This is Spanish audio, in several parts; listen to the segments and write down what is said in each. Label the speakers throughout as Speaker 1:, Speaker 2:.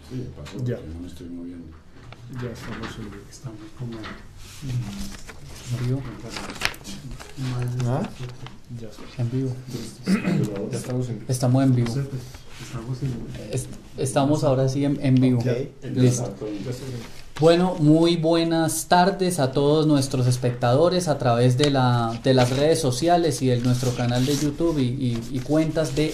Speaker 1: Sí, pasó,
Speaker 2: Ya.
Speaker 1: no me estoy moviendo.
Speaker 2: Ya estamos en vivo.
Speaker 1: Estamos como...
Speaker 3: En vivo.
Speaker 2: ¿Ah?
Speaker 3: Ya. En vivo.
Speaker 2: Ya estamos en vivo.
Speaker 3: Estamos en vivo.
Speaker 1: Estamos en...
Speaker 3: Estamos ahora sí en vivo.
Speaker 2: Okay.
Speaker 3: Listo.
Speaker 2: Ya estamos en vivo.
Speaker 3: Bueno, muy buenas tardes a todos nuestros espectadores a través de las redes sociales y de nuestro canal de YouTube y cuentas de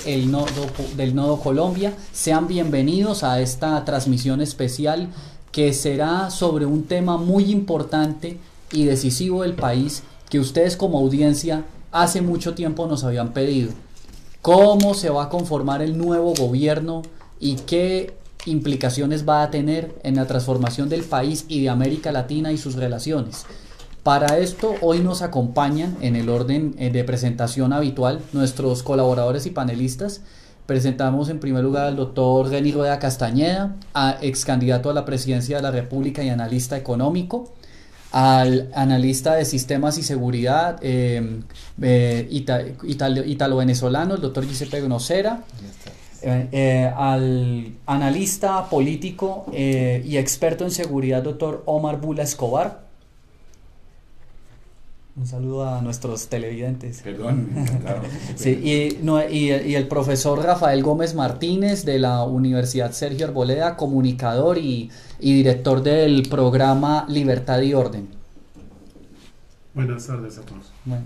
Speaker 3: del Nodo Colombia. Sean bienvenidos a esta transmisión especial que será sobre un tema muy importante y decisivo del país que ustedes como audiencia hace mucho tiempo nos habían pedido. ¿Cómo se va a conformar el nuevo gobierno y qué implicaciones va a tener en la transformación del país y de América Latina y sus relaciones? Para esto hoy nos acompañan en el orden de presentación habitual nuestros colaboradores y panelistas. Presentamos en primer lugar al doctor Reni Rueda Castañeda, ex candidato a la presidencia de la República y analista económico, al analista de sistemas y seguridad italo-venezolano, el doctor Giuseppe Gnocera, al analista político y experto en seguridad, doctor Omar Bula Escobar. Un saludo a nuestros televidentes.
Speaker 1: Perdón, claro.
Speaker 3: Sí, y el profesor Rafael Gómez Martínez de la Universidad Sergio Arboleda, comunicador y director del programa Libertad y Orden.
Speaker 1: Buenas tardes a todos.
Speaker 3: Bueno,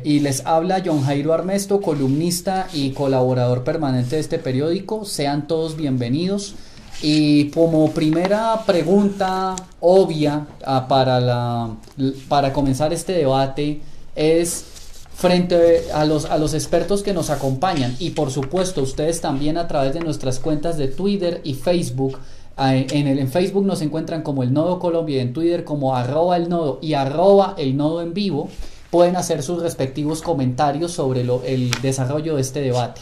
Speaker 3: y les habla John Jairo Armesto, columnista y colaborador permanente de este periódico. Sean todos bienvenidos. Y como primera pregunta obvia para comenzar este debate es frente a los expertos que nos acompañan y por supuesto ustedes también a través de nuestras cuentas de Twitter y Facebook. En Facebook nos encuentran como El Nodo Colombia y en Twitter como @elnodo y @elnodo en vivo. Pueden hacer sus respectivos comentarios sobre el desarrollo de este debate.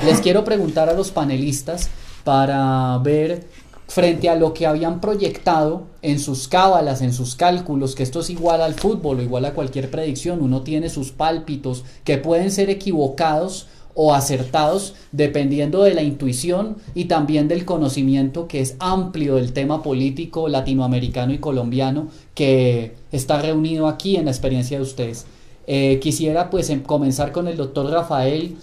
Speaker 3: Les quiero preguntar a los panelistas para ver, frente a lo que habían proyectado en sus cábalas, en sus cálculos, que esto es igual al fútbol o igual a cualquier predicción, uno tiene sus pálpitos que pueden ser equivocados o acertados dependiendo de la intuición y también del conocimiento que es amplio del tema político latinoamericano y colombiano que está reunido aquí en la experiencia de ustedes. Quisiera pues comenzar con el doctor Rafael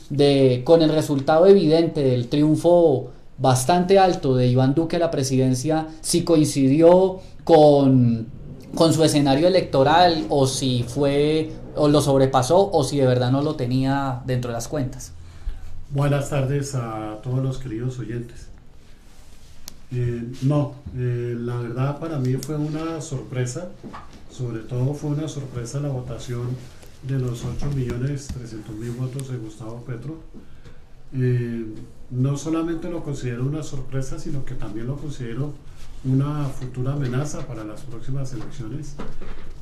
Speaker 3: con el resultado evidente del triunfo bastante alto de Iván Duque a la presidencia, si coincidió con su escenario electoral o si fue o lo sobrepasó o si de verdad no lo tenía dentro de las cuentas.
Speaker 4: Buenas tardes a todos los queridos oyentes. La verdad para mí fue una sorpresa, sobre todo fue una sorpresa la votación de los 8.300.000 votos de Gustavo Petro. No solamente lo considero una sorpresa, sino que también lo considero una futura amenaza para las próximas elecciones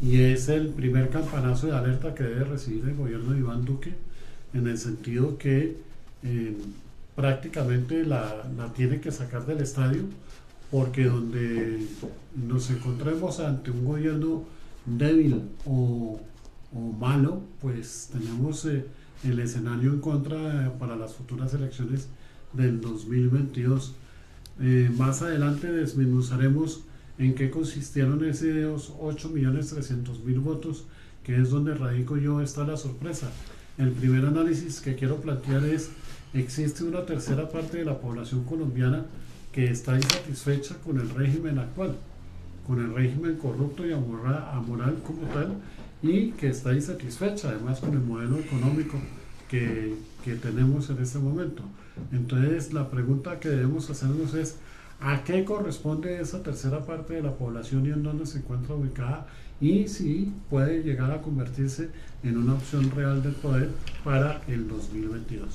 Speaker 4: y es el primer campanazo de alerta que debe recibir el gobierno de Iván Duque, en el sentido que prácticamente la tiene que sacar del estadio, porque donde nos encontremos ante un gobierno débil o malo, pues tenemos el escenario en contra para las futuras elecciones del 2022. Más adelante desmenuzaremos en qué consistieron esos 8.300.000 votos, que es donde radico yo. Está la sorpresa. El primer análisis que quiero plantear es: existe una tercera parte de la población colombiana que está insatisfecha con el régimen actual, con el régimen corrupto y amoral como tal, y que está insatisfecha además con el modelo económico que tenemos en este momento. Entonces la pregunta que debemos hacernos es: ¿a qué corresponde esa tercera parte de la población y en dónde se encuentra ubicada? Y si puede llegar a convertirse en una opción real del poder para el 2022.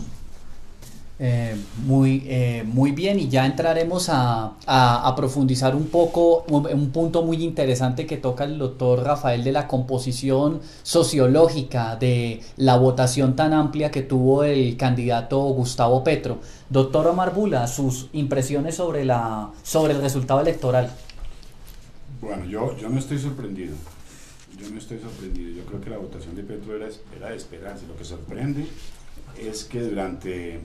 Speaker 3: Muy bien, y ya entraremos a profundizar un poco un punto muy interesante que toca el doctor Rafael, de la composición sociológica de la votación tan amplia que tuvo el candidato Gustavo Petro. Doctor Omar Bula, sus impresiones sobre el resultado electoral.
Speaker 1: Bueno, yo no estoy sorprendido. Yo creo que la votación de Petro era de esperarse. Lo que sorprende es que durante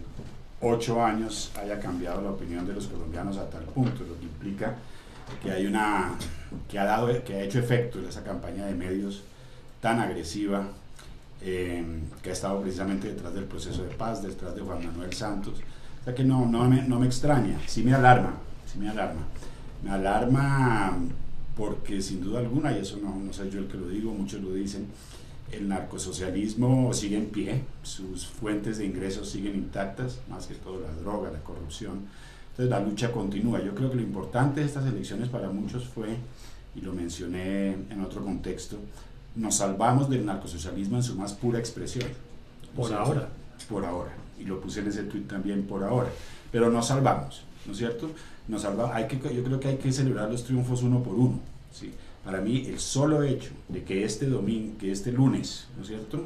Speaker 1: 8 años haya cambiado la opinión de los colombianos a tal punto, lo que implica que hay que ha hecho efecto esa campaña de medios tan agresiva, que ha estado precisamente detrás del proceso de paz, detrás de Juan Manuel Santos. O sea que no me extraña, sí me alarma. Me alarma porque sin duda alguna, y eso no soy yo el que lo digo, muchos lo dicen, el narcosocialismo sigue en pie, sus fuentes de ingresos siguen intactas, más que todo la droga, la corrupción. Entonces la lucha continúa. Yo creo que lo importante de estas elecciones para muchos fue, y lo mencioné en otro contexto, nos salvamos del narcosocialismo en su más pura expresión.
Speaker 4: Por ahora.
Speaker 1: Por ahora. Y lo puse en ese tuit también, por ahora. Pero nos salvamos, ¿no es cierto? Yo creo que hay que celebrar los triunfos uno por uno, ¿sí? Para mí, el solo hecho de que este lunes, ¿no es cierto?,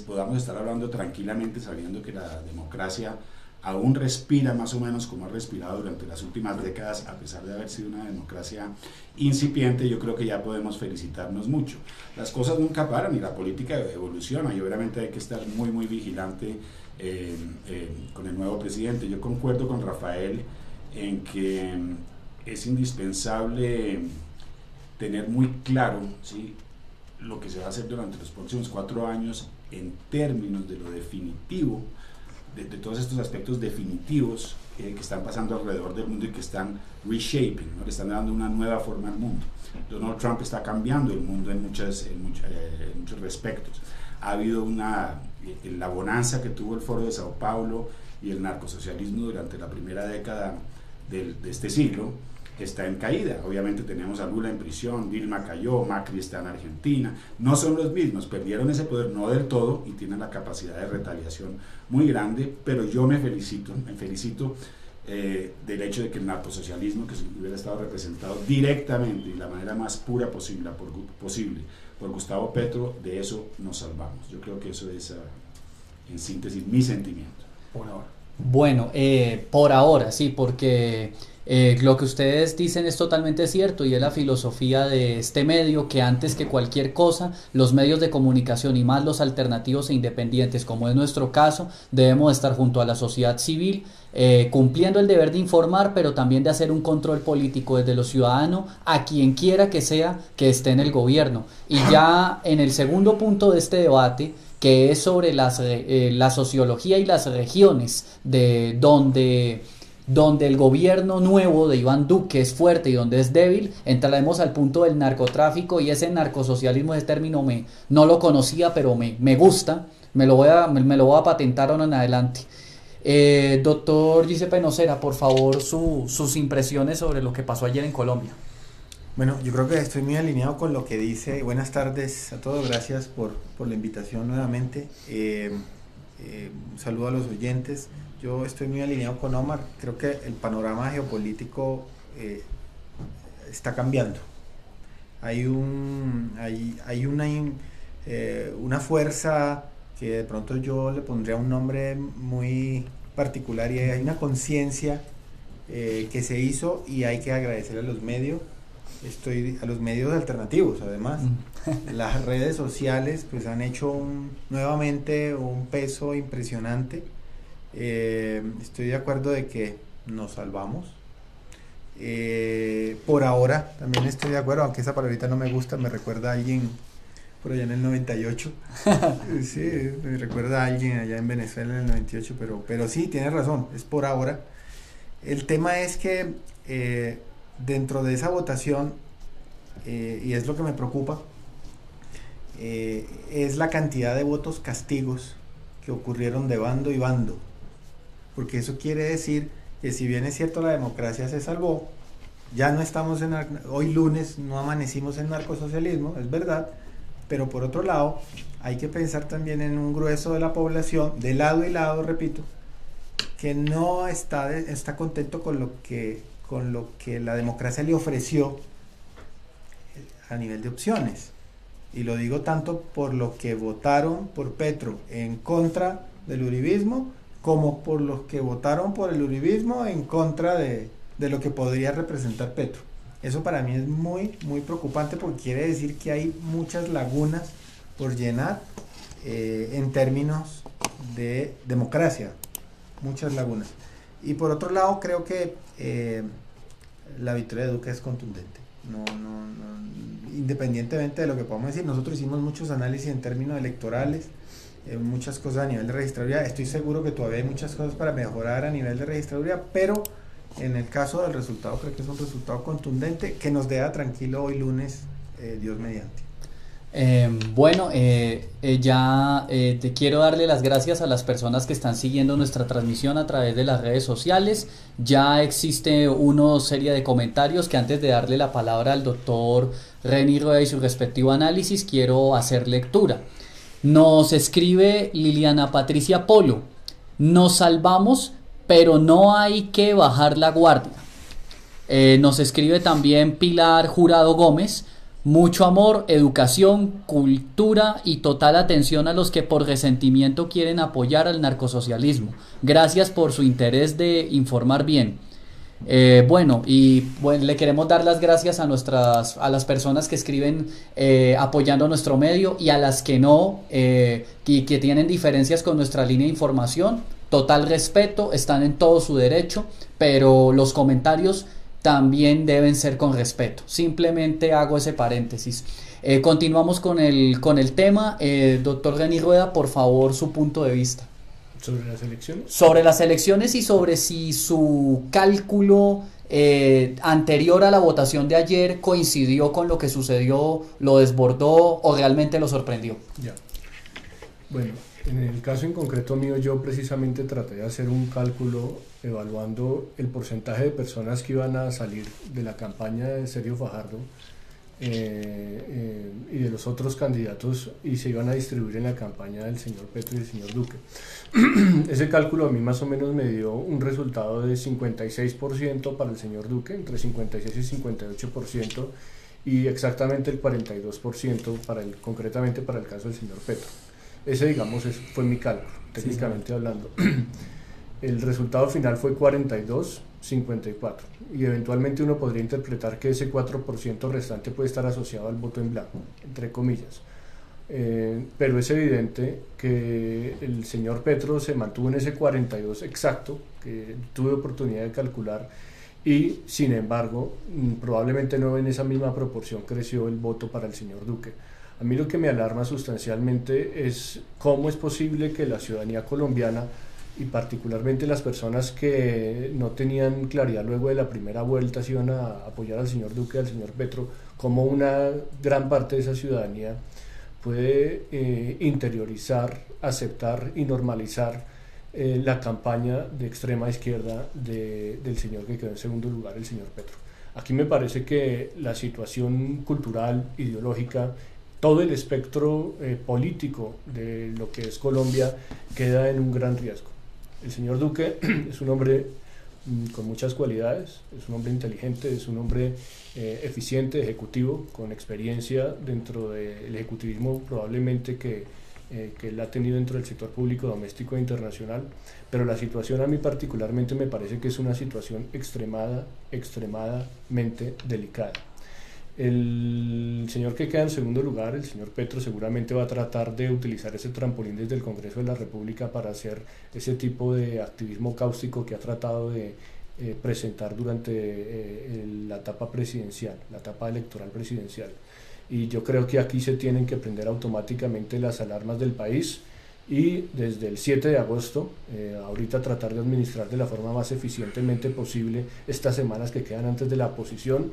Speaker 1: podamos estar hablando tranquilamente sabiendo que la democracia aún respira más o menos como ha respirado durante las últimas décadas, a pesar de haber sido una democracia incipiente, yo creo que ya podemos felicitarnos mucho. Las cosas nunca paran y la política evoluciona y obviamente hay que estar muy, muy vigilante con el nuevo presidente. Yo concuerdo con Rafael en que es indispensable tener muy claro, ¿sí?, lo que se va a hacer durante los próximos 4 años en términos de lo definitivo, de todos estos aspectos definitivos que están pasando alrededor del mundo y que están reshaping, ¿no? Le están dando una nueva forma al mundo. Donald Trump está cambiando el mundo en muchos respectos. Ha habido la bonanza que tuvo el Foro de Sao Paulo y el narcosocialismo durante la primera década de este siglo está en caída. Obviamente tenemos a Lula en prisión, Dilma cayó, Macri está en Argentina, no son los mismos, perdieron ese poder, no del todo, y tienen la capacidad de retaliación muy grande, pero yo me felicito del hecho de que el narcosocialismo, que hubiera estado representado directamente y de la manera más pura posible por Gustavo Petro, de eso nos salvamos. Yo creo que eso es, en síntesis, mi sentimiento.
Speaker 4: Por ahora.
Speaker 3: Bueno, por ahora sí, porque lo que ustedes dicen es totalmente cierto y es la filosofía de este medio, que antes que cualquier cosa, los medios de comunicación y más los alternativos e independientes, como es nuestro caso, debemos estar junto a la sociedad civil, cumpliendo el deber de informar, pero también de hacer un control político desde los ciudadanos a quien quiera que sea que esté en el gobierno. Y ya en el segundo punto de este debate, que es sobre la sociología y las regiones de donde el gobierno nuevo de Iván Duque es fuerte y donde es débil, entraremos al punto del narcotráfico y ese narcosocialismo. Ese término no lo conocía, pero me gusta, me lo voy a patentar ahora en adelante. Doctor Giuseppe Nocera, por favor, sus impresiones sobre lo que pasó ayer en Colombia.
Speaker 5: Bueno, yo creo que estoy muy alineado con lo que dice. Buenas tardes a todos, gracias por la invitación nuevamente. Un saludo a los oyentes. Yo estoy muy alineado con Omar. Creo que el panorama geopolítico está cambiando. Hay una fuerza que de pronto yo le pondría un nombre muy particular, y hay una conciencia que se hizo, y hay que agradecer a los medios. A los medios alternativos, además. Las redes sociales pues han hecho nuevamente un peso impresionante. Estoy de acuerdo de que nos salvamos. Por ahora también estoy de acuerdo, aunque esa palabrita no me gusta, me recuerda a alguien por allá en el 98. Sí, me recuerda a alguien allá en Venezuela en el 98, pero sí, tienes razón, es por ahora. El tema es que dentro de esa votación, y es lo que me preocupa, es la cantidad de votos castigos que ocurrieron de bando y bando, porque eso quiere decir que, si bien es cierto la democracia se salvó, ya no estamos hoy lunes no amanecimos en narcosocialismo, es verdad, pero por otro lado hay que pensar también en un grueso de la población, de lado y lado, repito, que no está contento con lo que la democracia le ofreció a nivel de opciones. Y lo digo tanto por lo que votaron por Petro en contra del uribismo, como por los que votaron por el uribismo en contra de lo que podría representar Petro. Eso para mí es muy, muy preocupante, porque quiere decir que hay muchas lagunas por llenar en términos de democracia. muchas lagunas. Y por otro lado, creo que la victoria de Duque es contundente. Independientemente de lo que podamos decir, nosotros hicimos muchos análisis en términos electorales, muchas cosas a nivel de registraduría. Estoy seguro que todavía hay muchas cosas para mejorar a nivel de registraduría, pero en el caso del resultado, creo que es un resultado contundente que nos deja tranquilo hoy lunes, Dios mediante.
Speaker 3: Te quiero darle las gracias a las personas que están siguiendo nuestra transmisión a través de las redes sociales. Ya existe una serie de comentarios que antes de darle la palabra al doctor Reni Rueda y su respectivo análisis quiero hacer lectura. Nos escribe Liliana Patricia Polo: nos salvamos, pero no hay que bajar la guardia. Nos escribe también Pilar Jurado Gómez: mucho amor, educación, cultura y total atención a los que por resentimiento quieren apoyar al narcosocialismo. Gracias por su interés de informar bien. Le queremos dar las gracias a las personas que escriben apoyando nuestro medio, y a las que no, y que tienen diferencias con nuestra línea de información. Total respeto, están en todo su derecho, pero los comentarios también deben ser con respeto. Simplemente hago ese paréntesis. Continuamos con el tema. Doctor Reni Rueda, por favor, su punto de vista.
Speaker 2: ¿Sobre las elecciones?
Speaker 3: Sobre las elecciones y sobre si su cálculo anterior a la votación de ayer coincidió con lo que sucedió, lo desbordó o realmente lo sorprendió.
Speaker 2: Ya. Bueno, en el caso en concreto mío, yo precisamente traté de hacer un cálculo evaluando el porcentaje de personas que iban a salir de la campaña de Sergio Fajardo y de los otros candidatos, y se iban a distribuir en la campaña del señor Petro y del señor Duque. Ese cálculo a mí más o menos me dio un resultado de 56% para el señor Duque, entre 56 y 58%, y exactamente el 42% concretamente para el caso del señor Petro. Ese, digamos, fue mi cálculo, técnicamente hablando. El resultado final fue 42-54, y eventualmente uno podría interpretar que ese 4% restante puede estar asociado al voto en blanco, entre comillas. Pero es evidente que el señor Petro se mantuvo en ese 42 exacto, que tuve oportunidad de calcular, y sin embargo probablemente no en esa misma proporción creció el voto para el señor Duque. A mí lo que me alarma sustancialmente es cómo es posible que la ciudadanía colombiana, y particularmente las personas que no tenían claridad luego de la primera vuelta si iban a apoyar al señor Duque y al señor Petro, cómo una gran parte de esa ciudadanía puede interiorizar, aceptar y normalizar la campaña de extrema izquierda del señor que quedó en segundo lugar, el señor Petro. Aquí me parece que la situación cultural, ideológica, todo el espectro político de lo que es Colombia queda en un gran riesgo. El señor Duque es un hombre con muchas cualidades, es un hombre inteligente, es un hombre eficiente, ejecutivo, con experiencia dentro del ejecutivismo probablemente que él ha tenido dentro del sector público, doméstico e internacional, pero la situación a mí particularmente me parece que es una situación extremadamente delicada. El señor que queda en segundo lugar, el señor Petro, seguramente va a tratar de utilizar ese trampolín desde el Congreso de la República para hacer ese tipo de activismo cáustico que ha tratado de presentar durante la etapa presidencial, la etapa electoral presidencial. Y yo creo que aquí se tienen que prender automáticamente las alarmas del país, y desde el 7 de agosto, ahorita tratar de administrar de la forma más eficientemente posible estas semanas que quedan antes de la posición.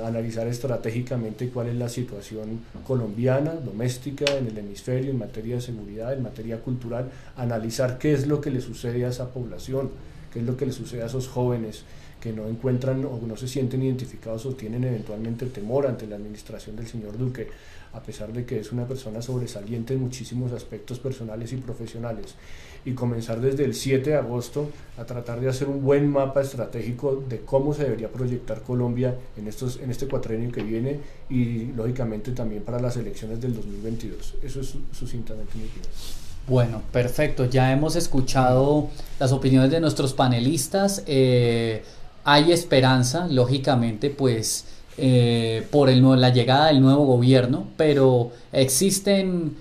Speaker 2: Analizar estratégicamente cuál es la situación colombiana, doméstica, en el hemisferio, en materia de seguridad, en materia cultural, analizar qué es lo que le sucede a esa población, qué es lo que le sucede a esos jóvenes que no encuentran o no se sienten identificados o tienen eventualmente temor ante la administración del señor Duque, a pesar de que es una persona sobresaliente en muchísimos aspectos personales y profesionales. Y comenzar desde el 7 de agosto a tratar de hacer un buen mapa estratégico de cómo se debería proyectar Colombia en este cuatrienio que viene, y lógicamente también para las elecciones del 2022. Eso es sucintamente mi opinión.
Speaker 3: Bueno, perfecto. Ya hemos escuchado las opiniones de nuestros panelistas. Hay esperanza, lógicamente, pues por la llegada del nuevo gobierno, pero existen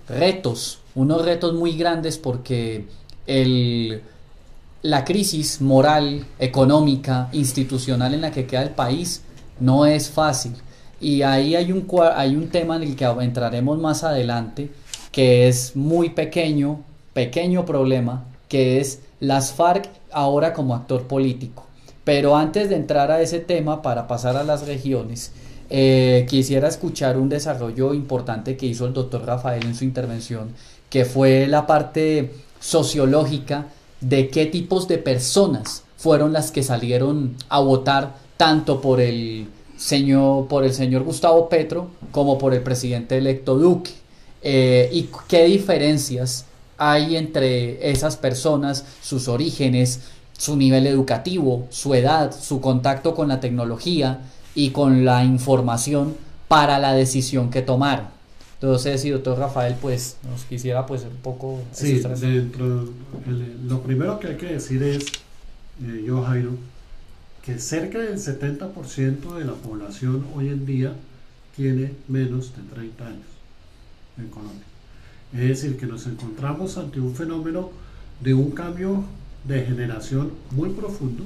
Speaker 3: retos, unos retos muy grandes, porque la crisis moral, económica, institucional en la que queda el país no es fácil. Y ahí hay un tema en el que entraremos más adelante, que es muy pequeño problema, que es las FARC ahora como actor político. Pero antes de entrar a ese tema, para pasar a las regiones, quisiera escuchar un desarrollo importante que hizo el doctor Rafael en su intervención, que fue la parte sociológica de qué tipos de personas fueron las que salieron a votar tanto por el señor Gustavo Petro como por el presidente electo Duque, y qué diferencias hay entre esas personas, sus orígenes, su nivel educativo, su edad, su contacto con la tecnología y con la información para la decisión que tomaron. Entonces, si doctor Rafael, pues nos quisiera pues un poco...
Speaker 4: Sí, lo primero que hay que decir es, yo Jairo, que cerca del 70% de la población hoy en día tiene menos de 30 años en Colombia. Es decir, que nos encontramos ante un fenómeno de un cambio de generación muy profundo,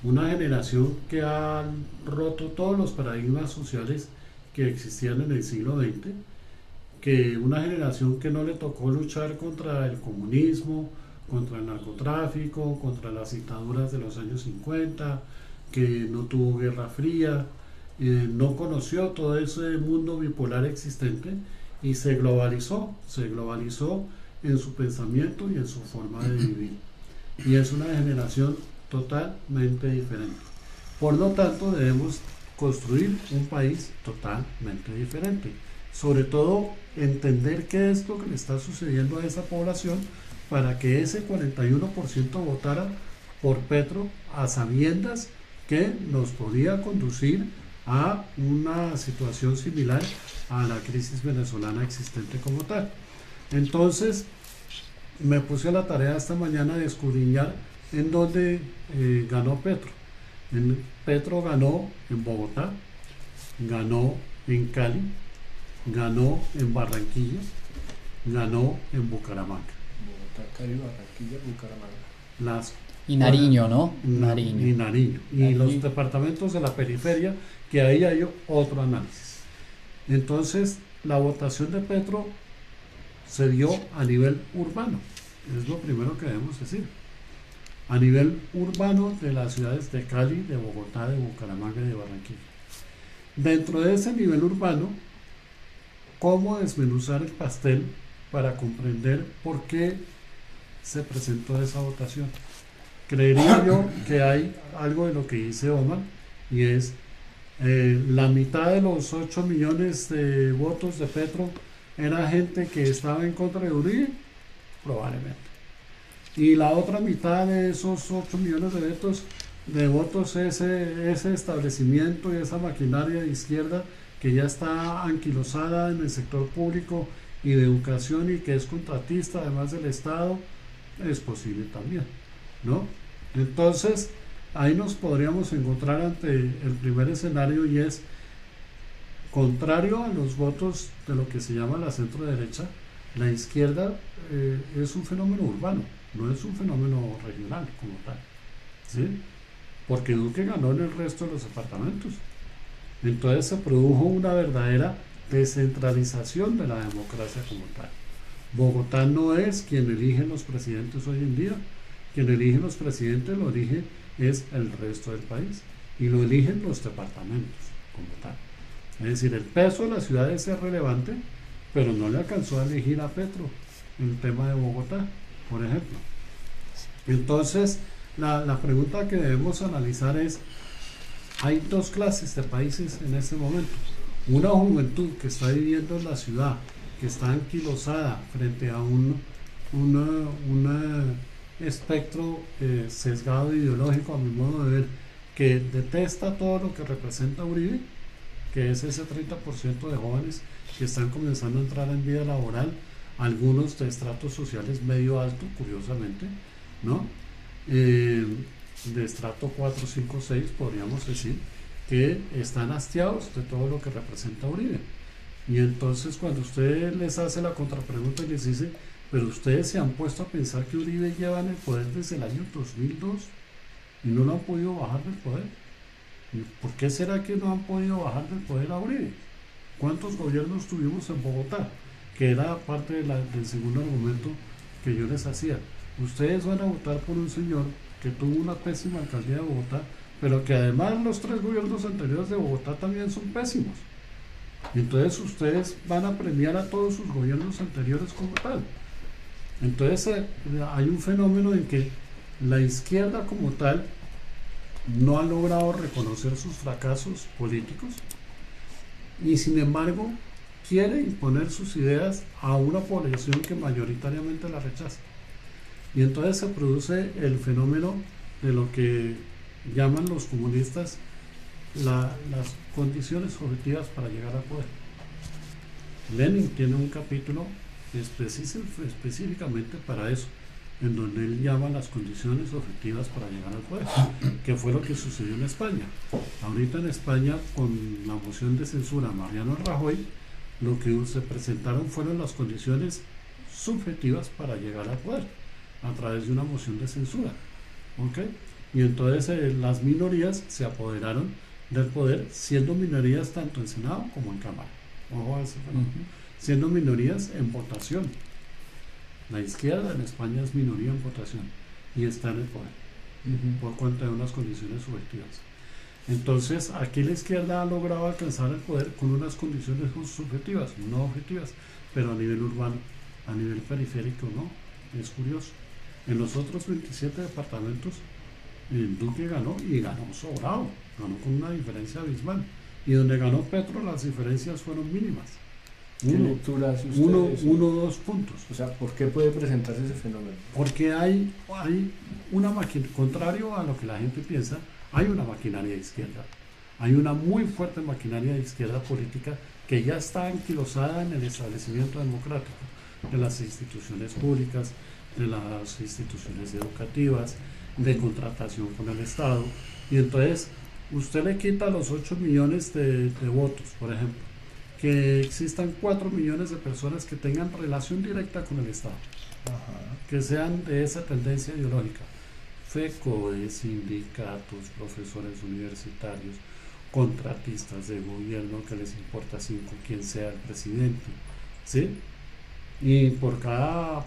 Speaker 4: una generación que ha roto todos los paradigmas sociales que existían en el siglo XX, que una generación que no le tocó luchar contra el comunismo, contra el narcotráfico, contra las dictaduras de los años 50, que no tuvo Guerra Fría, no conoció todo ese mundo bipolar existente y se globalizó en su pensamiento y en su forma de vivir. Y es una generación totalmente diferente. Por lo tanto, debemos construir un país totalmente diferente. Sobre todo, entender qué es lo que le está sucediendo a esa población para que ese 41% votara por Petro a sabiendas que nos podía conducir a una situación similar a la crisis venezolana existente como tal. Entonces, me puse a la tarea esta mañana de escudriñar en dónde ganó Petro. Petro ganó en Bogotá, ganó en Cali, ganó en Barranquilla, ganó en Bucaramanga.
Speaker 2: Bogotá, Cali, Barranquilla, Bucaramanga.
Speaker 3: Y Nariño, ¿no?
Speaker 4: Nariño. Y Nariño. Y los departamentos de la periferia, que ahí hay otro análisis. Entonces, la votación de Petro se dio a nivel urbano. Es lo primero que debemos decir. A nivel urbano de las ciudades de Cali, de Bogotá, de Bucaramanga y de Barranquilla. Dentro de ese nivel urbano, ¿cómo desmenuzar el pastel para comprender por qué se presentó esa votación? Creería yo que hay algo de lo que dice Omar, y es la mitad de los 8 millones de votos de Petro era gente que estaba en contra de Uribe, probablemente. Y la otra mitad de esos 8 millones de votos es ese establecimiento y esa maquinaria de izquierda que ya está anquilosada en el sector público y de educación y que es contratista además del Estado, es posible también, ¿no? Entonces, ahí nos podríamos encontrar ante el primer escenario, y es contrario a los votos de lo que se llama la centro derecha. La izquierda es un fenómeno urbano, no es un fenómeno regional como tal, ¿sí? Porque Duque ganó en el resto de los departamentos. Entonces se produjo una verdadera descentralización de la democracia como tal. Bogotá no es quien elige los presidentes hoy en día. Quien elige los presidentes lo elige es el resto del país, y lo eligen los departamentos como tal. Es decir, el peso de las ciudades es relevante, pero no le alcanzó a elegir a Petro en el tema de Bogotá, por ejemplo. Entonces, la pregunta que debemos analizar es: hay dos clases de países en este momento. Una juventud que está viviendo en la ciudad, que está anquilosada frente a un espectro sesgado ideológico, a mi modo de ver, que detesta todo lo que representa Uribe, que es ese 30% de jóvenes que están comenzando a entrar en vida laboral, algunos de estratos sociales medio alto, curiosamente, ¿no? De estrato 4, 5, 6, podríamos decir, que están hastiados de todo lo que representa Uribe. Y entonces, cuando usted les hace la contrapregunta y les dice Pero ustedes se han puesto a pensar que Uribe lleva en el poder desde el año 2002 y no lo han podido bajar del poder. ¿Y por qué será que no han podido bajar del poder a Uribe? ¿Cuántos gobiernos tuvimos en Bogotá? Que era parte del segundo argumento que yo les hacía. Ustedes van a votar por un señor que tuvo una pésima alcaldía de Bogotá, pero que además los 3 gobiernos anteriores de Bogotá también son pésimos. Entonces ustedes van a premiar a todos sus gobiernos anteriores como tal. Entonces hay un fenómeno en que la izquierda como tal no ha logrado reconocer sus fracasos políticos y sin embargo quiere imponer sus ideas a una población que mayoritariamente la rechaza. Y entonces se produce el fenómeno de lo que llaman los comunistas las condiciones objetivas para llegar al poder. Lenin tiene un capítulo específicamente para eso, en donde él llama las condiciones objetivas para llegar al poder, que fue lo que sucedió en España. Ahorita en España, con la moción de censura a Mariano Rajoy, lo que se presentaron fueron las condiciones subjetivas para llegar al poder, a través de una moción de censura. ¿Ok? Y entonces las minorías se apoderaron del poder, siendo minorías tanto en Senado como en Cámara. Ojo a ese fenómeno. Siendo minorías en votación. La izquierda en España es minoría en votación y está en el poder por cuenta de unas condiciones subjetivas. Entonces aquí la izquierda ha logrado alcanzar el poder con unas condiciones subjetivas, no objetivas, pero a nivel urbano, a nivel periférico no. Es curioso. En los otros 27 departamentos el Duque ganó y ganó sobrado, ganó con una diferencia abismal. Y donde ganó Petro las diferencias fueron mínimas.
Speaker 2: ¿Qué lectura hace usted?
Speaker 4: Uno o 2 puntos.
Speaker 2: O sea, ¿por qué puede presentarse ese fenómeno?
Speaker 4: Porque hay una maquinaria, contrario a lo que la gente piensa, hay una maquinaria de izquierda. Hay una muy fuerte maquinaria de izquierda política que ya está anquilosada en el establecimiento democrático, de las instituciones públicas, de las instituciones educativas, de contratación con el Estado. Y entonces usted le quita los 8 millones de votos, por ejemplo, que existan 4 millones de personas que tengan relación directa con el Estado, que sean de esa tendencia ideológica, FECODE, sindicatos, profesores universitarios, contratistas de gobierno que les importa 5 quién sea el presidente, ¿sí? Y por cada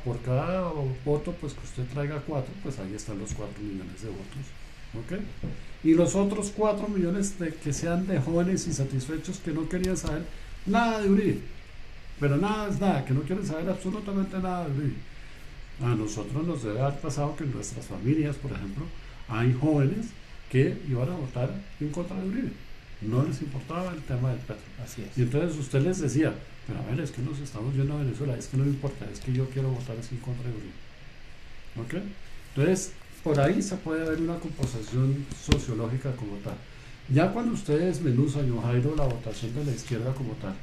Speaker 4: voto pues que usted traiga 4, pues ahí están los 4 millones de votos, ¿ok? Y los otros 4 millones que sean de jóvenes insatisfechos que no querían saber nada de Uribe, pero nada es nada, que no quieren saber absolutamente nada de Uribe. A nosotros nos debe haber pasado que en nuestras familias, por ejemplo, hay jóvenes que iban a votar en contra de Uribe, no les importaba el tema del petro.
Speaker 2: Así es.
Speaker 4: Y entonces usted les decía, pero a ver, es que nos estamos yendo a Venezuela, es que no me importa, es que yo quiero votar así en contra de Uribe. ¿Ok? Entonces, por ahí se puede ver una composición sociológica como tal. Ya cuando usted desmenuza, yo Jairo, la votación de la izquierda como tal,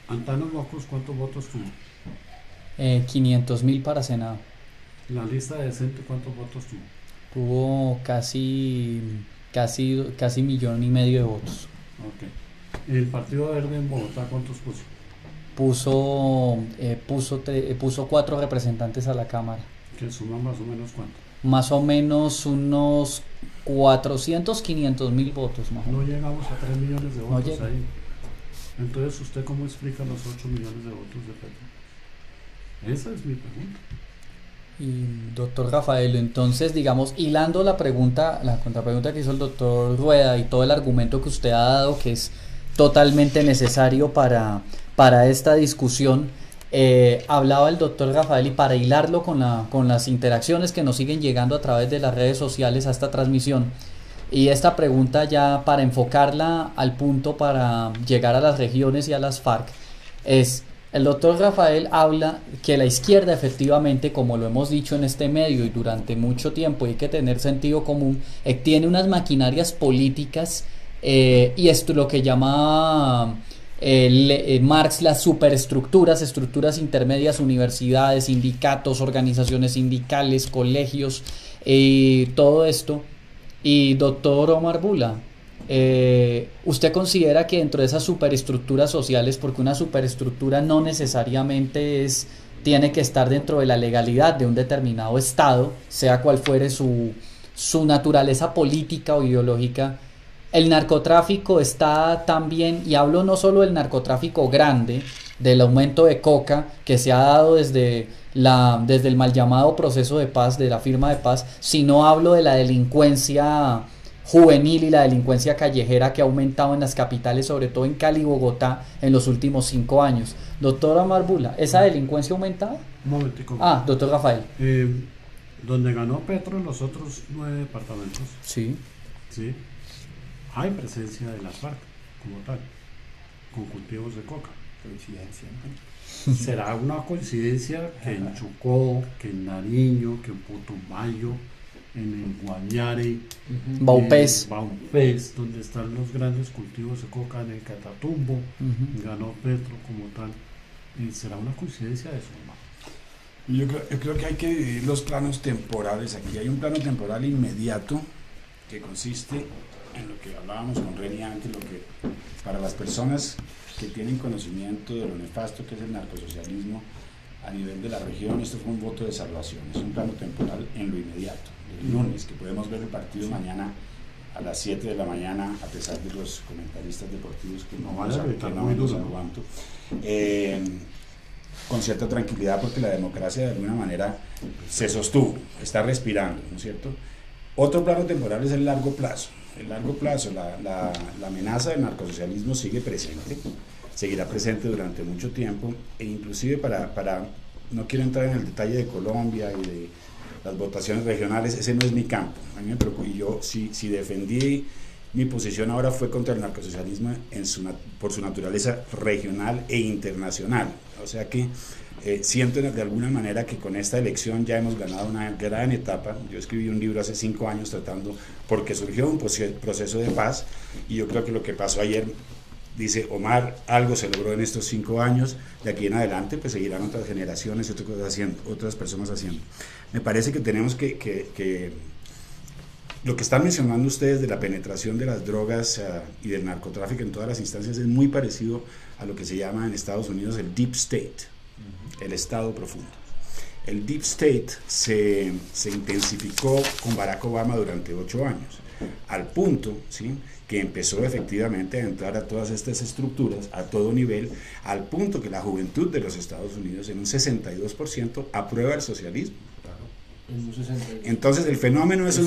Speaker 4: Antano Mocos, ¿cuántos votos tuvo?
Speaker 3: 500.000 para Senado.
Speaker 4: La lista decente, ¿cuántos votos tuvo?
Speaker 3: Tuvo casi 1,5 millones de votos.
Speaker 4: Ok. ¿El Partido Verde en Bogotá cuántos puso?
Speaker 3: Puso 4 representantes a la Cámara.
Speaker 4: Que suman más o menos ¿cuánto?
Speaker 3: Más o menos unos 400.000-500.000 votos más o menos.
Speaker 4: No llegamos a 3 millones de votos
Speaker 3: llega.
Speaker 4: ahí. Entonces, ¿usted cómo explica los 8 millones de votos de Petro? Esa es mi pregunta.
Speaker 3: Y doctor Rafael, entonces digamos, hilando la contrapregunta que hizo el doctor Rueda y todo el argumento que usted ha dado, que es totalmente necesario para esta discusión, hablaba el doctor Rafael, y para hilarlo con las interacciones que nos siguen llegando a través de las redes sociales a esta transmisión, y esta pregunta ya para enfocarla al punto para llegar a las regiones y a las FARC, es: el doctor Rafael habla que la izquierda efectivamente, como lo hemos dicho en este medio y durante mucho tiempo, hay que tener sentido común, tiene unas maquinarias políticas y esto lo que llama Marx las superestructuras, estructuras intermedias, universidades, sindicatos, organizaciones sindicales, colegios, todo esto. Y doctor Omar Bula, ¿usted considera que dentro de esas superestructuras sociales, porque una superestructura no necesariamente tiene que estar dentro de la legalidad de un determinado estado, sea cual fuere su naturaleza política o ideológica. El narcotráfico está también, y hablo no solo del narcotráfico grande, del aumento de coca que se ha dado desde el mal llamado proceso de paz, de la firma de paz, sino hablo de la delincuencia juvenil y la delincuencia callejera que ha aumentado en las capitales, sobre todo en Cali y Bogotá, en los últimos 5 años. Doctora Marbula, ¿esa delincuencia ha aumentado?
Speaker 4: Un momentico.
Speaker 3: Doctor Rafael.
Speaker 4: Donde ganó Petro en los otros 9 departamentos,
Speaker 3: Sí.
Speaker 4: ¿sí? Hay presencia de las FARC como tal, con cultivos de coca.
Speaker 5: Coincidencia.
Speaker 4: ¿Será una coincidencia que en Chocó, que en Nariño, que en Putumayo, en el Guañare,
Speaker 3: Baupés.
Speaker 4: en Baupés, donde están los grandes cultivos de coca, en el Catatumbo, ganó Petro como tal? ¿Será una coincidencia de eso, hermano?
Speaker 1: Yo creo que hay que dividir los planos temporales aquí. Hay un plano temporal inmediato que consiste en lo que hablábamos con Reni antes, lo que para las personas que tienen conocimiento de lo nefasto que es el narcosocialismo a nivel de la región, esto fue un voto de salvación, es un plano temporal en lo inmediato, el lunes, que podemos ver el partido mañana a las 7 de la mañana, a pesar de los comentaristas deportivos que no nos aguanto, con cierta tranquilidad, porque la democracia de alguna manera se sostuvo, está respirando, ¿no es cierto? Otro plano temporal es el largo plazo. El largo plazo, la amenaza del narcosocialismo sigue presente, seguirá presente durante mucho tiempo, e inclusive no quiero entrar en el detalle de Colombia y de las votaciones regionales, ese no es mi campo. A mí me preocupa, y yo si defendí mi posición ahora fue contra el narcosocialismo por su naturaleza regional e internacional. O sea que siento de alguna manera que con esta elección ya hemos ganado una gran etapa. Yo escribí un libro hace 5 años porque surgió un proceso de paz, y yo creo que lo que pasó ayer, dice Omar, algo se logró en estos 5 años, de aquí en adelante pues seguirán otras generaciones y otras personas haciendo. Me parece que tenemos que lo que están mencionando ustedes de la penetración de las drogas y del narcotráfico en todas las instancias es muy parecido a lo que se llama en Estados Unidos el Deep State, el Estado profundo. El Deep State se intensificó con Barack Obama durante 8 años, al punto, ¿sí?, que empezó efectivamente a entrar a todas estas estructuras a todo nivel, al punto que la juventud de los Estados Unidos en un 62% aprueba el socialismo. Entonces el fenómeno es el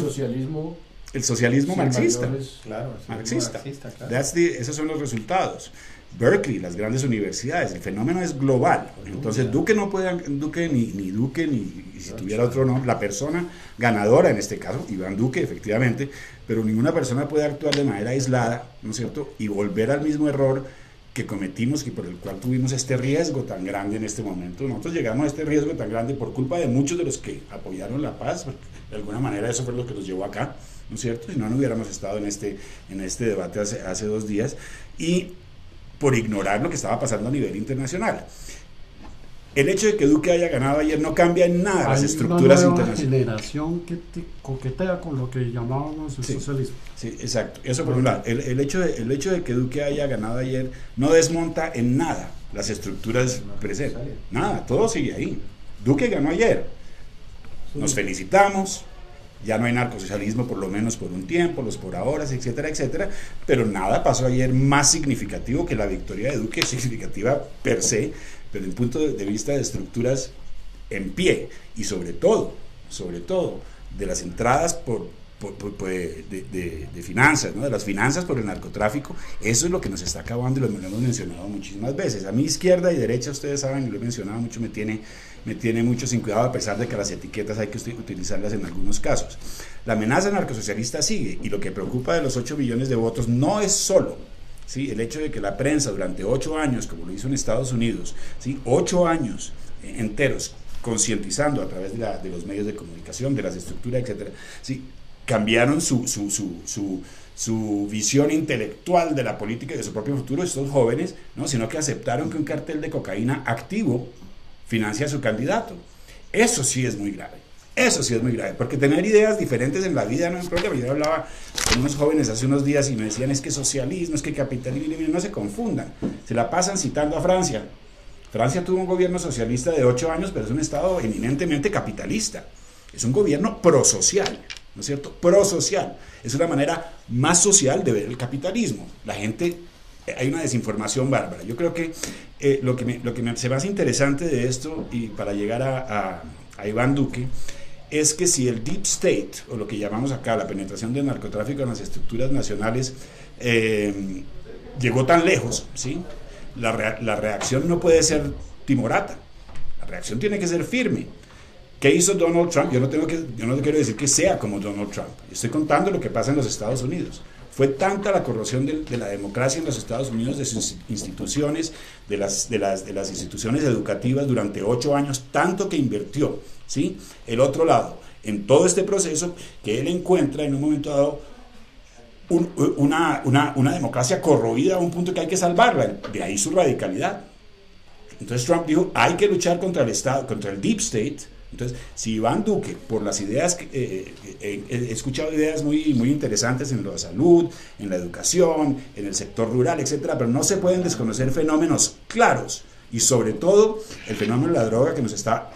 Speaker 1: socialismo marxista.
Speaker 5: Claro,
Speaker 1: Marxista.
Speaker 5: Claro.
Speaker 1: Esos son los resultados. Berkeley, las grandes universidades, el fenómeno es global. Entonces Duque no puede, ni Duque, ni si tuviera otro nombre, la persona ganadora en este caso, Iván Duque, efectivamente, pero ninguna persona puede actuar de manera aislada, ¿no es cierto?, y volver al mismo error que cometimos y por el cual tuvimos este riesgo tan grande en este momento. Nosotros llegamos a este riesgo tan grande por culpa de muchos de los que apoyaron la paz, porque de alguna manera eso fue lo que nos llevó acá, ¿no es cierto?, si no hubiéramos estado en este debate hace 2 días, y por ignorar lo que estaba pasando a nivel internacional. El hecho de que Duque haya ganado ayer no cambia en nada las estructuras internacionales.
Speaker 4: Hay una generación que coquetea con lo que llamábamos el socialismo.
Speaker 1: Sí, exacto. Eso por un lado. El hecho de que Duque haya ganado ayer no desmonta en nada las estructuras presentes. Nada, todo sigue ahí. Duque ganó ayer. Nos felicitamos. Ya no hay narcosocialismo, por lo menos por un tiempo, los por ahora, etcétera, etcétera, pero nada pasó ayer más significativo que la victoria de Duque, significativa per se, pero en punto de vista de estructuras en pie, y sobre todo, de las entradas de finanzas, ¿no?, de las finanzas por el narcotráfico. Eso es lo que nos está acabando, y lo hemos mencionado muchísimas veces. A mí izquierda y derecha, ustedes saben, y lo he mencionado mucho, me tiene mucho sin cuidado, a pesar de que las etiquetas hay que utilizarlas en algunos casos. La amenaza narcosocialista sigue, y lo que preocupa de los 8 billones de votos no es solo, ¿sí?, el hecho de que la prensa durante 8 años, como lo hizo en Estados Unidos, ¿sí?, 8 años enteros, concientizando a través de los medios de comunicación, de las estructuras, etcétera, ¿sí?, cambiaron su visión intelectual de la política y de su propio futuro, estos jóvenes, ¿no?, sino que aceptaron que un cartel de cocaína activo financia a su candidato. Eso sí es muy grave. Eso sí es muy grave, porque tener ideas diferentes en la vida no es un problema. Yo hablaba con unos jóvenes hace unos días y me decían, es que socialismo, es que capitalismo, no se confundan. Se la pasan citando a Francia, Francia tuvo un gobierno socialista de 8 años, pero es un Estado eminentemente capitalista. Es un gobierno prosocial, ¿no es cierto? Prosocial. Es una manera más social de ver el capitalismo. La gente, hay una desinformación bárbara. Yo creo que lo que me hace más interesante de esto, y para llegar a Iván Duque, es que si el Deep State, o lo que llamamos acá la penetración del narcotráfico en las estructuras nacionales, llegó tan lejos, ¿sí? La reacción no puede ser timorata, la reacción tiene que ser firme. ¿Qué hizo Donald Trump? Yo no quiero decir que sea como Donald Trump, estoy contando lo que pasa en los Estados Unidos. Fue tanta la corrosión de la democracia en los Estados Unidos, de sus instituciones, de las instituciones educativas durante 8 años, tanto que invirtió, ¿sí? El otro lado, en todo este proceso, que él encuentra en un momento dado una democracia corroída a un punto que hay que salvarla, de ahí su radicalidad. Entonces Trump dijo, hay que luchar contra el Estado, contra el Deep State. Entonces, si Iván Duque, por las ideas, he escuchado ideas muy, muy interesantes en la salud, en la educación, en el sector rural, etcétera, pero no se pueden desconocer fenómenos claros, y sobre todo el fenómeno de la droga que nos está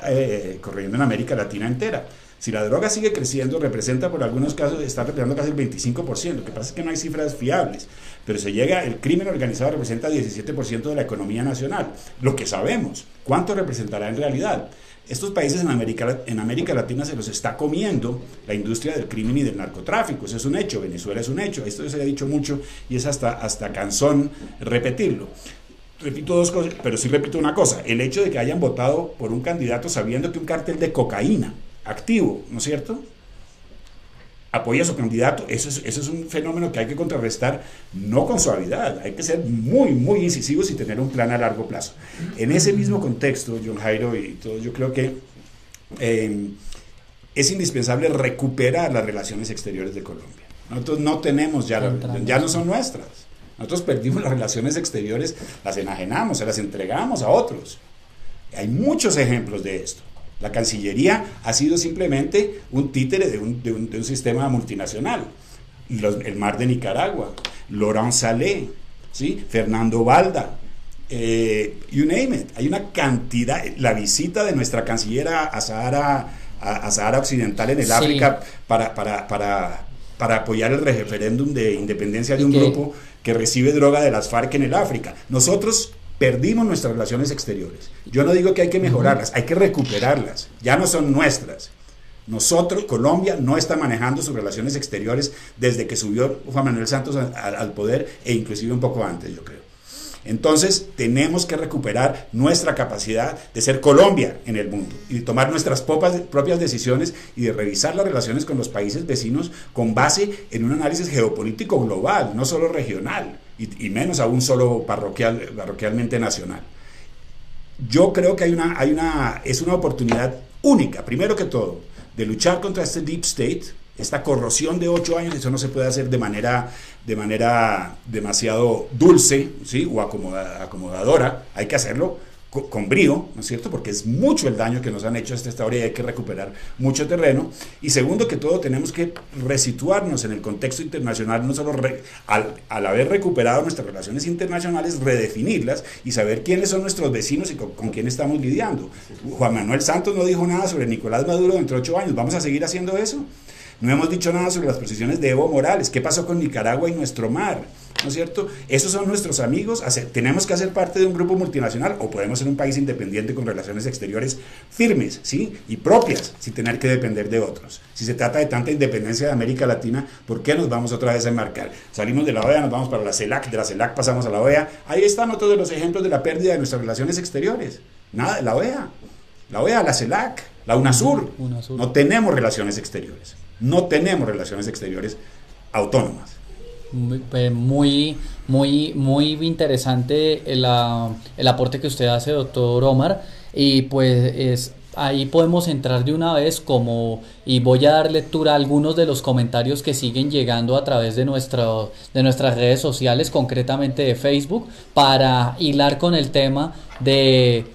Speaker 1: corriendo en América Latina entera. Si la droga sigue creciendo, representa por algunos casos, está representando casi el 25%, lo que pasa es que no hay cifras fiables, pero el crimen organizado representa 17% de la economía nacional, lo que sabemos. ¿Cuánto representará en realidad? Estos países en América Latina se los está comiendo la industria del crimen y del narcotráfico, eso es un hecho, Venezuela es un hecho, esto se ha dicho mucho y es hasta cansón repetirlo. Repito dos cosas, pero sí repito una cosa, el hecho de que hayan votado por un candidato sabiendo que un cártel de cocaína activo, ¿no es cierto?, apoya a su candidato, eso es un fenómeno que hay que contrarrestar, no con suavidad, hay que ser muy, muy incisivos y tener un plan a largo plazo. En ese mismo contexto, John Jairo y todos, yo creo que es indispensable recuperar las relaciones exteriores de Colombia. Nosotros no tenemos ya no son nuestras. Nosotros perdimos las relaciones exteriores, las enajenamos, se las entregamos a otros. Hay muchos ejemplos de esto. La Cancillería ha sido simplemente un títere de un sistema multinacional. El Mar de Nicaragua, Laurent Salé, ¿sí? Fernando Balda, you name it. Hay una cantidad, la visita de nuestra canciller a Sahara Occidental en el África para apoyar el referéndum de independencia de un grupo que recibe droga de las FARC en el África. Nosotros perdimos nuestras relaciones exteriores. Yo no digo que hay que mejorarlas, hay que recuperarlas. Ya no son nuestras. Nosotros, Colombia, no está manejando sus relaciones exteriores desde que subió Juan Manuel Santos al poder, e inclusive un poco antes, yo creo. Entonces, tenemos que recuperar nuestra capacidad de ser Colombia en el mundo y de tomar nuestras propias decisiones y de revisar las relaciones con los países vecinos con base en un análisis geopolítico global, no solo regional y menos aún solo parroquialmente nacional. Yo creo que es una oportunidad única, primero que todo, de luchar contra este Deep State, esta corrosión de 8 años. Eso no se puede hacer de manera demasiado dulce, ¿sí? O acomodadora. Hay que hacerlo con brío, ¿no es cierto? Porque es mucho el daño que nos han hecho hasta esta hora y hay que recuperar mucho terreno. Y segundo que todo, tenemos que resituarnos en el contexto internacional, no solo al haber recuperado nuestras relaciones internacionales, redefinirlas y saber quiénes son nuestros vecinos y con quién estamos lidiando. Juan Manuel Santos no dijo nada sobre Nicolás Maduro dentro de 8 años. ¿Vamos a seguir haciendo eso? No hemos dicho nada sobre las posiciones de Evo Morales. ¿Qué pasó con Nicaragua y nuestro mar? ¿No es cierto? Esos son nuestros amigos. Tenemos que hacer parte de un grupo multinacional o podemos ser un país independiente con relaciones exteriores firmes, ¿sí? Y propias, sin tener que depender de otros. Si se trata de tanta independencia de América Latina, ¿por qué nos vamos otra vez a enmarcar? Salimos de la OEA, nos vamos para la CELAC, de la CELAC pasamos a la OEA. Ahí están otros de los ejemplos de la pérdida de nuestras relaciones exteriores. Nada, la OEA, la CELAC, la UNASUR. No tenemos relaciones exteriores. No tenemos relaciones exteriores autónomas.
Speaker 3: Muy interesante el aporte que usted hace, doctor Omar, y pues ahí podemos entrar de una vez y voy a dar lectura a algunos de los comentarios que siguen llegando a través de nuestras redes sociales, concretamente de Facebook, para hilar con el tema de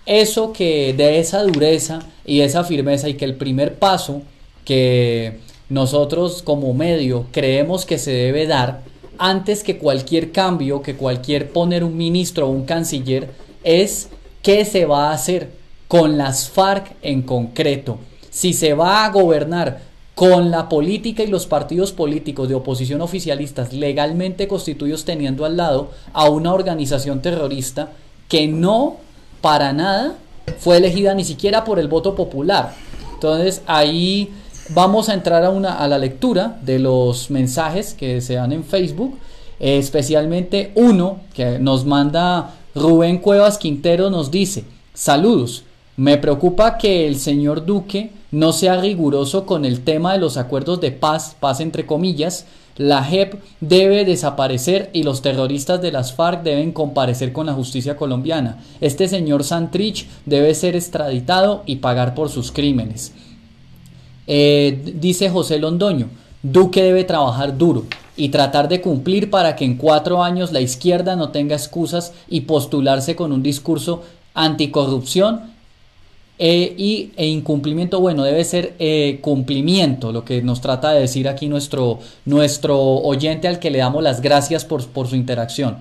Speaker 3: esa dureza y esa firmeza, y que el primer paso que nosotros como medio creemos que se debe dar antes que cualquier cambio, que cualquier poner un ministro o un canciller, es ¿qué se va a hacer con las FARC en concreto? Si se va a gobernar con la política y los partidos políticos de oposición oficialistas legalmente constituidos, teniendo al lado a una organización terrorista que no para nada fue elegida ni siquiera por el voto popular. Entonces ahí vamos a entrar a la lectura de los mensajes que se dan en Facebook, especialmente uno que nos manda Rubén Cuevas Quintero. Nos dice: saludos, me preocupa que el señor Duque no sea riguroso con el tema de los acuerdos de paz entre comillas. La JEP debe desaparecer y los terroristas de las FARC deben comparecer con la justicia colombiana. Este señor Santrich debe ser extraditado y pagar por sus crímenes. Dice José Londoño: Duque debe trabajar duro y tratar de cumplir para que en 4 años la izquierda no tenga excusas y postularse con un discurso anticorrupción e incumplimiento. Bueno, debe ser cumplimiento, lo que nos trata de decir aquí nuestro oyente, al que le damos las gracias por su interacción.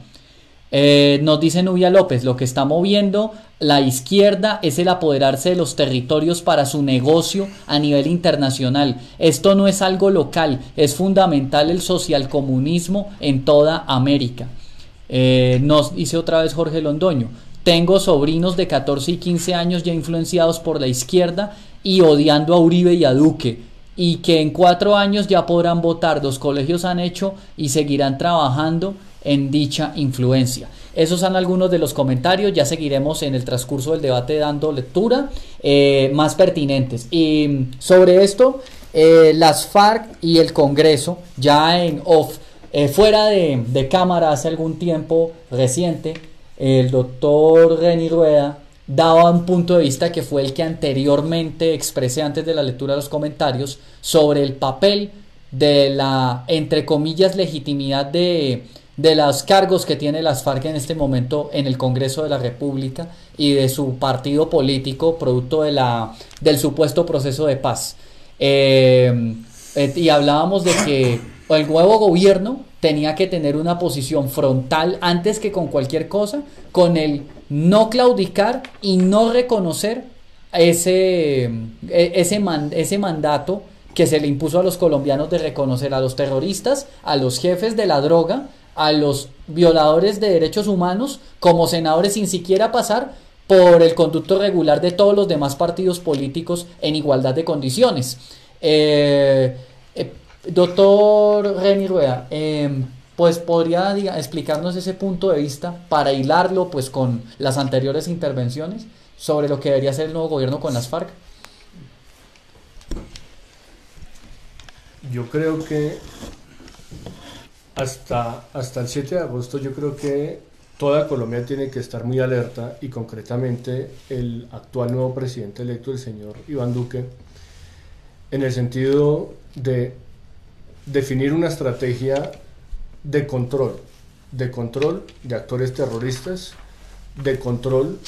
Speaker 3: Nos dice Nubia López: lo que está moviendo la izquierda es el apoderarse de los territorios para su negocio a nivel internacional. Esto no es algo local, es fundamental el socialcomunismo en toda América. Nos dice otra vez Jorge Londoño: tengo sobrinos de 14 y 15 años ya influenciados por la izquierda y odiando a Uribe y a Duque, y que en 4 años ya podrán votar. Los colegios han hecho y seguirán trabajando en dicha influencia. Esos son algunos de los comentarios. Ya seguiremos en el transcurso del debate dando lectura más pertinentes. Y sobre esto, las FARC y el Congreso, ya en off, fuera de cámara, hace algún tiempo reciente, el doctor Reni Rueda daba un punto de vista que fue el que anteriormente expresé antes de la lectura de los comentarios, sobre el papel de la, entre comillas, legitimidad de los cargos que tiene las FARC en este momento en el Congreso de la República y de su partido político, producto del supuesto proceso de paz. Y hablábamos de que el nuevo gobierno tenía que tener una posición frontal antes que con cualquier cosa, con el no claudicar y no reconocer ese mandato que se le impuso a los colombianos de reconocer a los terroristas, a los jefes de la droga, a los violadores de derechos humanos como senadores, sin siquiera pasar por el conducto regular de todos los demás partidos políticos en igualdad de condiciones. Doctor Reni Rueda, pues podría explicarnos ese punto de vista para hilarlo pues con las anteriores intervenciones sobre lo que debería hacer el nuevo gobierno con las FARC.
Speaker 2: Yo creo que hasta el 7 de agosto yo creo que toda Colombia tiene que estar muy alerta, y concretamente el actual nuevo presidente electo, el señor Iván Duque, en el sentido de definir una estrategia de control de actores terroristas, de control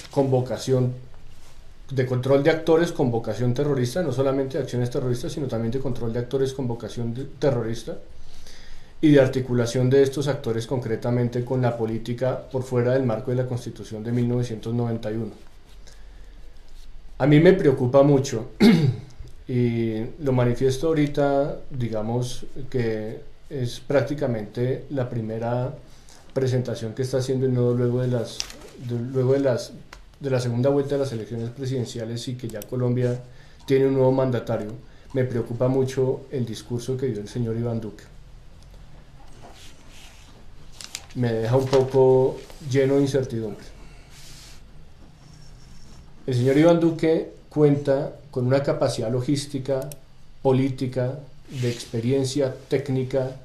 Speaker 2: de actores con vocación terrorista, no solamente de acciones terroristas, sino también de control de actores con vocación terrorista, y de articulación de estos actores concretamente con la política por fuera del marco de la Constitución de 1991. A mí me preocupa mucho y lo manifiesto ahorita, digamos que es prácticamente la primera presentación que está haciendo el nuevo luego de la segunda vuelta de las elecciones presidenciales, y que ya Colombia tiene un nuevo mandatario. Me preocupa mucho el discurso que dio el señor Iván Duque. Me deja un poco lleno de incertidumbre. El señor Iván Duque cuenta con una capacidad logística, política, de experiencia técnica,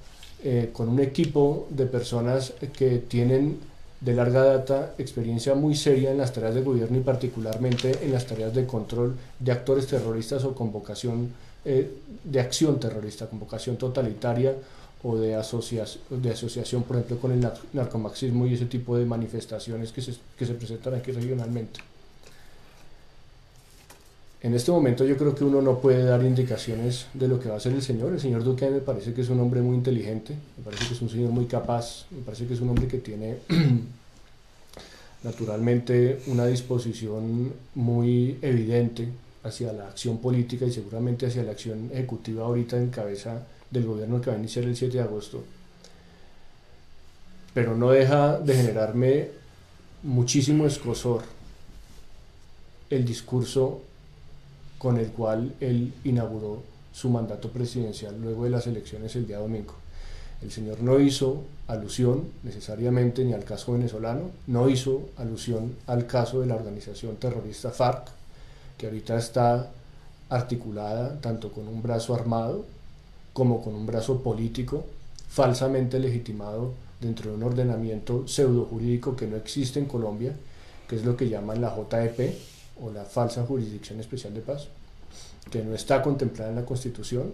Speaker 2: con un equipo de personas que tienen de larga data experiencia muy seria en las tareas de gobierno, y particularmente en las tareas de control de actores terroristas o con vocación de acción terrorista, con vocación totalitaria o de asociación, por ejemplo, con el narcomarxismo y ese tipo de manifestaciones que se presentan aquí regionalmente. En este momento yo creo que uno no puede dar indicaciones de lo que va a hacer el señor. El señor Duque me parece que es un hombre muy inteligente, me parece que es un señor muy capaz, me parece que es un hombre que tiene naturalmente una disposición muy evidente hacia la acción política y seguramente hacia la acción ejecutiva ahorita en cabeza del gobierno que va a iniciar el 7 de agosto, pero no deja de generarme muchísimo escozor el discurso con el cual él inauguró su mandato presidencial luego de las elecciones el día domingo. El señor no hizo alusión necesariamente ni al caso venezolano, no hizo alusión al caso de la organización terrorista FARC, que ahorita está articulada tanto con un brazo armado como con un brazo político falsamente legitimado dentro de un ordenamiento pseudojurídico que no existe en Colombia, que es lo que llaman la JEP o la falsa jurisdicción especial de paz, que no está contemplada en la Constitución,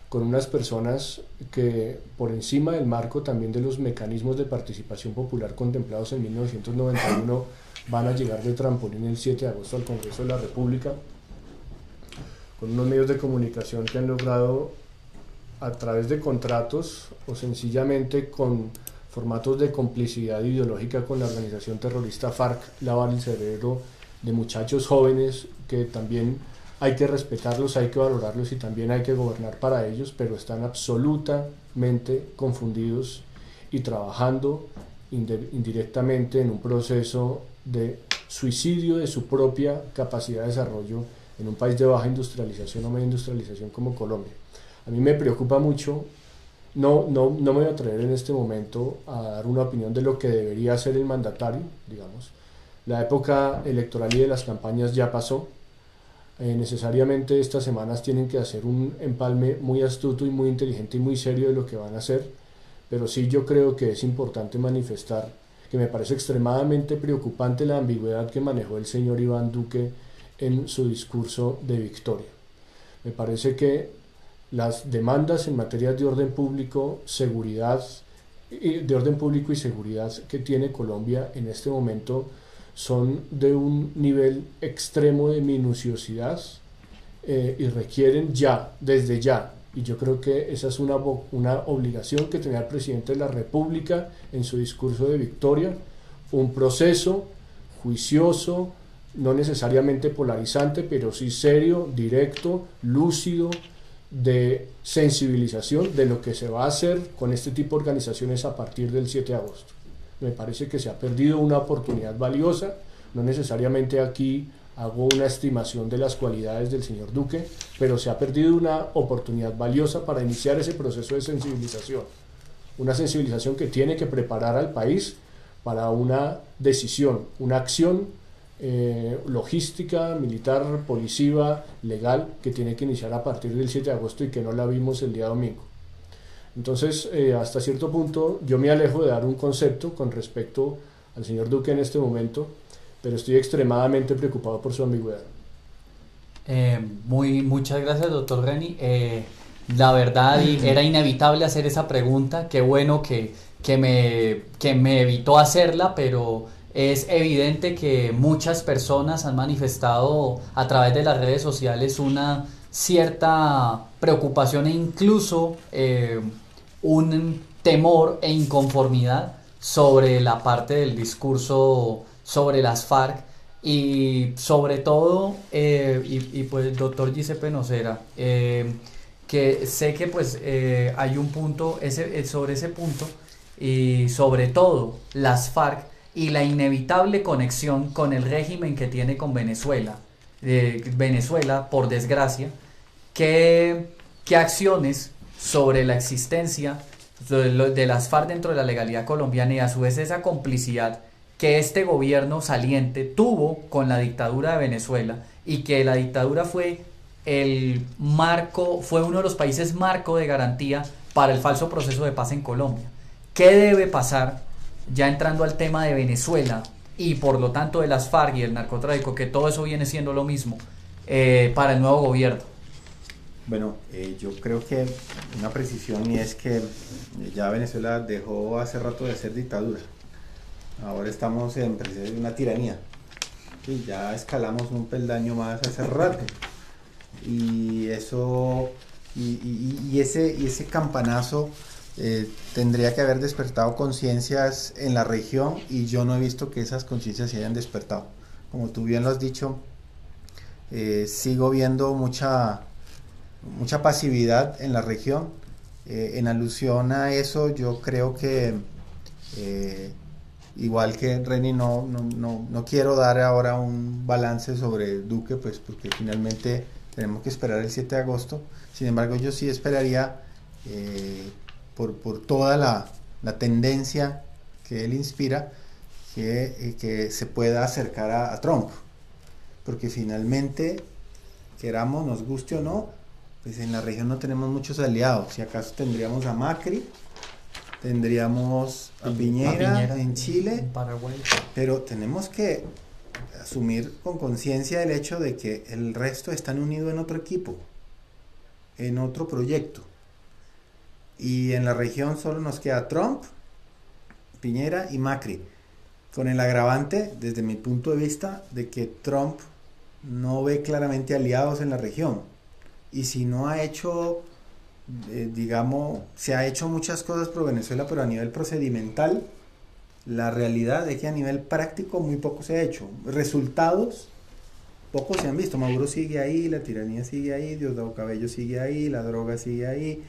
Speaker 2: con unas personas que por encima del marco también de los mecanismos de participación popular contemplados en 1991 van a llegar de trampolín el 7 de agosto al Congreso de la República, con unos medios de comunicación que han logrado a través de contratos o sencillamente con formatos de complicidad ideológica con la organización terrorista FARC lavar el cerebro de muchachos jóvenes que también hay que respetarlos, hay que valorarlos y también hay que gobernar para ellos, pero están absolutamente confundidos y trabajando indirectamente en un proceso de suicidio de su propia capacidad de desarrollo en un país de baja industrialización o media industrialización como Colombia. A mí me preocupa mucho, no me voy a atrever en este momento a dar una opinión de lo que debería hacer el mandatario, digamos. La época electoral y de las campañas ya pasó. Necesariamente estas semanas tienen que hacer un empalme muy astuto y muy inteligente y muy serio de lo que van a hacer, pero sí yo creo que es importante manifestar que me parece extremadamente preocupante la ambigüedad que manejó el señor Iván Duque en su discurso de victoria. Me parece que las demandas en materia de orden público, de orden público y seguridad que tiene Colombia en este momento son de un nivel extremo de minuciosidad y requieren desde ya, y yo creo que esa es una obligación que tenía el presidente de la República en su discurso de victoria, un proceso juicioso, no necesariamente polarizante, pero sí serio, directo, lúcido, de sensibilización de lo que se va a hacer con este tipo de organizaciones a partir del 7 de agosto. Me parece que se ha perdido una oportunidad valiosa, no necesariamente aquí hago una estimación de las cualidades del señor Duque, pero se ha perdido una oportunidad valiosa para iniciar ese proceso de sensibilización, una sensibilización que tiene que preparar al país para una decisión, una acción logística, militar, policiva, legal, que tiene que iniciar a partir del 7 de agosto y que no la vimos el día domingo. Entonces, hasta cierto punto, yo me alejo de dar un concepto con respecto al señor Duque en este momento, pero estoy extremadamente preocupado por su ambigüedad.
Speaker 3: Muchas gracias, doctor Reni. La verdad, era inevitable hacer esa pregunta. Qué bueno que me evitó hacerla, pero es evidente que muchas personas han manifestado a través de las redes sociales una cierta preocupación e incluso un temor e inconformidad sobre la parte del discurso sobre las FARC y sobre todo y pues doctor Giuseppe Nocera, que sé que pues hay un punto sobre ese punto y sobre todo las FARC y la inevitable conexión con el régimen que tiene con Venezuela. Venezuela, por desgracia, ¿qué acciones sobre la existencia de las FARC dentro de la legalidad colombiana y a su vez esa complicidad que este gobierno saliente tuvo con la dictadura de Venezuela y que la dictadura fue uno de los países marco de garantía para el falso proceso de paz en Colombia? ¿Qué debe pasar, ya entrando al tema de Venezuela y por lo tanto de las FARC y el narcotráfico, que todo eso viene siendo lo mismo, para el nuevo gobierno?
Speaker 5: Bueno, yo creo que una precisión y es que ya Venezuela dejó hace rato de ser dictadura. Ahora estamos en presencia de una tiranía. Sí, ya escalamos un peldaño más hace rato. Y eso y ese campanazo tendría que haber despertado conciencias en la región y yo no he visto que esas conciencias se hayan despertado. Como tú bien lo has dicho, sigo viendo mucha pasividad en la región. En alusión a eso, yo creo que igual que Reni, no quiero dar ahora un balance sobre Duque, pues porque finalmente tenemos que esperar el 7 de agosto. Sin embargo, yo sí esperaría, por toda la tendencia que él inspira, que se pueda acercar a Trump, porque finalmente, queramos, nos guste o no, pues en la región no tenemos muchos aliados. Si acaso tendríamos a Macri, tendríamos a Piñera en Chile,
Speaker 3: en Paraguay,
Speaker 5: pero tenemos que asumir con conciencia el hecho de que el resto están unidos en otro equipo, en otro proyecto, y en la región solo nos queda Trump, Piñera y Macri, con el agravante, desde mi punto de vista, de que Trump no ve claramente aliados en la región, y si no ha hecho, digamos, se ha hecho muchas cosas por Venezuela, pero a nivel procedimental, la realidad es que a nivel práctico muy poco se ha hecho. Resultados, pocos se han visto. Maduro sigue ahí, la tiranía sigue ahí, Diosdado Cabello sigue ahí, la droga sigue ahí,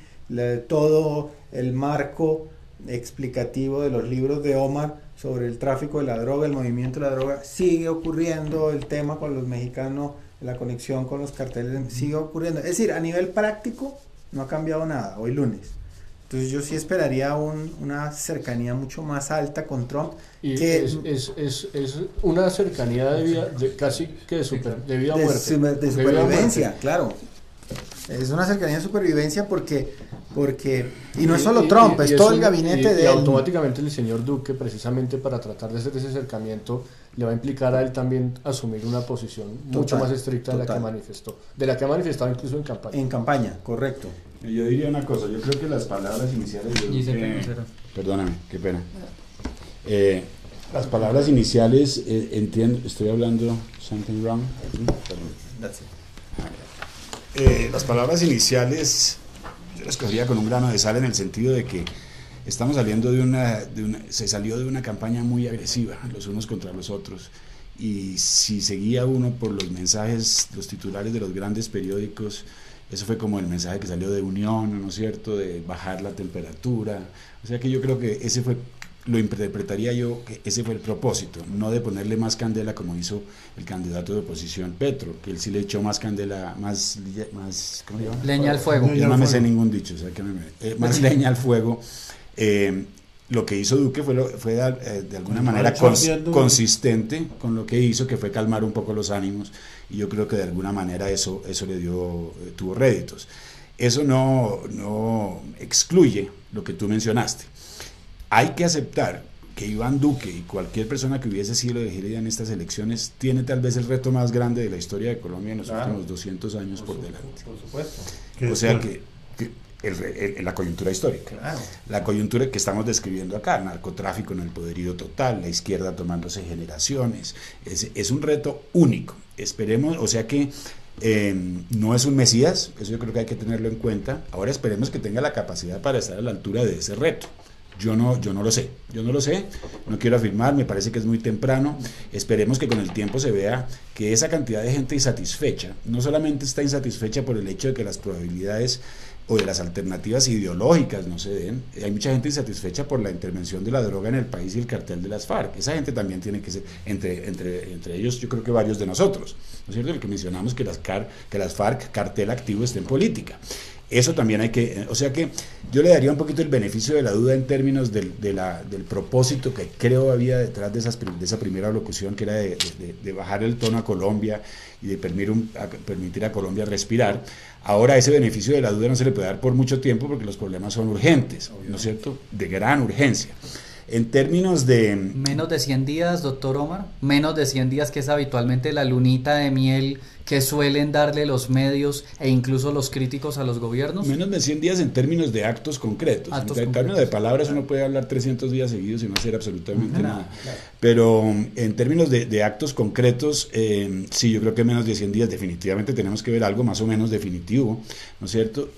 Speaker 5: todo el marco explicativo de los libros de Omar sobre el tráfico de la droga, el movimiento de la droga, sigue ocurriendo, el tema con los mexicanos, la conexión con los carteles, sigue ocurriendo. Es decir, a nivel práctico no ha cambiado nada, hoy lunes. Entonces yo sí esperaría una cercanía mucho más alta con Trump.
Speaker 2: Y
Speaker 5: que
Speaker 2: es una cercanía casi que de vida a muerte.
Speaker 5: De supervivencia, claro. Es una cercanía de supervivencia porque y no es solo Trump, es todo el gabinete de él.
Speaker 2: Y automáticamente el señor Duque, precisamente para tratar de hacer ese acercamiento, le va a implicar a él también asumir una posición mucho más estricta de la que ha manifestado incluso en campaña.
Speaker 5: En campaña, correcto.
Speaker 1: Yo diría una cosa, yo creo que las palabras iniciales de Duque, perdóname, qué pena. Las palabras iniciales, entiendo, estoy hablando something wrong.
Speaker 5: That's it.
Speaker 1: Las palabras iniciales yo las cogería con un grano de sal en el sentido de que estamos saliendo se salió de una campaña muy agresiva los unos contra los otros, y si seguía uno por los mensajes, los titulares de los grandes periódicos, eso fue como el mensaje que salió de Unión, ¿no es cierto?, de bajar la temperatura. O sea que yo creo que ese fue, lo interpretaría yo, que ese fue el propósito, no de ponerle más candela como hizo el candidato de oposición Petro, que él sí le echó más candela, más ¿cómo se llama?
Speaker 3: Leña al fuego.
Speaker 1: Yo no me sé ningún dicho, o sea, que más leña al fuego. Lo que hizo Duque fue de alguna manera consistente con lo que hizo, que fue calmar un poco los ánimos, y yo creo que de alguna manera eso tuvo réditos. Eso no excluye lo que tú mencionaste. Hay que aceptar que Iván Duque y cualquier persona que hubiese sido elegida en estas elecciones tiene tal vez el reto más grande de la historia de Colombia en los últimos 200 años por delante.
Speaker 5: Por supuesto.
Speaker 1: O sea que la coyuntura histórica,
Speaker 5: claro.
Speaker 1: La coyuntura que estamos describiendo acá, narcotráfico en el poderío total, la izquierda tomándose generaciones, es un reto único. Esperemos, o sea que no es un mesías, eso yo creo que hay que tenerlo en cuenta. Ahora esperemos que tenga la capacidad para estar a la altura de ese reto. Yo no lo sé, no quiero afirmar, me parece que es muy temprano. Esperemos que con el tiempo se vea que esa cantidad de gente insatisfecha no solamente está insatisfecha por el hecho de que las probabilidades o de las alternativas ideológicas no se den. Hay mucha gente insatisfecha por la intervención de la droga en el país y el cartel de las FARC. Esa gente también tiene que ser, entre ellos yo creo que varios de nosotros, ¿no es cierto?, el que mencionamos que las FARC, cartel activo, esté en política. Eso también hay que, o sea que yo le daría un poquito el beneficio de la duda en términos del propósito que creo había detrás de esa primera locución, que era de bajar el tono a Colombia y de permitir a Colombia respirar. Ahora ese beneficio de la duda no se le puede dar por mucho tiempo porque los problemas son urgentes, ¿no es cierto?, de gran urgencia. En términos de...
Speaker 3: Menos de 100 días, doctor Omar, menos de 100 días, que es habitualmente la lunita de miel que suelen darle los medios e incluso los críticos a los gobiernos.
Speaker 1: Menos de 100 días en términos de actos concretos. En términos de palabras uno puede hablar 300 días seguidos y no hacer absolutamente nada. Claro. Pero en términos de actos concretos, sí, yo creo que menos de 100 días definitivamente tenemos que ver algo más o menos definitivo, ¿no es cierto?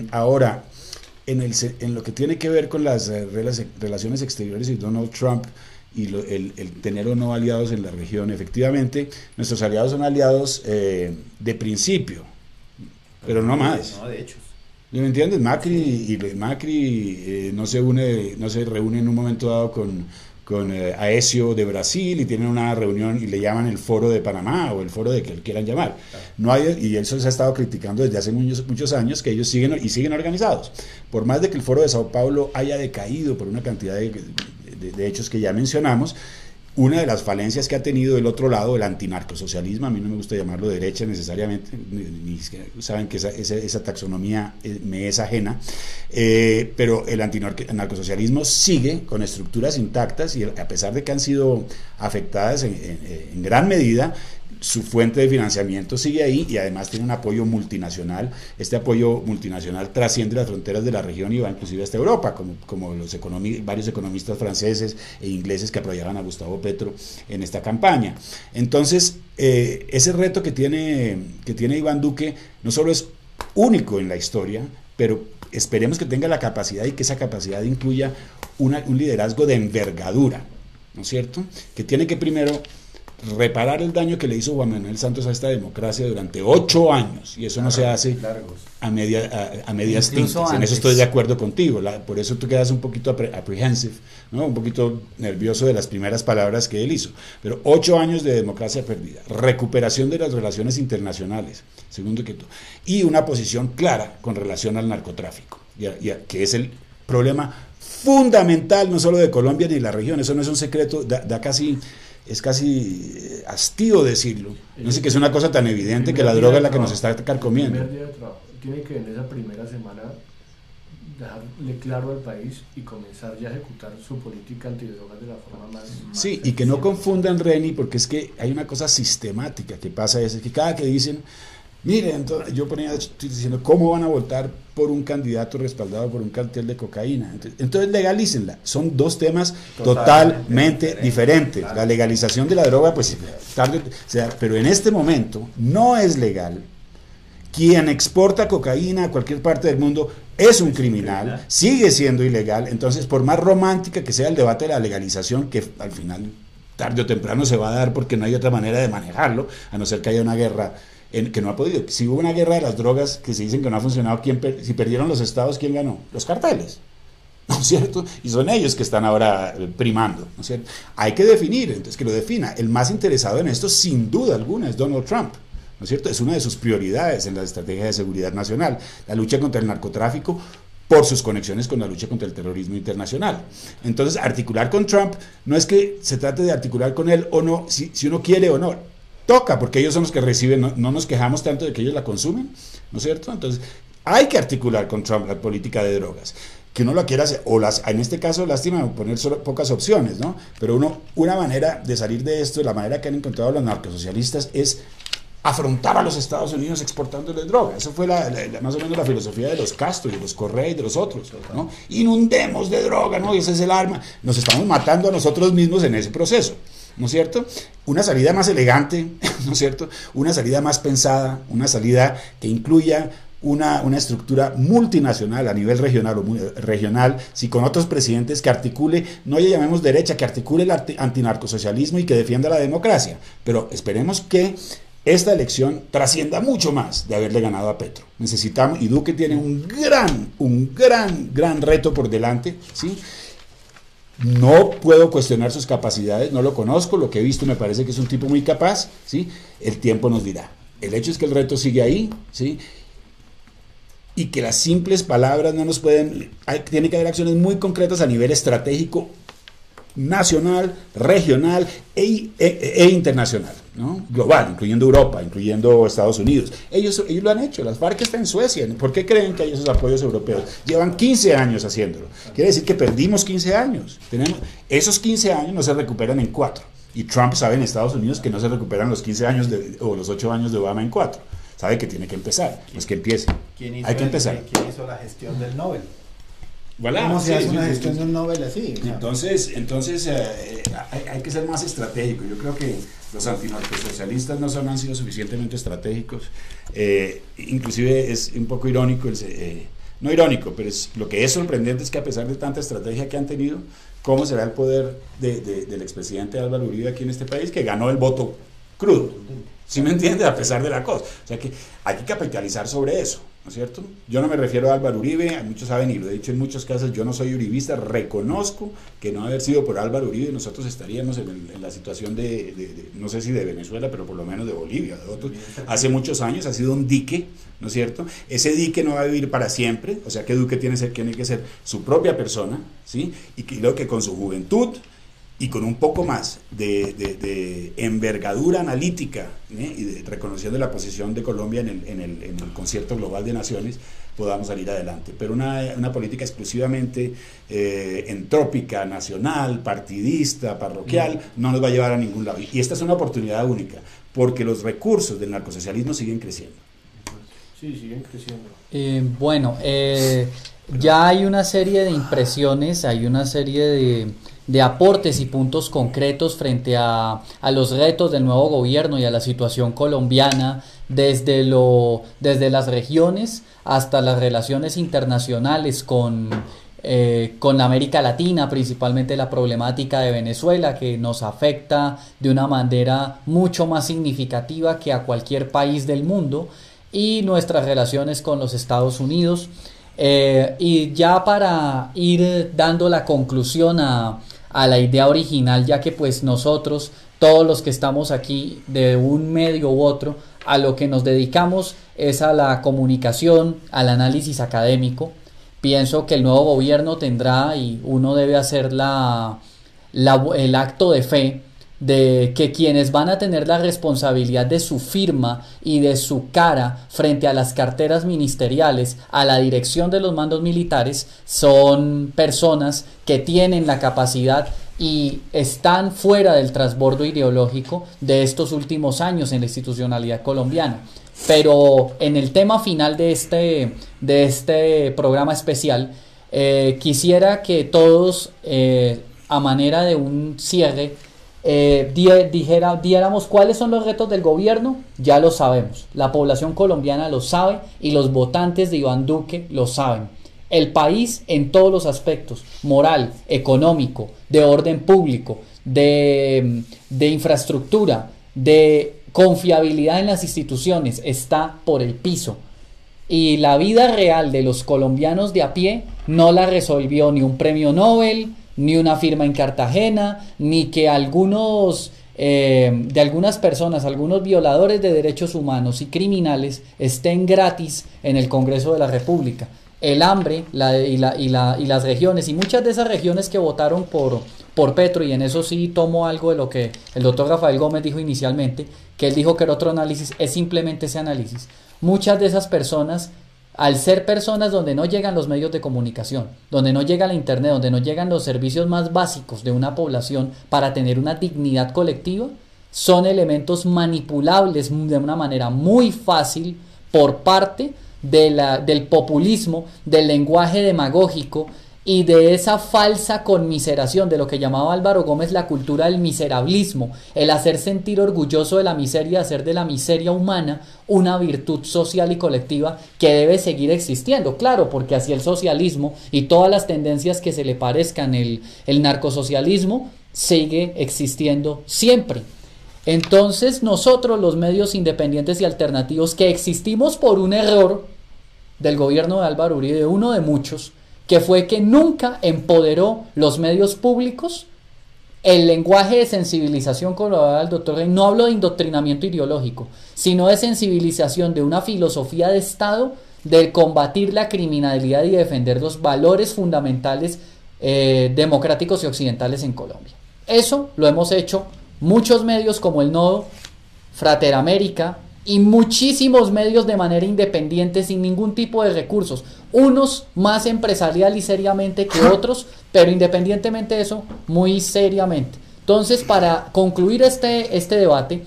Speaker 1: Ahora, en lo que tiene que ver con las relaciones exteriores y Donald Trump y el tener o no aliados en la región, efectivamente, nuestros aliados son aliados de principio, pero no más.
Speaker 5: No, de hechos.
Speaker 1: ¿Me entiendes? Macri no se reúne en un momento dado con Aécio de Brasil y tienen una reunión y le llaman el Foro de Panamá o el Foro de que quieran llamar. No hay, y eso se ha estado criticando desde hace muchos años, que ellos siguen organizados. Por más de que el Foro de Sao Paulo haya decaído por una cantidad de hechos que ya mencionamos, una de las falencias que ha tenido del otro lado, el antinarcosocialismo, a mí no me gusta llamarlo derecha necesariamente, saben que esa taxonomía me es ajena, pero el antinarcosocialismo sigue con estructuras intactas y a pesar de que han sido afectadas en gran medida, su fuente de financiamiento sigue ahí y además tiene un apoyo multinacional. Este apoyo multinacional trasciende las fronteras de la región y va inclusive hasta Europa, como varios economistas franceses e ingleses que apoyaban a Gustavo Petro en esta campaña. Entonces, ese reto que tiene Iván Duque no solo es único en la historia, pero esperemos que tenga la capacidad y que esa capacidad incluya un liderazgo de envergadura, ¿no es cierto? Que tiene que primero reparar el daño que le hizo Juan Manuel Santos a esta democracia durante 8 años, y eso no se hace a medias tintas. En eso estoy de acuerdo contigo, por eso tú quedas un poquito apprehensive, ¿no? Un poquito nervioso de las primeras palabras que él hizo, pero 8 años de democracia perdida, recuperación de las relaciones internacionales, segundo que todo, y una posición clara con relación al narcotráfico, que es el problema fundamental no solo de Colombia ni de la región. Eso no es un secreto, es casi hastío decirlo. No sé, que es una cosa tan evidente que la droga es la que nos está carcomiendo.
Speaker 2: El primer día de trabajo tiene que en esa primera semana dejarle claro al país y comenzar ya a ejecutar su política antidrogas de la forma más
Speaker 1: sí, y que no confundan, Reni, porque es que hay una cosa sistemática que pasa, es que cada que dicen, miren, yo estoy diciendo, ¿cómo van a votar por un candidato respaldado por un cartel de cocaína? Entonces legalícenla. Son dos temas totalmente diferentes. Claro. La legalización de la droga, pues pero en este momento no es legal. Quien exporta cocaína a cualquier parte del mundo es un criminal, sigue siendo ilegal. Entonces, por más romántica que sea el debate de la legalización, que al final, tarde o temprano se va a dar porque no hay otra manera de manejarlo, a no ser que haya una guerra que no ha podido. Si hubo una guerra de las drogas que se dicen que no ha funcionado, si perdieron los estados, ¿quién ganó? Los carteles, ¿no es cierto? Y son ellos que están ahora primando, ¿no es cierto? Hay que definir, entonces que lo defina. El más interesado en esto, sin duda alguna, es Donald Trump, ¿no es cierto? Es una de sus prioridades en la estrategia de seguridad nacional, la lucha contra el narcotráfico, por sus conexiones con la lucha contra el terrorismo internacional. Entonces, articular con Trump no es que se trate de articular con él o no, si uno quiere o no. Toca, porque ellos son los que reciben, no nos quejamos tanto de que ellos la consumen, ¿no es cierto? Entonces, hay que articular con Trump la política de drogas, que uno la quiera hacer, en este caso, lástima poner solo pocas opciones, ¿no? Pero una manera de salir de esto, la manera que han encontrado los narcosocialistas es afrontar a los Estados Unidos exportándole droga. Eso fue más o menos la filosofía de los Castro y de los Correa y de los otros, ¿no? Inundemos de droga, ¿no? Y ese es el arma. Nos estamos matando a nosotros mismos en ese proceso, ¿no es cierto? Una salida más elegante, ¿no es cierto? Una salida más pensada, una salida que incluya una estructura multinacional a nivel regional, sí, con otros presidentes, que articule, no ya llamemos derecha, que articule el antinarcosocialismo y que defienda la democracia. Pero esperemos que esta elección trascienda mucho más de haberle ganado a Petro. Necesitamos, y Duque tiene un gran reto por delante, ¿sí? No puedo cuestionar sus capacidades, no lo conozco, lo que he visto me parece que es un tipo muy capaz, ¿sí? El tiempo nos dirá. El hecho es que el reto sigue ahí, ¿sí? Y que las simples palabras no nos pueden, tiene que haber acciones muy concretas a nivel estratégico, nacional, regional e internacional, ¿no? Global, incluyendo Europa, incluyendo Estados Unidos. Ellos lo han hecho. Las FARC está en Suecia. ¿Por qué creen que hay esos apoyos europeos? Llevan 15 años haciéndolo. Quiere decir que perdimos 15 años. Esos 15 años no se recuperan en 4. Y Trump sabe en Estados Unidos que no se recuperan los 15 años o los 8 años de Obama en 4. Sabe que tiene que empezar. Es que empiece. Hay que empezar.
Speaker 5: ¿Quién hizo la gestión del Nobel?
Speaker 1: Voilà,
Speaker 5: ¿Cómo se hace una gestión de un Nobel así?
Speaker 1: Entonces hay que ser más estratégico. Yo creo que los antinarcosocialistas no han sido suficientemente estratégicos. Inclusive es un poco irónico no irónico, pero lo que es sorprendente es que a pesar de tanta estrategia que han tenido, ¿cómo será el poder del expresidente Álvaro Uribe aquí en este país, que ganó el voto crudo? ¿Sí me entiende? A pesar de la cosa. O sea que hay que capitalizar sobre eso, ¿no es cierto? Yo no me refiero a Álvaro Uribe, muchos saben y lo he dicho en muchos casos, yo no soy uribista, reconozco que no haber sido por Álvaro Uribe nosotros estaríamos en la situación no sé si de Venezuela, pero por lo menos de Bolivia, de otros. Hace muchos años ha sido un dique, ¿no es cierto? Ese dique no va a vivir para siempre, o sea que Duque tiene que ser su propia persona, ¿sí? Y creo que con su juventud y con un poco más de envergadura analítica, y reconociendo la posición de Colombia en el concierto global de naciones, podamos salir adelante. Pero una política exclusivamente entrópica, nacional, partidista, parroquial, no nos va a llevar a ningún lado. Y esta es una oportunidad única, porque los recursos del narcosocialismo siguen creciendo.
Speaker 2: Sí, siguen creciendo.
Speaker 3: Ya hay una serie de impresiones, hay una serie de aportes y puntos concretos frente a los retos del nuevo gobierno y a la situación colombiana, desde las regiones hasta las relaciones internacionales con América Latina, principalmente la problemática de Venezuela, que nos afecta de una manera mucho más significativa que a cualquier país del mundo, y nuestras relaciones con los Estados Unidos. Y ya para ir dando la conclusión a la idea original, ya que pues nosotros, todos los que estamos aquí de un medio u otro, a lo que nos dedicamos es a la comunicación, al análisis académico. Pienso que el nuevo gobierno tendrá, y uno debe hacer el acto de fe, de que quienes van a tener la responsabilidad de su firma y de su cara frente a las carteras ministeriales, a la dirección de los mandos militares, son personas que tienen la capacidad y están fuera del transbordo ideológico de estos últimos años en la institucionalidad colombiana. Pero en el tema final de este programa especial, quisiera que todos, a manera de un cierre, diéramos cuáles son los retos del gobierno. Ya lo sabemos, la población colombiana lo sabe y los votantes de Iván Duque lo saben. El país en todos los aspectos, moral, económico, de orden público, de infraestructura, de confiabilidad en las instituciones, está por el piso. Y la vida real de los colombianos de a pie no la resolvió ni un premio Nobel, ni una firma en Cartagena, ni que algunas personas, algunos violadores de derechos humanos y criminales estén gratis en el Congreso de la República. El hambre y las regiones, y muchas de esas regiones que votaron por Petro, y en eso sí tomo algo de lo que el doctor Rafael Gómez dijo inicialmente, que él dijo que era otro análisis, es simplemente ese análisis. Muchas de esas personas, al ser personas donde no llegan los medios de comunicación, donde no llega la internet, donde no llegan los servicios más básicos de una población para tener una dignidad colectiva, son elementos manipulables de una manera muy fácil por parte del populismo, del lenguaje demagógico y de esa falsa conmiseración, de lo que llamaba Álvaro Gómez la cultura del miserablismo, el hacer sentir orgulloso de la miseria, hacer de la miseria humana una virtud social y colectiva que debe seguir existiendo. Claro, porque así el socialismo y todas las tendencias que se le parezcan, el narcosocialismo, sigue existiendo siempre. Entonces nosotros, los medios independientes y alternativos, que existimos por un error del gobierno de Álvaro Uribe, uno de muchos, que fue que nunca empoderó los medios públicos, el lenguaje de sensibilización, como lo hablaba el doctor Rey, no hablo de indoctrinamiento ideológico, sino de sensibilización de una filosofía de Estado, de combatir la criminalidad y defender los valores fundamentales democráticos y occidentales en Colombia. Eso lo hemos hecho muchos medios como El Nodo, Frateramérica y muchísimos medios de manera independiente, sin ningún tipo de recursos, unos más empresarial y seriamente que otros, pero independientemente de eso, muy seriamente. Entonces, para concluir este debate,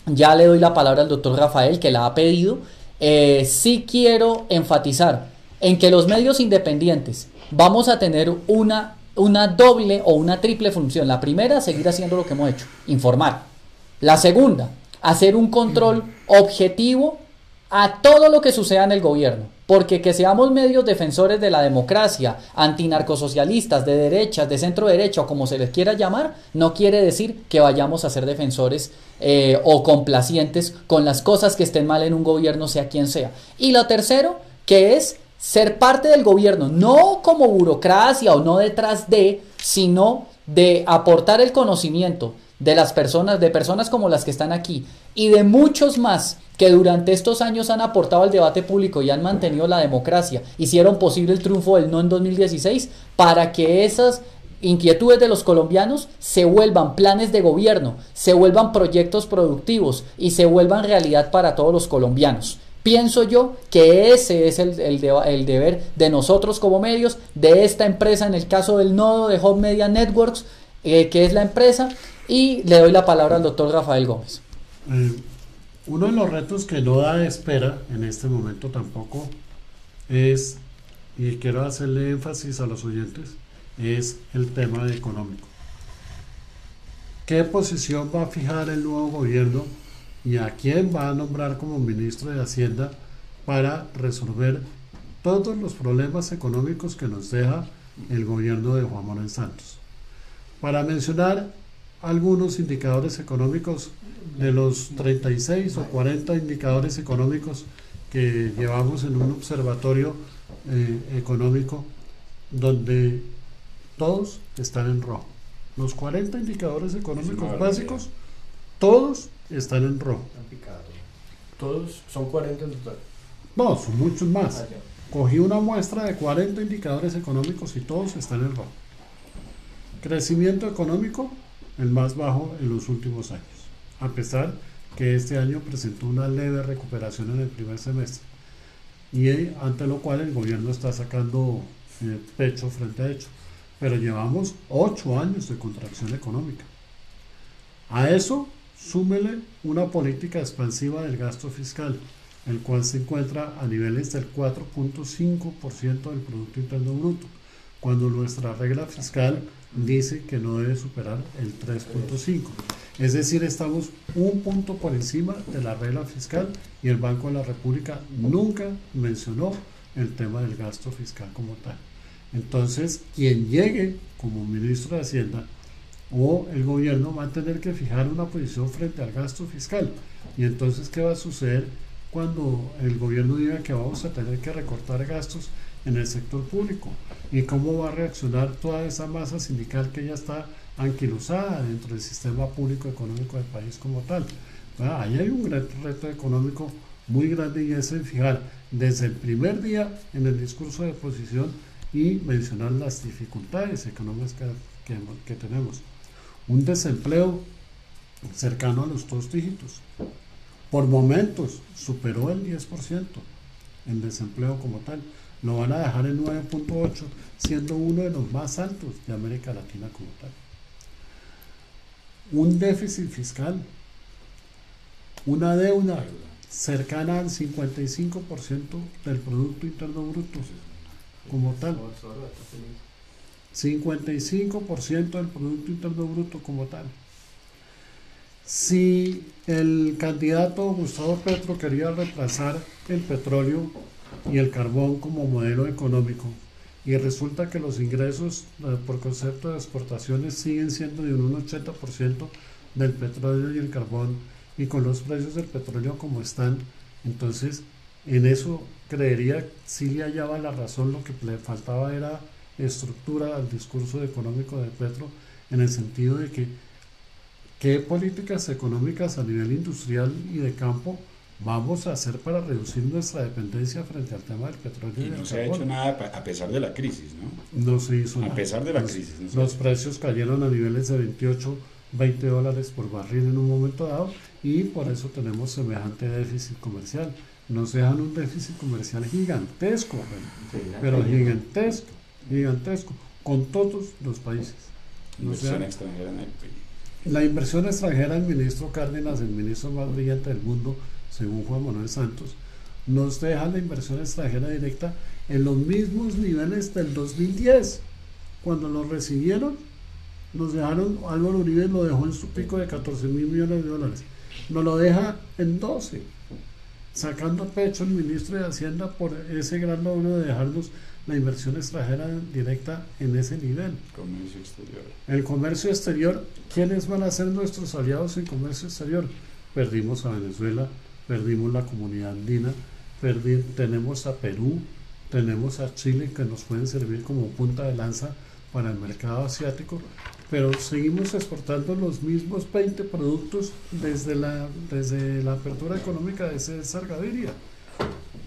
Speaker 3: ya le doy la palabra al doctor Rafael, que la ha pedido. Sí quiero enfatizar en que los medios independientes vamos a tener una doble o una triple función. La primera, seguir haciendo lo que hemos hecho, informar. La segunda, hacer un control objetivo a todo lo que suceda en el gobierno, porque que seamos medios defensores de la democracia, antinarcosocialistas, de derechas, de centro derecha o como se les quiera llamar, no quiere decir que vayamos a ser defensores o complacientes con las cosas que estén mal en un gobierno, sea quien sea. Y lo tercero, que es ser parte del gobierno, no como burocracia o no detrás de, sino de aportar el conocimiento de las personas, de personas como las que están aquí y de muchos más que durante estos años han aportado al debate público y han mantenido la democracia, hicieron posible el triunfo del no en 2016, para que esas inquietudes de los colombianos se vuelvan planes de gobierno, se vuelvan proyectos productivos y se vuelvan realidad para todos los colombianos. Pienso yo que ese es el deber de nosotros como medios, de esta empresa, en el caso del nodo de Hub Media Networks, que es la empresa, y le doy la palabra al doctor Rafael Gómez.
Speaker 4: Uno de los retos que no da espera en este momento tampoco es, y quiero hacerle énfasis a los oyentes, es el tema económico. ¿Qué posición va a fijar el nuevo gobierno y a quién va a nombrar como ministro de Hacienda para resolver todos los problemas económicos que nos deja el gobierno de Juan Manuel Santos? Para mencionar algunos indicadores económicos, de los 36 o 40 indicadores económicos que llevamos en un observatorio económico, donde todos están en rojo. Los 40 indicadores económicos básicos, todos están en rojo.
Speaker 2: Todos son 40 en total.
Speaker 4: No, son muchos más. Cogí una muestra de 40 indicadores económicos y todos están en rojo. Crecimiento económico, el más bajo en los últimos años, a pesar que este año presentó una leve recuperación en el primer semestre, y ante lo cual el gobierno está sacando pecho frente a ello. Pero llevamos 8 años de contracción económica. A eso súmele una política expansiva del gasto fiscal, el cual se encuentra a niveles del 4.5% del Producto Interno Bruto, cuando nuestra regla fiscal dice que no debe superar el 3.5. Es decir, estamos un punto por encima de la regla fiscal, y el Banco de la República nunca mencionó el tema del gasto fiscal como tal. Entonces, quien llegue como ministro de Hacienda o el gobierno va a tener que fijar una posición frente al gasto fiscal. Y entonces, ¿qué va a suceder cuando el gobierno diga que vamos a tener que recortar gastos en el sector público? ¿Y cómo va a reaccionar toda esa masa sindical que ya está anquilosada dentro del sistema público económico del país como tal? Ahí hay un reto económico muy grande, y es el fijar desde el primer día en el discurso de oposición y mencionar las dificultades económicas que tenemos. Un desempleo cercano a los 2 dígitos. Por momentos superó el 10% en desempleo como tal. Lo van a dejar en 9.8, siendo uno de los más altos de América Latina como tal. Un déficit fiscal, una deuda cercana al 55% del Producto Interno Bruto como tal. 55% del Producto Interno Bruto como tal. Si el candidato Gustavo Petro quería reemplazar el petróleo y el carbón como modelo económico, y resulta que los ingresos por concepto de exportaciones siguen siendo de un 80% del petróleo y el carbón, y con los precios del petróleo como están, entonces en eso creería sí le hallaba la razón. Lo que le faltaba era estructura al discurso económico de Petro, en el sentido de que qué políticas económicas a nivel industrial y de campo vamos a hacer para reducir nuestra dependencia frente al tema del petróleo y
Speaker 1: no
Speaker 4: del
Speaker 1: se ha
Speaker 4: carbón.
Speaker 1: hecho nada a pesar de la crisis, ¿no?
Speaker 4: No se hizo
Speaker 1: A
Speaker 4: nada.
Speaker 1: pesar de la crisis.
Speaker 4: Los precios cayeron a niveles de 28, 20 dólares por barril en un momento dado, y por eso tenemos semejante déficit comercial. Nos dejan un déficit comercial gigantesco, pero gigantesco, con todos los países.
Speaker 1: Inversión extranjera en el país.
Speaker 4: La inversión extranjera, el ministro Cárdenas, el ministro más brillante del mundo, según Juan Manuel Santos, nos deja la inversión extranjera directa en los mismos niveles del 2010. Cuando lo recibieron, nos dejaron, Álvaro Uribe lo dejó en su pico de 14.000 millones de dólares. Nos lo deja en 12. sacando pecho el ministro de Hacienda por ese gran logro de dejarnos la inversión extranjera directa en ese nivel.
Speaker 1: Comercio exterior.
Speaker 4: El comercio exterior, ¿quiénes van a ser nuestros aliados en comercio exterior? Perdimos a Venezuela, perdimos la comunidad andina, tenemos a Perú, tenemos a Chile, que nos pueden servir como punta de lanza para el mercado asiático, pero seguimos exportando los mismos 20 productos desde la apertura económica de César Gaviria.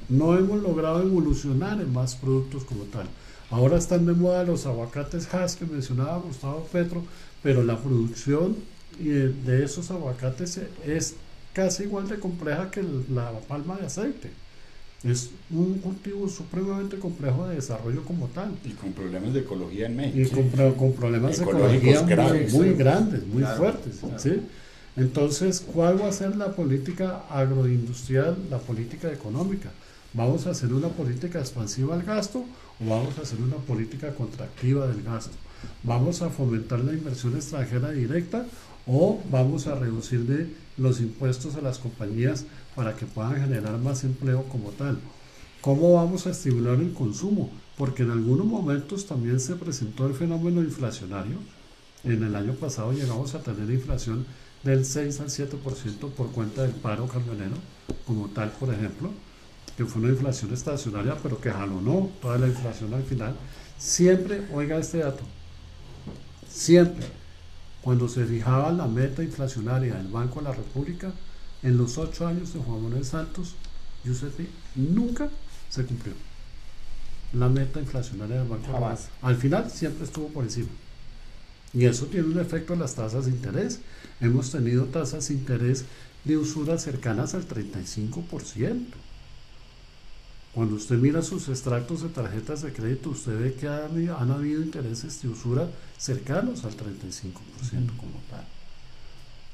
Speaker 4: No hemos logrado evolucionar en más productos como tal. Ahora están de moda los aguacates Hass que mencionaba Gustavo Petro, pero la producción de esos aguacates es casi igual de compleja que la palma de aceite. Es un cultivo supremamente complejo de desarrollo como tal.
Speaker 1: Y con problemas de ecología en México.
Speaker 4: Y con problemas de ecología muy grandes, muy fuertes. Claro. ¿Sí? Entonces, ¿cuál va a ser la política agroindustrial, la política económica? ¿Vamos a hacer una política expansiva al gasto o vamos a hacer una política contractiva del gasto? ¿Vamos a fomentar la inversión extranjera directa o vamos a reducir los impuestos a las compañías para que puedan generar más empleo como tal? ¿Cómo vamos a estimular el consumo? Porque en algunos momentos también se presentó el fenómeno inflacionario. En el año pasado llegamos a tener inflación del 6 al 7% por cuenta del paro camionero, como tal, por ejemplo, que fue una inflación estacionaria, pero que jalonó toda la inflación al final. Siempre, oiga este dato, siempre, cuando se fijaba la meta inflacionaria del Banco de la República, en los 8 años de Juan Manuel Santos, Giuseppe, nunca se cumplió la meta inflacionaria del Banco de la República. Al final siempre estuvo por encima. Y eso tiene un efecto en las tasas de interés. Hemos tenido tasas de interés de usura cercanas al 35%. Cuando usted mira sus extractos de tarjetas de crédito, usted ve que han habido intereses de usura cercanos al 35% como tal.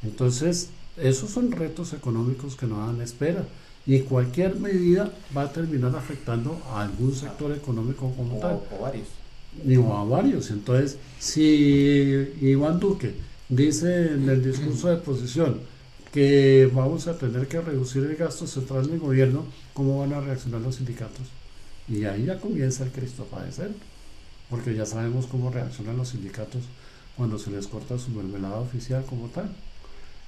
Speaker 4: Entonces, esos son retos económicos que no dan espera. Y cualquier medida va a terminar afectando a algún sector económico como tal.
Speaker 5: O varios.
Speaker 4: O a varios. Entonces, si Iván Duque dice en el discurso de posición que vamos a tener que reducir el gasto central del gobierno, ¿cómo van a reaccionar los sindicatos? Y ahí ya comienza el Cristo a padecer, porque ya sabemos cómo reaccionan los sindicatos cuando se les corta su mermelada oficial como tal.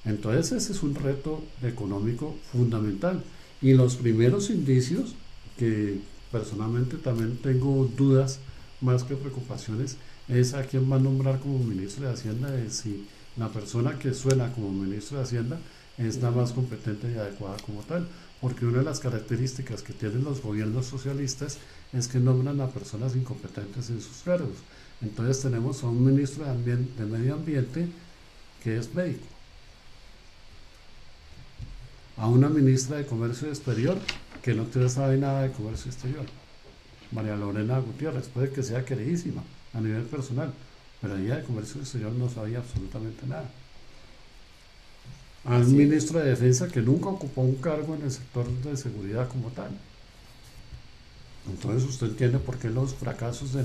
Speaker 4: Entonces ese es un reto económico fundamental. Y los primeros indicios, que personalmente también tengo dudas más que preocupaciones, es a quién va a nombrar como ministro de Hacienda, de si la persona que suena como ministro de Hacienda es la más competente y adecuada como tal, porque una de las características que tienen los gobiernos socialistas es que nombran a personas incompetentes en sus cargos. Entonces tenemos a un ministro de Medio Ambiente que es médico, a una ministra de Comercio Exterior que no sabe nada de comercio exterior, María Lorena Gutiérrez, puede que sea queridísima a nivel personal, pero ella de comercio exterior no sabía absolutamente nada. A un ministro de Defensa que nunca ocupó un cargo en el sector de seguridad como tal. Entonces usted entiende por qué los fracasos de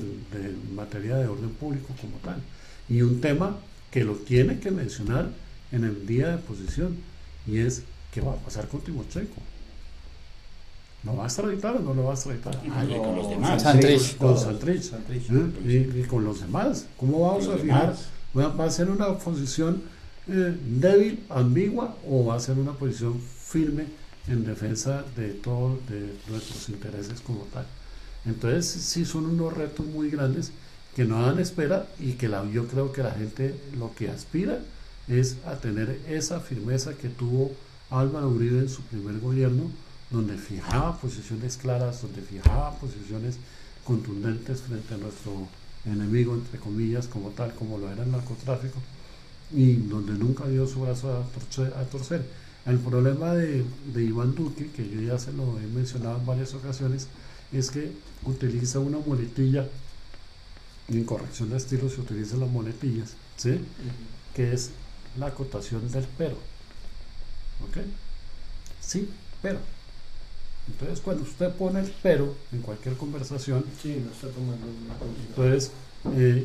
Speaker 4: materia de orden público como tal. Y un tema que lo tiene que mencionar en el día de posición, y es ¿qué va a pasar con Timochenko? ¿Lo va a extraditar o no lo va a extraditar?
Speaker 1: Y con los demás.
Speaker 3: Santrich.
Speaker 4: Con Santrich. Y con los demás. ¿Cómo vamos a fijar? ¿Va a ser una posición débil, ambigua, o va a ser una posición firme en defensa de todos de nuestros intereses como tal? Entonces sí son unos retos muy grandes que no dan espera, y que yo creo que la gente lo que aspira es a tener esa firmeza que tuvo Álvaro Uribe en su primer gobierno, donde fijaba posiciones claras, donde fijaba posiciones contundentes frente a nuestro enemigo, entre comillas, como tal, como lo era el narcotráfico, y donde nunca dio su brazo a torcer. El problema de Iván Duque, que yo ya se lo he mencionado en varias ocasiones, es que utiliza una muletilla, en corrección de estilo se utilizan las muletillas, ¿sí? Que es la acotación del pero. ¿Ok? Sí, pero. Entonces, cuando usted pone el pero en cualquier conversación,
Speaker 2: sí, no está tomando una condición.
Speaker 4: Entonces,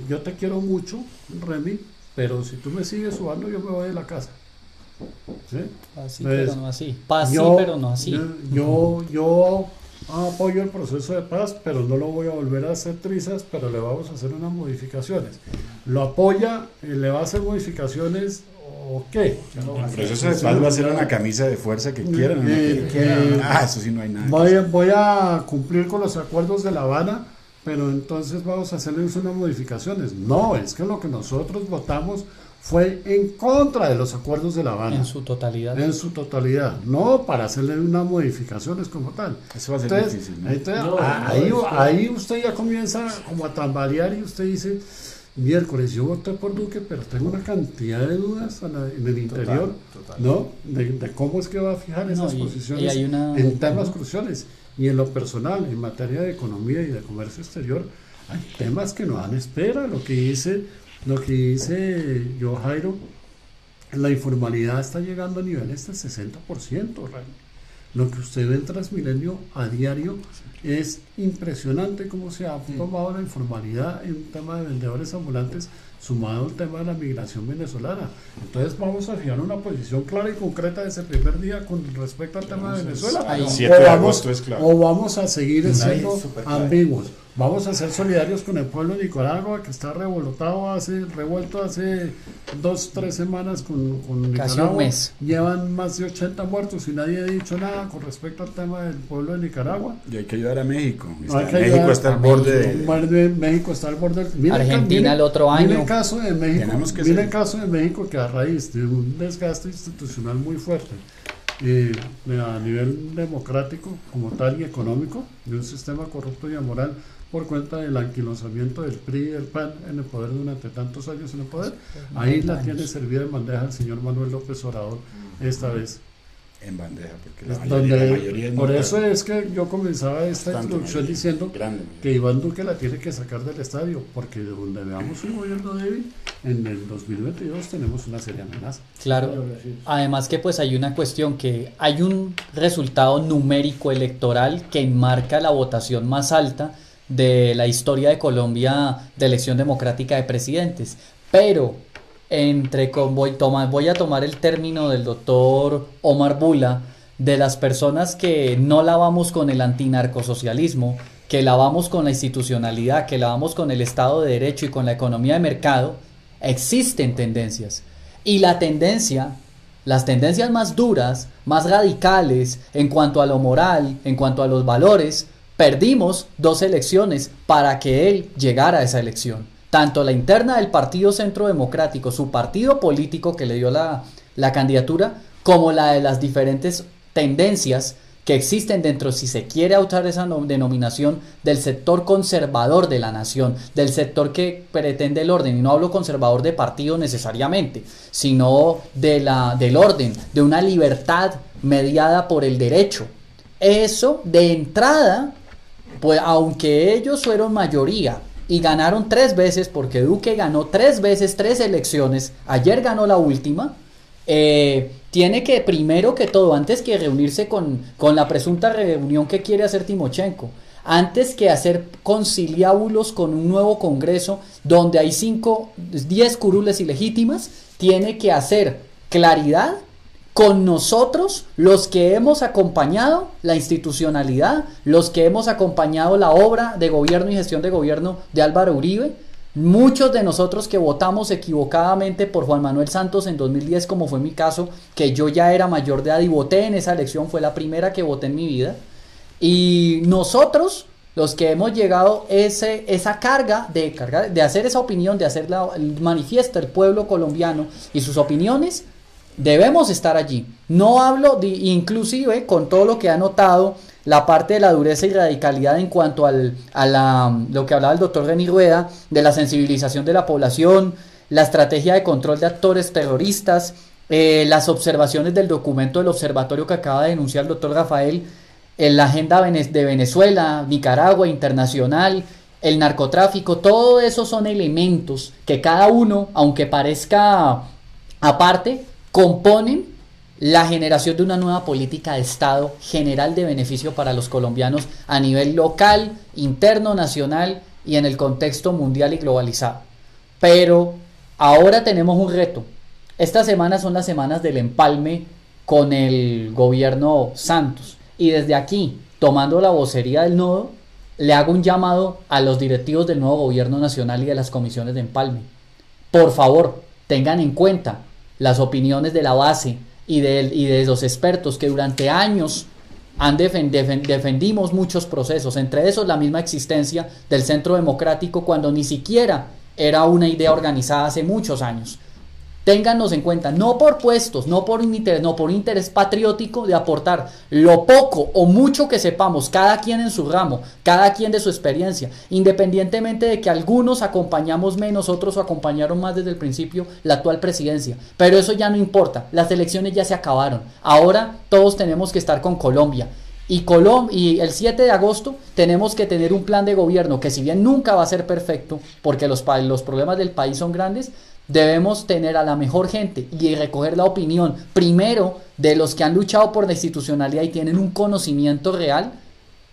Speaker 4: yo te quiero mucho, Remy, pero si tú me sigues subando, yo me voy de la casa. ¿sí?
Speaker 3: Así,
Speaker 4: Pues,
Speaker 3: pero no así. Paz sí,
Speaker 4: yo-
Speaker 3: pero no así.
Speaker 4: yo apoyo el proceso de paz, pero no lo voy a volver a hacer trizas, pero le vamos a hacer unas modificaciones. ¿Lo apoya? ¿Le va a hacer modificaciones o qué?
Speaker 1: El proceso de paz va a ser una camisa de fuerza que quieran o no quieran. Eso sí no hay nada.
Speaker 4: Voy a cumplir con los acuerdos de La Habana, pero entonces vamos a hacerles unas modificaciones. No, es que lo que nosotros votamos fue en contra de los acuerdos de La Habana.
Speaker 3: En su totalidad.
Speaker 4: En su totalidad, no para hacerle unas modificaciones como tal.
Speaker 1: Eso va a ser
Speaker 4: Entonces,
Speaker 1: difícil, ¿no?
Speaker 4: entonces,
Speaker 2: No,
Speaker 4: ahí,
Speaker 2: no, es que-
Speaker 4: ahí usted ya comienza como a tambalear y usted dice, miércoles yo voté por Duque, pero tengo una cantidad de dudas en el interior,
Speaker 1: total.
Speaker 4: ¿no? De cómo es que va a fijar esas
Speaker 3: No, y
Speaker 4: posiciones
Speaker 3: hay una-
Speaker 4: en temas cruciales. Y en lo personal, en materia de economía y de comercio exterior, hay temas que no dan espera. Lo que dice yo, Jairo, la informalidad está llegando a niveles del 60%, Ray. Lo que usted ve en Transmilenio a diario es impresionante cómo se ha tomado la informalidad en un tema de vendedores ambulantes sumado al tema de la migración venezolana. Entonces vamos a fijar una posición clara y concreta desde el primer día con respecto al tema de Venezuela.
Speaker 3: Ahí.
Speaker 1: El 7 de agosto es claro.
Speaker 4: O vamos a seguir
Speaker 5: Ahí,
Speaker 4: siendo
Speaker 5: súper claro.
Speaker 4: ambiguos. Vamos a ser solidarios con el pueblo de Nicaragua, que está revuelto hace 2-3 semanas con
Speaker 3: Casi
Speaker 4: Nicaragua.
Speaker 3: un mes.
Speaker 4: Llevan más de 80 muertos y nadie ha dicho nada con respecto al tema del pueblo de Nicaragua.
Speaker 1: Y hay que ayudar a México.
Speaker 4: Hay que
Speaker 1: México
Speaker 4: ayudar
Speaker 1: está al
Speaker 3: a
Speaker 1: borde de...
Speaker 4: México está al borde.
Speaker 3: Argentina el otro
Speaker 4: Mire
Speaker 3: año.
Speaker 4: el caso de México.
Speaker 1: Tenemos que
Speaker 4: Mire
Speaker 1: ser-
Speaker 4: el caso de México, que a raíz de un desgaste institucional muy fuerte a nivel democrático como tal y económico, de un sistema corrupto y amoral por cuenta del anquilosamiento del PRI y del PAN en el poder durante tantos años en el poder, ahí la tiene servida en bandeja el señor Manuel López Obrador esta vez.
Speaker 1: En bandeja, porque la
Speaker 4: Donde-
Speaker 1: mayoría es
Speaker 4: por
Speaker 1: muy
Speaker 4: eso
Speaker 1: tarde.
Speaker 4: es que yo comenzaba esta
Speaker 1: Bastante
Speaker 4: introducción
Speaker 1: mayoría.
Speaker 4: diciendo
Speaker 1: Grande.
Speaker 4: que Iván Duque la tiene que sacar del estadio, porque de donde veamos un gobierno débil, en el 2022 tenemos una seria amenaza.
Speaker 3: Claro. Además que pues hay una cuestión que hay un resultado numérico electoral que enmarca la votación más alta de la historia de Colombia de elección democrática de presidentes. Pero voy a tomar el término del doctor Omar Bula, de las personas que no la vamos con el antinarcosocialismo, que la vamos con la institucionalidad, que la vamos con el Estado de Derecho y con la economía de mercado. Existen tendencias. Y las tendencias más duras, más radicales en cuanto a lo moral, en cuanto a los valores, perdimos 2 elecciones para que él llegara a esa elección. Tanto la interna del Partido Centro Democrático, su partido político que le dio la candidatura, como la de las diferentes tendencias que existen dentro, si se quiere usar esa denominación, del sector conservador de la nación, del sector que pretende el orden, y no hablo conservador de partido necesariamente, sino del orden, de una libertad mediada por el derecho. Eso de entrada, pues aunque ellos fueron mayoría y ganaron 3 veces, porque Duque ganó 3 veces 3 elecciones, ayer ganó la última, tiene que, primero que todo, antes que reunirse con la presunta reunión que quiere hacer Timochenko, antes que hacer conciliábulos con un nuevo Congreso donde hay 10 curules ilegítimas, tiene que hacer claridad con nosotros, los que hemos acompañado la institucionalidad, los que hemos acompañado la obra de gobierno y gestión de gobierno de Álvaro Uribe. Muchos de nosotros que votamos equivocadamente por Juan Manuel Santos en 2010, como fue mi caso, que yo ya era mayor de edad y voté en esa elección, fue la primera que voté en mi vida. Y nosotros, los que hemos llegado esa carga de hacer esa opinión, de hacer el manifiesto del pueblo colombiano y sus opiniones, debemos estar allí. No hablo inclusive con todo lo que ha notado la parte de la dureza y radicalidad en cuanto a lo que hablaba el doctor Reni Rueda, de la sensibilización de la población, la estrategia de control de actores terroristas, las observaciones del documento del observatorio que acaba de denunciar el doctor Rafael, la agenda de Venezuela, Nicaragua, internacional, el narcotráfico. Todo eso son elementos que cada uno, aunque parezca aparte, componen la generación de una nueva política de Estado general de beneficio para los colombianos a nivel local, interno, nacional y en el contexto mundial y globalizado. Pero ahora tenemos un reto Estas semanas son las semanas del empalme con el gobierno Santos. Y desde aquí, tomando la vocería del nodo, le hago un llamado a los directivos del nuevo gobierno nacional y de las comisiones de empalme. Por favor, tengan en cuenta las opiniones de la base y de los expertos que durante años defendimos muchos procesos, entre esos la misma existencia del Centro Democrático cuando ni siquiera era una idea organizada hace muchos años. Téngannos en cuenta, no por puestos, no por interés patriótico de aportar lo poco o mucho que sepamos, cada quien en su ramo, cada quien de su experiencia, independientemente de que algunos acompañamos menos, otros acompañaron más desde el principio la actual presidencia. Pero eso ya no importa, las elecciones ya se acabaron. Ahora todos tenemos que estar con Colombia. Y el 7 de agosto tenemos que tener un plan de gobierno que, si bien nunca va a ser perfecto, porque los problemas del país son grandes, debemos tener a la mejor gente y recoger la opinión primero de los que han luchado por la institucionalidad y tienen un conocimiento real,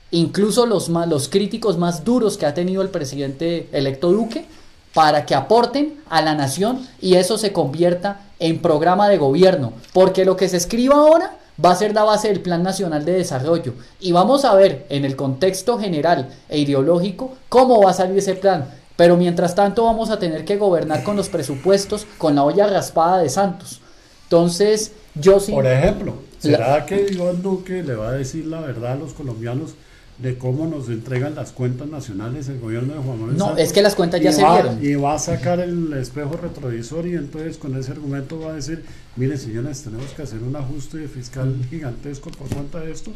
Speaker 3: incluso los críticos más duros que ha tenido el presidente electo Duque, para que aporten a la nación y eso se convierta en programa de gobierno, porque lo que se escriba ahora va a ser la base del Plan Nacional de Desarrollo y vamos a ver en el contexto general e ideológico cómo va a salir ese plan. Pero mientras tanto vamos a tener que gobernar con los presupuestos, con la olla raspada de Santos. Entonces, yo sí...
Speaker 4: Por ejemplo, ¿será que Iván Duque le va a decir la verdad a los colombianos de cómo nos entregan las cuentas nacionales el gobierno de Juan Manuel Santos?
Speaker 3: No, es que las cuentas ya se vieron.
Speaker 4: Y va a sacar el espejo retrovisor y entonces con ese argumento va a decir, miren señores, tenemos que hacer un ajuste fiscal gigantesco por cuenta de esto.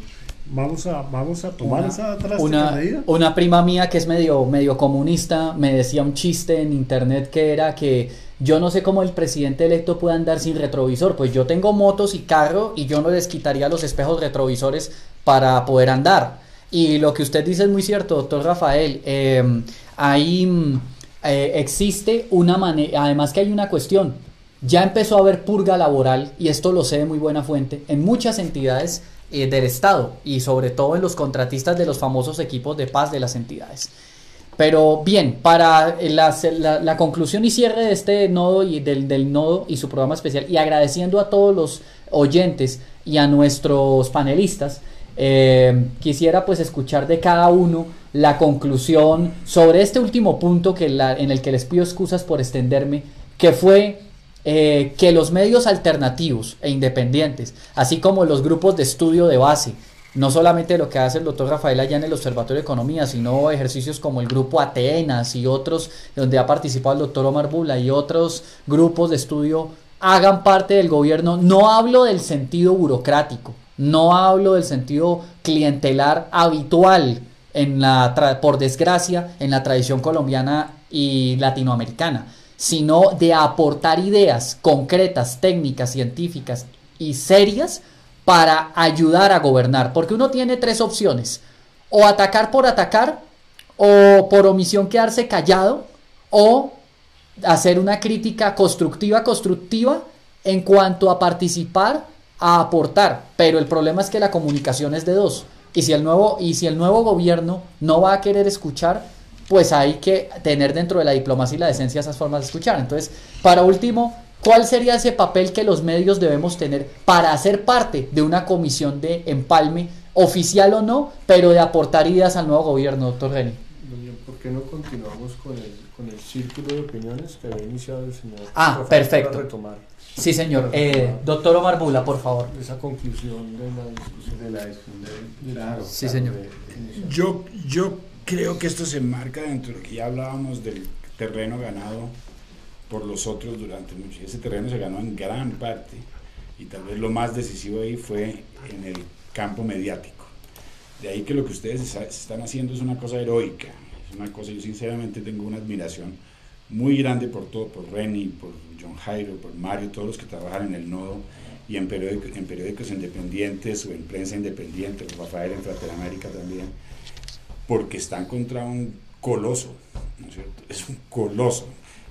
Speaker 4: Vamos a tomar esa drástica medida.
Speaker 3: Una prima mía que es medio comunista me decía un chiste en internet que era que yo no sé cómo el presidente electo puede andar sin retrovisor, pues yo tengo motos y carro y yo no les quitaría los espejos retrovisores para poder andar. Y lo que usted dice es muy cierto, doctor Rafael. Existe una manera, además que hay una cuestión. Ya empezó a haber purga laboral, y esto lo sé de muy buena fuente, en muchas entidades del Estado, y sobre todo en los contratistas de los famosos equipos de paz de las entidades. Pero bien, para la conclusión y cierre de este nodo y del nodo y su programa especial, y agradeciendo a todos los oyentes y a nuestros panelistas, quisiera pues escuchar de cada uno la conclusión sobre este último punto en el que les pido excusas por extenderme, que fue que los medios alternativos e independientes, así como los grupos de estudio de base, no solamente lo que hace el doctor Rafael allá en el Observatorio de Economía, sino ejercicios como el grupo Atenas y otros donde ha participado el doctor Omar Bula y otros grupos de estudio, hagan parte del gobierno. No hablo del sentido burocrático, no hablo del sentido clientelar habitual por desgracia en la tradición colombiana y latinoamericana, sino de aportar ideas concretas, técnicas, científicas y serias para ayudar a gobernar, porque uno tiene tres opciones: o atacar por atacar, o por omisión quedarse callado, o hacer una crítica constructiva en cuanto a participar, a aportar. Pero el problema es que la comunicación es de dos, y si el nuevo gobierno no va a querer escuchar, pues hay que tener dentro de la diplomacia y la decencia esas formas de escuchar. Entonces, para último, ¿cuál sería ese papel que los medios debemos tener para hacer parte de una comisión de empalme, oficial o no, pero de aportar ideas al nuevo gobierno, doctor Reni?
Speaker 2: ¿Por qué no continuamos con el círculo de opiniones que había iniciado el señor?
Speaker 3: Perfecto.
Speaker 2: Para retomar.
Speaker 3: Sí, señor. Doctor Omar Bula, por favor.
Speaker 2: Esa conclusión de la discusión.
Speaker 5: Claro.
Speaker 3: Sí, señor.
Speaker 1: Yo creo que esto se enmarca dentro de lo que ya hablábamos del terreno ganado por los otros durante mucho. Ese terreno se ganó en gran parte, y tal vez lo más decisivo ahí fue en el campo mediático. De ahí que lo que ustedes están haciendo es una cosa heroica, es una cosa, yo sinceramente tengo una admiración muy grande por todo, por Reni, por John Jairo, por Mario, todos los que trabajan en el nodo y en periódicos independientes o en prensa independiente, por Rafael en Frateramérica también, porque están contra un coloso, ¿no es cierto? Es un coloso,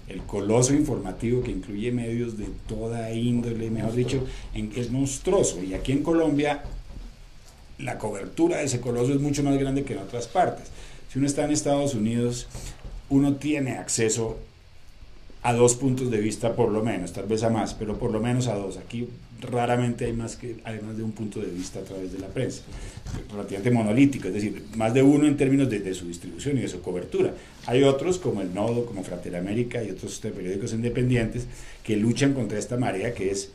Speaker 1: el coloso informativo que incluye medios de toda índole, mejor dicho, es monstruoso, y aquí en Colombia la cobertura de ese coloso es mucho más grande que en otras partes. Si uno está en Estados Unidos, uno tiene acceso a 2 puntos de vista por lo menos, tal vez a más, pero por lo menos a 2. Aquí raramente hay más de un punto de vista a través de la prensa, relativamente monolítico, es decir, más de uno en términos de su distribución y de su cobertura. Hay otros como El Nodo, como Frateramérica y otros periódicos independientes que luchan contra esta marea que es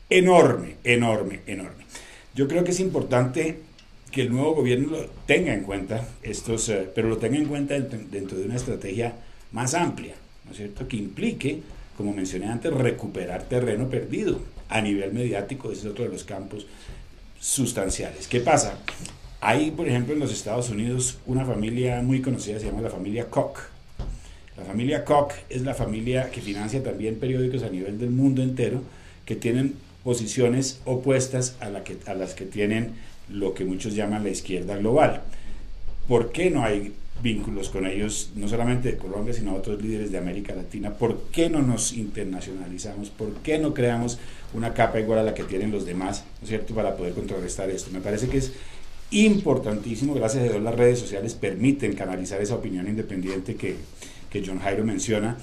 Speaker 1: enorme, enorme, enorme. Yo creo que es importante que el nuevo gobierno lo tenga en cuenta, pero lo tenga en cuenta dentro de una estrategia más amplia, ¿no es cierto?, que implique, como mencioné antes, recuperar terreno perdido a nivel mediático. Ese es otro de los campos sustanciales. ¿Qué pasa? Hay, por ejemplo, en los Estados Unidos una familia muy conocida, se llama la familia Koch. La familia Koch es la familia que financia también periódicos a nivel del mundo entero, que tienen posiciones opuestas a las que tienen lo que muchos llaman la izquierda global. ¿Por qué no hay vínculos con ellos, no solamente de Colombia, sino otros líderes de América Latina? ¿Por qué no nos internacionalizamos? ¿Por qué no creamos una capa igual a la que tienen los demás, ¿no es cierto?, para poder contrarrestar esto? Me parece que es importantísimo. Gracias a Dios las redes sociales permiten canalizar esa opinión independiente que John Jairo menciona,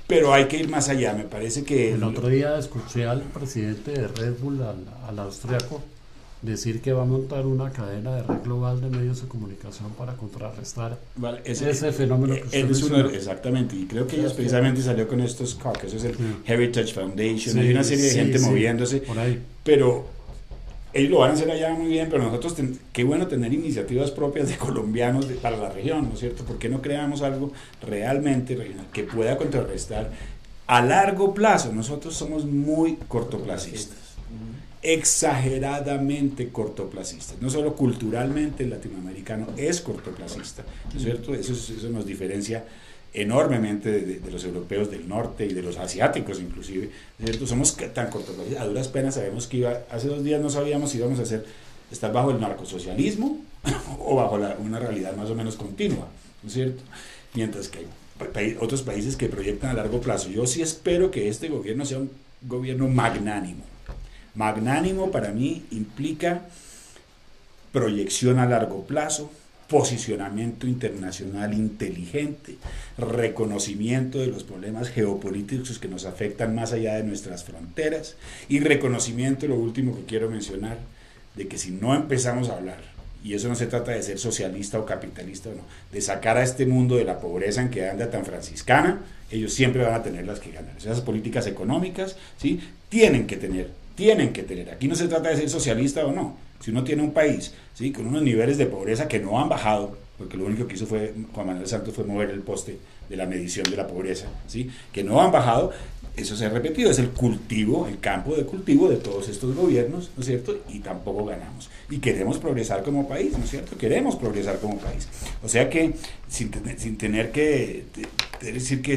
Speaker 1: pero hay que ir más allá. Me parece que
Speaker 4: el otro día escuché al presidente de Red Bull, al austriaco, decir que va a montar una cadena de red global de medios de comunicación para contrarrestar ese fenómeno que usted mencionó.
Speaker 1: Exactamente, y creo que ellos precisamente salió con estos COC, eso es el Heritage Foundation, hay una serie de gente moviéndose,
Speaker 4: por ahí.
Speaker 1: Pero ellos lo van a hacer allá muy bien, pero nosotros, qué bueno tener iniciativas propias de colombianos para la región, ¿no es cierto? ¿Por qué no creamos algo realmente regional que pueda contrarrestar a largo plazo? Nosotros somos muy cortoplacistas, exageradamente cortoplacistas. No solo culturalmente el latinoamericano es cortoplacista, ¿no es cierto? Eso nos diferencia enormemente de los europeos del norte y de los asiáticos inclusive, ¿no es cierto? Somos tan cortoplacistas. A duras penas sabemos que hace 2 días no sabíamos si íbamos a estar bajo el narcosocialismo o bajo una realidad más o menos continua, ¿no es cierto? Mientras que hay otros países que proyectan a largo plazo. Yo sí espero que este gobierno sea un gobierno magnánimo. Magnánimo para mí implica proyección a largo plazo, posicionamiento internacional inteligente, reconocimiento de los problemas geopolíticos que nos afectan más allá de nuestras fronteras y reconocimiento, lo último que quiero mencionar, de que si no empezamos a hablar, y eso no se trata de ser socialista o capitalista, no, de sacar a este mundo de la pobreza en que anda tan franciscana, ellos siempre van a tener las que ganar. Esas políticas económicas, ¿sí?, tienen que tener. Aquí no se trata de ser socialista o no. Si uno tiene un país, ¿sí?, con unos niveles de pobreza que no han bajado, porque lo único que hizo Juan Manuel Santos fue mover el poste de la medición de la pobreza, ¿sí?, que no han bajado, eso se ha repetido, es el campo de cultivo de todos estos gobiernos, ¿no es cierto?, y tampoco ganamos. Y queremos progresar como país, ¿no es cierto?, queremos progresar como país. O sea que, sin tener que decir que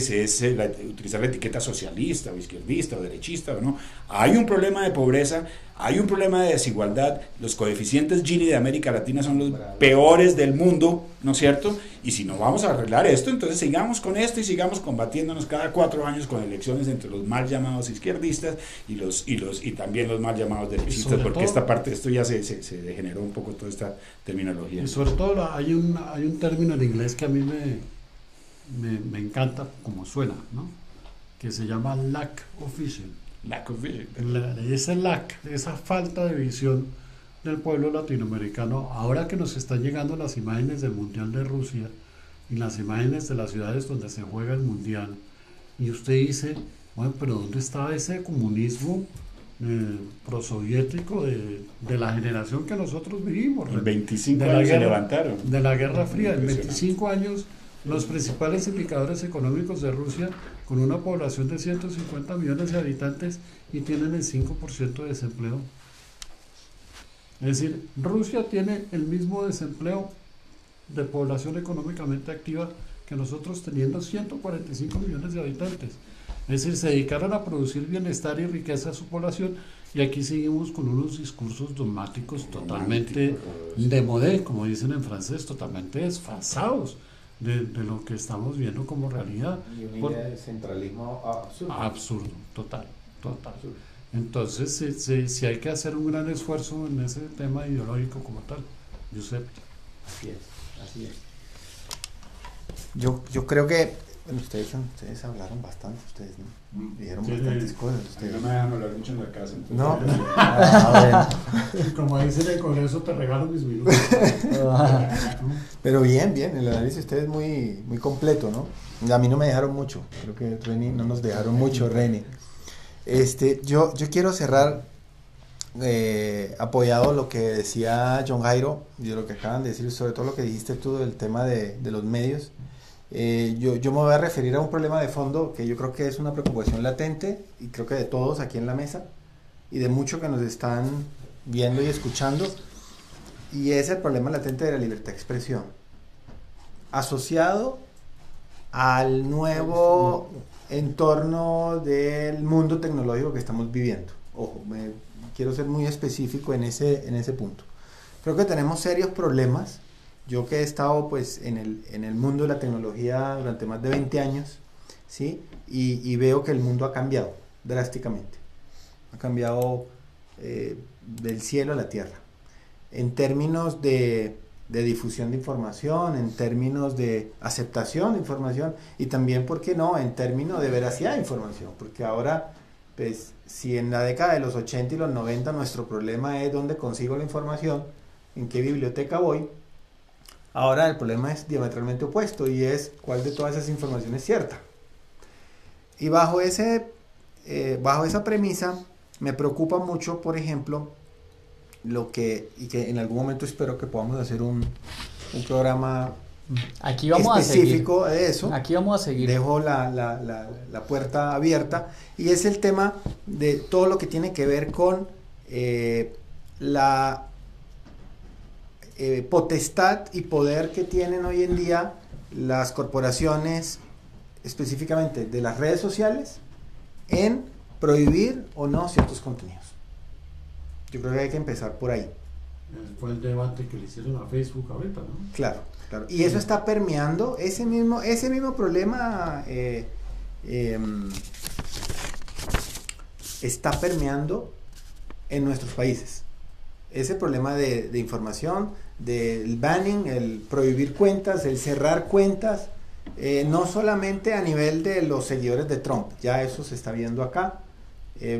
Speaker 1: utilizar la etiqueta socialista o izquierdista o derechista o no, hay un problema de pobreza, hay un problema de desigualdad, los coeficientes Gini de América Latina son los peores del mundo, ¿no es cierto? Y si no vamos a arreglar esto, entonces sigamos con esto y sigamos combatiéndonos cada 4 años con elecciones entre los mal llamados izquierdistas y también los mal llamados derechistas, porque esto ya se degeneró un poco toda esta terminología.
Speaker 4: Y sobre todo hay un término en inglés que a mí me encanta como suena, ¿no?, que se llama lack of vision. Esa falta de visión del pueblo latinoamericano, ahora que nos están llegando las imágenes del Mundial de Rusia y las imágenes de las ciudades donde se juega el Mundial, y usted dice, bueno, pero ¿dónde estaba ese comunismo prosoviético de la generación que nosotros vivimos?
Speaker 1: En 25 años se levantaron.
Speaker 4: De la Guerra Fría, en 25 años, los principales indicadores económicos de Rusia, con una población de 150 millones de habitantes, y tienen el 5% de desempleo. Es decir, Rusia tiene el mismo desempleo de población económicamente activa que nosotros, teniendo 145 millones de habitantes. Es decir, se dedicaron a producir bienestar y riqueza a su población, y aquí seguimos con unos discursos dogmáticos totalmente de modé, como dicen en francés, totalmente desfasados de lo que estamos viendo como realidad.
Speaker 5: Y una idea de centralismo absurdo.
Speaker 4: Absurdo, total. Entonces, sí hay que hacer un gran esfuerzo en ese tema ideológico como tal, Giuseppe.
Speaker 5: Así es. Yo creo que Bueno, ustedes hablaron bastante, ustedes, ¿no? Dijeron
Speaker 4: Sí,
Speaker 5: bastantes cosas.
Speaker 1: A mí
Speaker 5: Ustedes.
Speaker 1: no me dejan hablar mucho en la casa. entonces-
Speaker 5: No. Ah, bueno.
Speaker 4: Y como dicen en el Congreso, te regalo mis minutos.
Speaker 5: Pero bien, el análisis de ustedes es muy, muy completo, ¿no? A mí no me dejaron mucho, creo que Reni no nos dejaron mucho, Reni. Yo quiero cerrar apoyado lo que decía John Jairo y lo que acaban de decir, sobre todo lo que dijiste tú del tema de los medios. Yo me voy a referir a un problema de fondo que yo creo que es una preocupación latente y creo que de todos aquí en la mesa y de muchos que nos están viendo y escuchando, y es el problema latente de la libertad de expresión asociado al nuevo entorno del mundo tecnológico que estamos viviendo. Ojo, quiero ser muy específico en ese punto. Creo que tenemos serios problemas. Yo que he estado pues en el mundo de la tecnología durante más de 20 años, ¿sí? Y veo que el mundo ha cambiado drásticamente. Ha cambiado del cielo a la tierra. En términos de difusión de información, en términos de aceptación de información y también, ¿por qué no?, en términos de veracidad de información. Porque ahora, pues, si en la década de los 80 y los 90 nuestro problema es dónde consigo la información, en qué biblioteca voy, ahora el problema es diametralmente opuesto y es cuál de todas esas informaciones es cierta. Y bajo esa premisa me preocupa mucho, por ejemplo, que en algún momento espero que podamos hacer un programa
Speaker 3: Aquí vamos
Speaker 5: específico
Speaker 3: a seguir.
Speaker 5: de eso.
Speaker 3: Aquí vamos a seguir.
Speaker 5: Dejo la puerta abierta y es el tema de todo lo que tiene que ver con la potestad y poder que tienen hoy en día las corporaciones, específicamente de las redes sociales, en prohibir o no ciertos contenidos. Yo creo que hay que empezar por ahí.
Speaker 4: Fue el debate que le hicieron a Facebook ahorita, ¿no?
Speaker 5: Claro. Y eso está permeando, ese mismo problema está permeando en nuestros países. Ese problema de información, del banning, el prohibir cuentas, el cerrar cuentas, no solamente a nivel de los seguidores de Trump, ya eso se está viendo acá.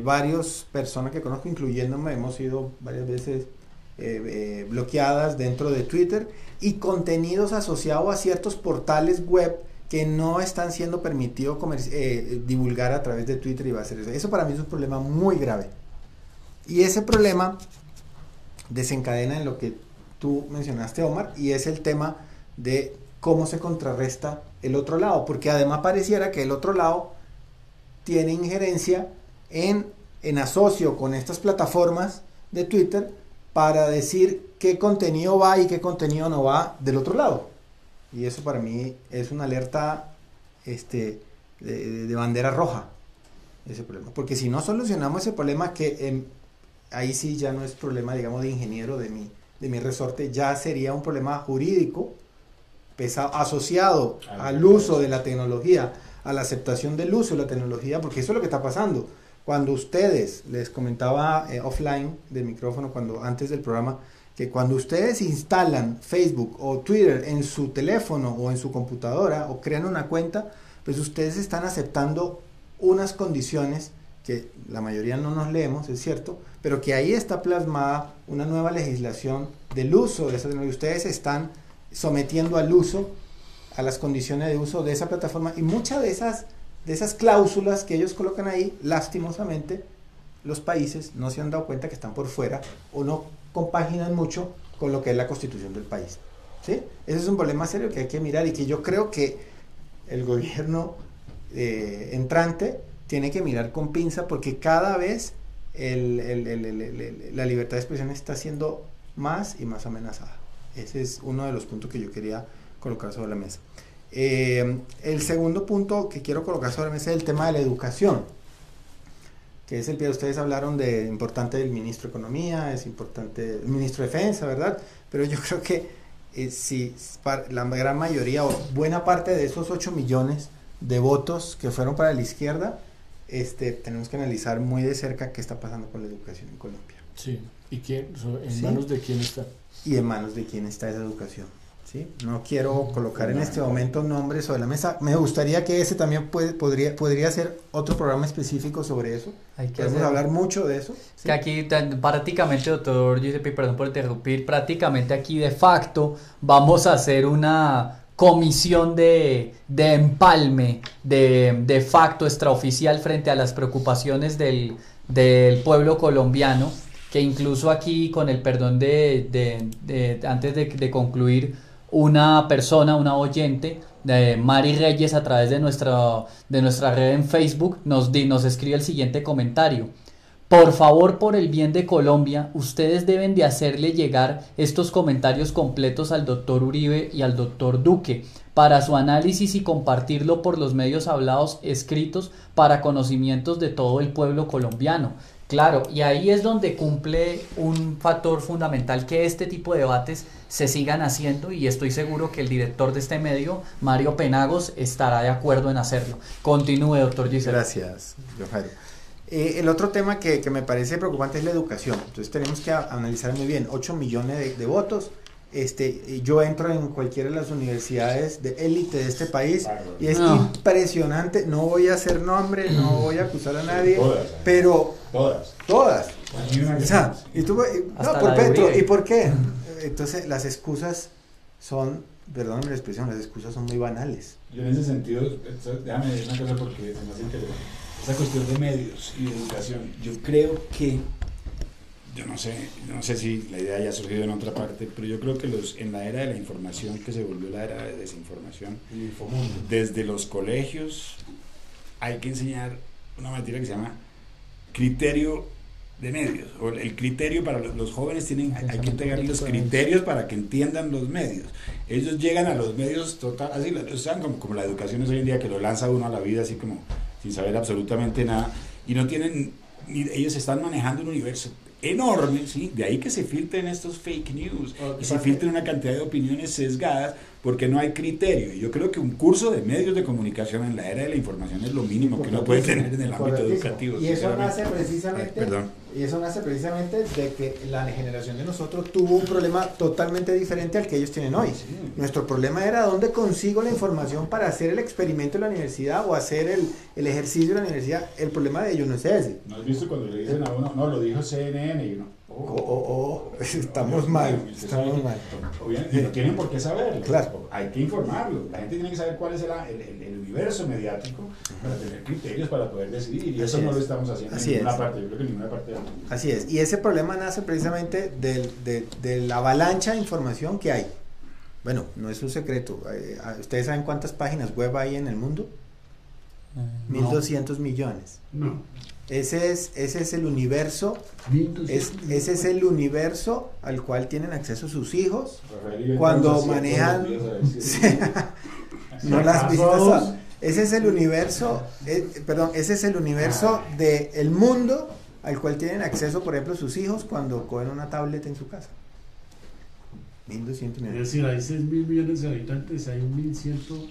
Speaker 5: Varias personas que conozco, incluyéndome, hemos sido varias veces bloqueadas dentro de Twitter y contenidos asociados a ciertos portales web que no están siendo permitidos divulgar a través de Twitter, y va a ser eso. Eso para mí es un problema muy grave. Y ese problema desencadena en lo que tú mencionaste, Omar, y es el tema de cómo se contrarresta el otro lado, porque además pareciera que el otro lado tiene injerencia en asocio con estas plataformas de Twitter para decir qué contenido va y qué contenido no va del otro lado. Y eso para mí es una alerta de bandera roja, ese problema. Porque si no solucionamos ese problema, que ahí sí ya no es problema, digamos, de ingeniero de mi resorte, ya sería un problema jurídico pesado, asociado al uso de la tecnología, a la aceptación del uso de la tecnología, porque eso es lo que está pasando. Cuando ustedes, les comentaba offline del micrófono, antes del programa, que cuando ustedes instalan Facebook o Twitter en su teléfono o en su computadora o crean una cuenta, pues ustedes están aceptando unas condiciones que la mayoría no nos leemos, es cierto, pero que ahí está plasmada una nueva legislación del uso de esa tecnología. Ustedes están sometiendo al uso, a las condiciones de uso de esa plataforma, y muchas de esas cláusulas que ellos colocan ahí, lastimosamente, los países no se han dado cuenta que están por fuera o no compaginan mucho con lo que es la constitución del país, ¿sí? Ese es un problema serio que hay que mirar y que yo creo que el gobierno entrante tiene que mirar con pinza, porque cada vez la libertad de expresión está siendo más y más amenazada. Ese es uno de los puntos que yo quería colocar sobre la mesa. El segundo punto que quiero colocar sobre la mesa es el tema de la educación, que es el que ustedes hablaron de importante del ministro de Economía, es importante el ministro de Defensa, ¿verdad? Pero yo creo que si la gran mayoría o buena parte de esos 8 millones de votos que fueron para la izquierda, tenemos que analizar muy de cerca qué está pasando con la educación en Colombia.
Speaker 2: Sí, ¿y quién, en
Speaker 5: ¿Sí?
Speaker 2: manos de quién está?
Speaker 5: Y en manos de quién está esa educación. ¿sí? No quiero colocar en este momento nombres sobre la mesa. Me gustaría que ese también podría ser otro programa específico sobre eso. Podemos hablar mucho de eso. ¿Sí?
Speaker 3: Que aquí prácticamente, doctor Giuseppe, perdón por interrumpir, prácticamente aquí de facto vamos a hacer una comisión de empalme de facto extraoficial frente a las preocupaciones del pueblo colombiano, que incluso aquí, con el perdón antes de concluir, una persona, una oyente, Mari Reyes, a través de nuestra red en Facebook, nos escribe el siguiente comentario: por favor, por el bien de Colombia, ustedes deben de hacerle llegar estos comentarios completos al doctor Uribe y al doctor Duque para su análisis y compartirlo por los medios hablados escritos para conocimientos de todo el pueblo colombiano. Claro, y ahí es donde cumple un factor fundamental, que este tipo de debates se sigan haciendo, y estoy seguro que el director de este medio, Mario Penagos, estará de acuerdo en hacerlo. Continúe, doctor Giselle.
Speaker 5: Gracias, Jairo. El otro tema que me parece preocupante es la educación. Entonces tenemos que analizar muy bien. 8 millones de votos. Yo entro en cualquiera de las universidades de élite de este país y es impresionante. No voy a hacer nombre, no voy a acusar a nadie, pero todas. O sea, no, por Petro. ¿Y por qué? Entonces las excusas son, perdónenme la expresión, las excusas son muy banales.
Speaker 1: Yo en ese sentido, déjame decir una cosa porque se me hace interesante. Esa cuestión de medios y de educación, yo creo que, yo no sé si la idea haya surgido en otra parte, pero yo creo que en la era de la información, que se volvió la era de desinformación, desde los colegios hay que enseñar una materia que se llama criterio de medios, o el criterio para los jóvenes hay que entregarles los criterios para que entiendan los medios. Ellos llegan a los medios total, así, como la educación es hoy en día, que lo lanza uno a la vida así como sin saber absolutamente nada, y no tienen, ellos están manejando un universo enorme, ¿sí? De ahí que se filtren estos fake news y se filtren una cantidad de opiniones sesgadas porque no hay criterio. Y yo creo que un curso de medios de comunicación en la era de la información es lo mínimo que uno puede tener en el ámbito educativo.
Speaker 5: Y eso nace precisamente de que la generación de nosotros tuvo un problema totalmente diferente al que ellos tienen hoy. Sí. Nuestro problema era dónde consigo la información para hacer el experimento en la universidad o hacer el ejercicio en la universidad. El problema de ellos no es ese.
Speaker 1: ¿No has visto cuando le dicen a uno, no, lo dijo CNN y uno?
Speaker 5: Estamos mal.
Speaker 1: Obviamente, no tienen por qué saberlo.
Speaker 5: Claro.
Speaker 1: Hay que informarlo. La gente tiene que saber cuál es el universo mediático para tener criterios para poder decidir. Y eso no lo estamos haciendo en ninguna parte. Yo creo que en ninguna parte del mundo.
Speaker 5: Así es. Y ese problema nace precisamente de la avalancha de información que hay. Bueno, no es un secreto. ¿Ustedes saben cuántas páginas web hay en el mundo? 1.200 millones.
Speaker 4: No.
Speaker 5: Ese es el universo, ese es el universo al cual tienen acceso sus hijos cuando manejan. No las visitas. Ese es el universo, ese es el universo del mundo al cual tienen acceso, por ejemplo, sus hijos cuando cogen una tablet en su casa. 1.200 millones.
Speaker 4: Es decir, hay 6.000 millones de habitantes, hay 1.100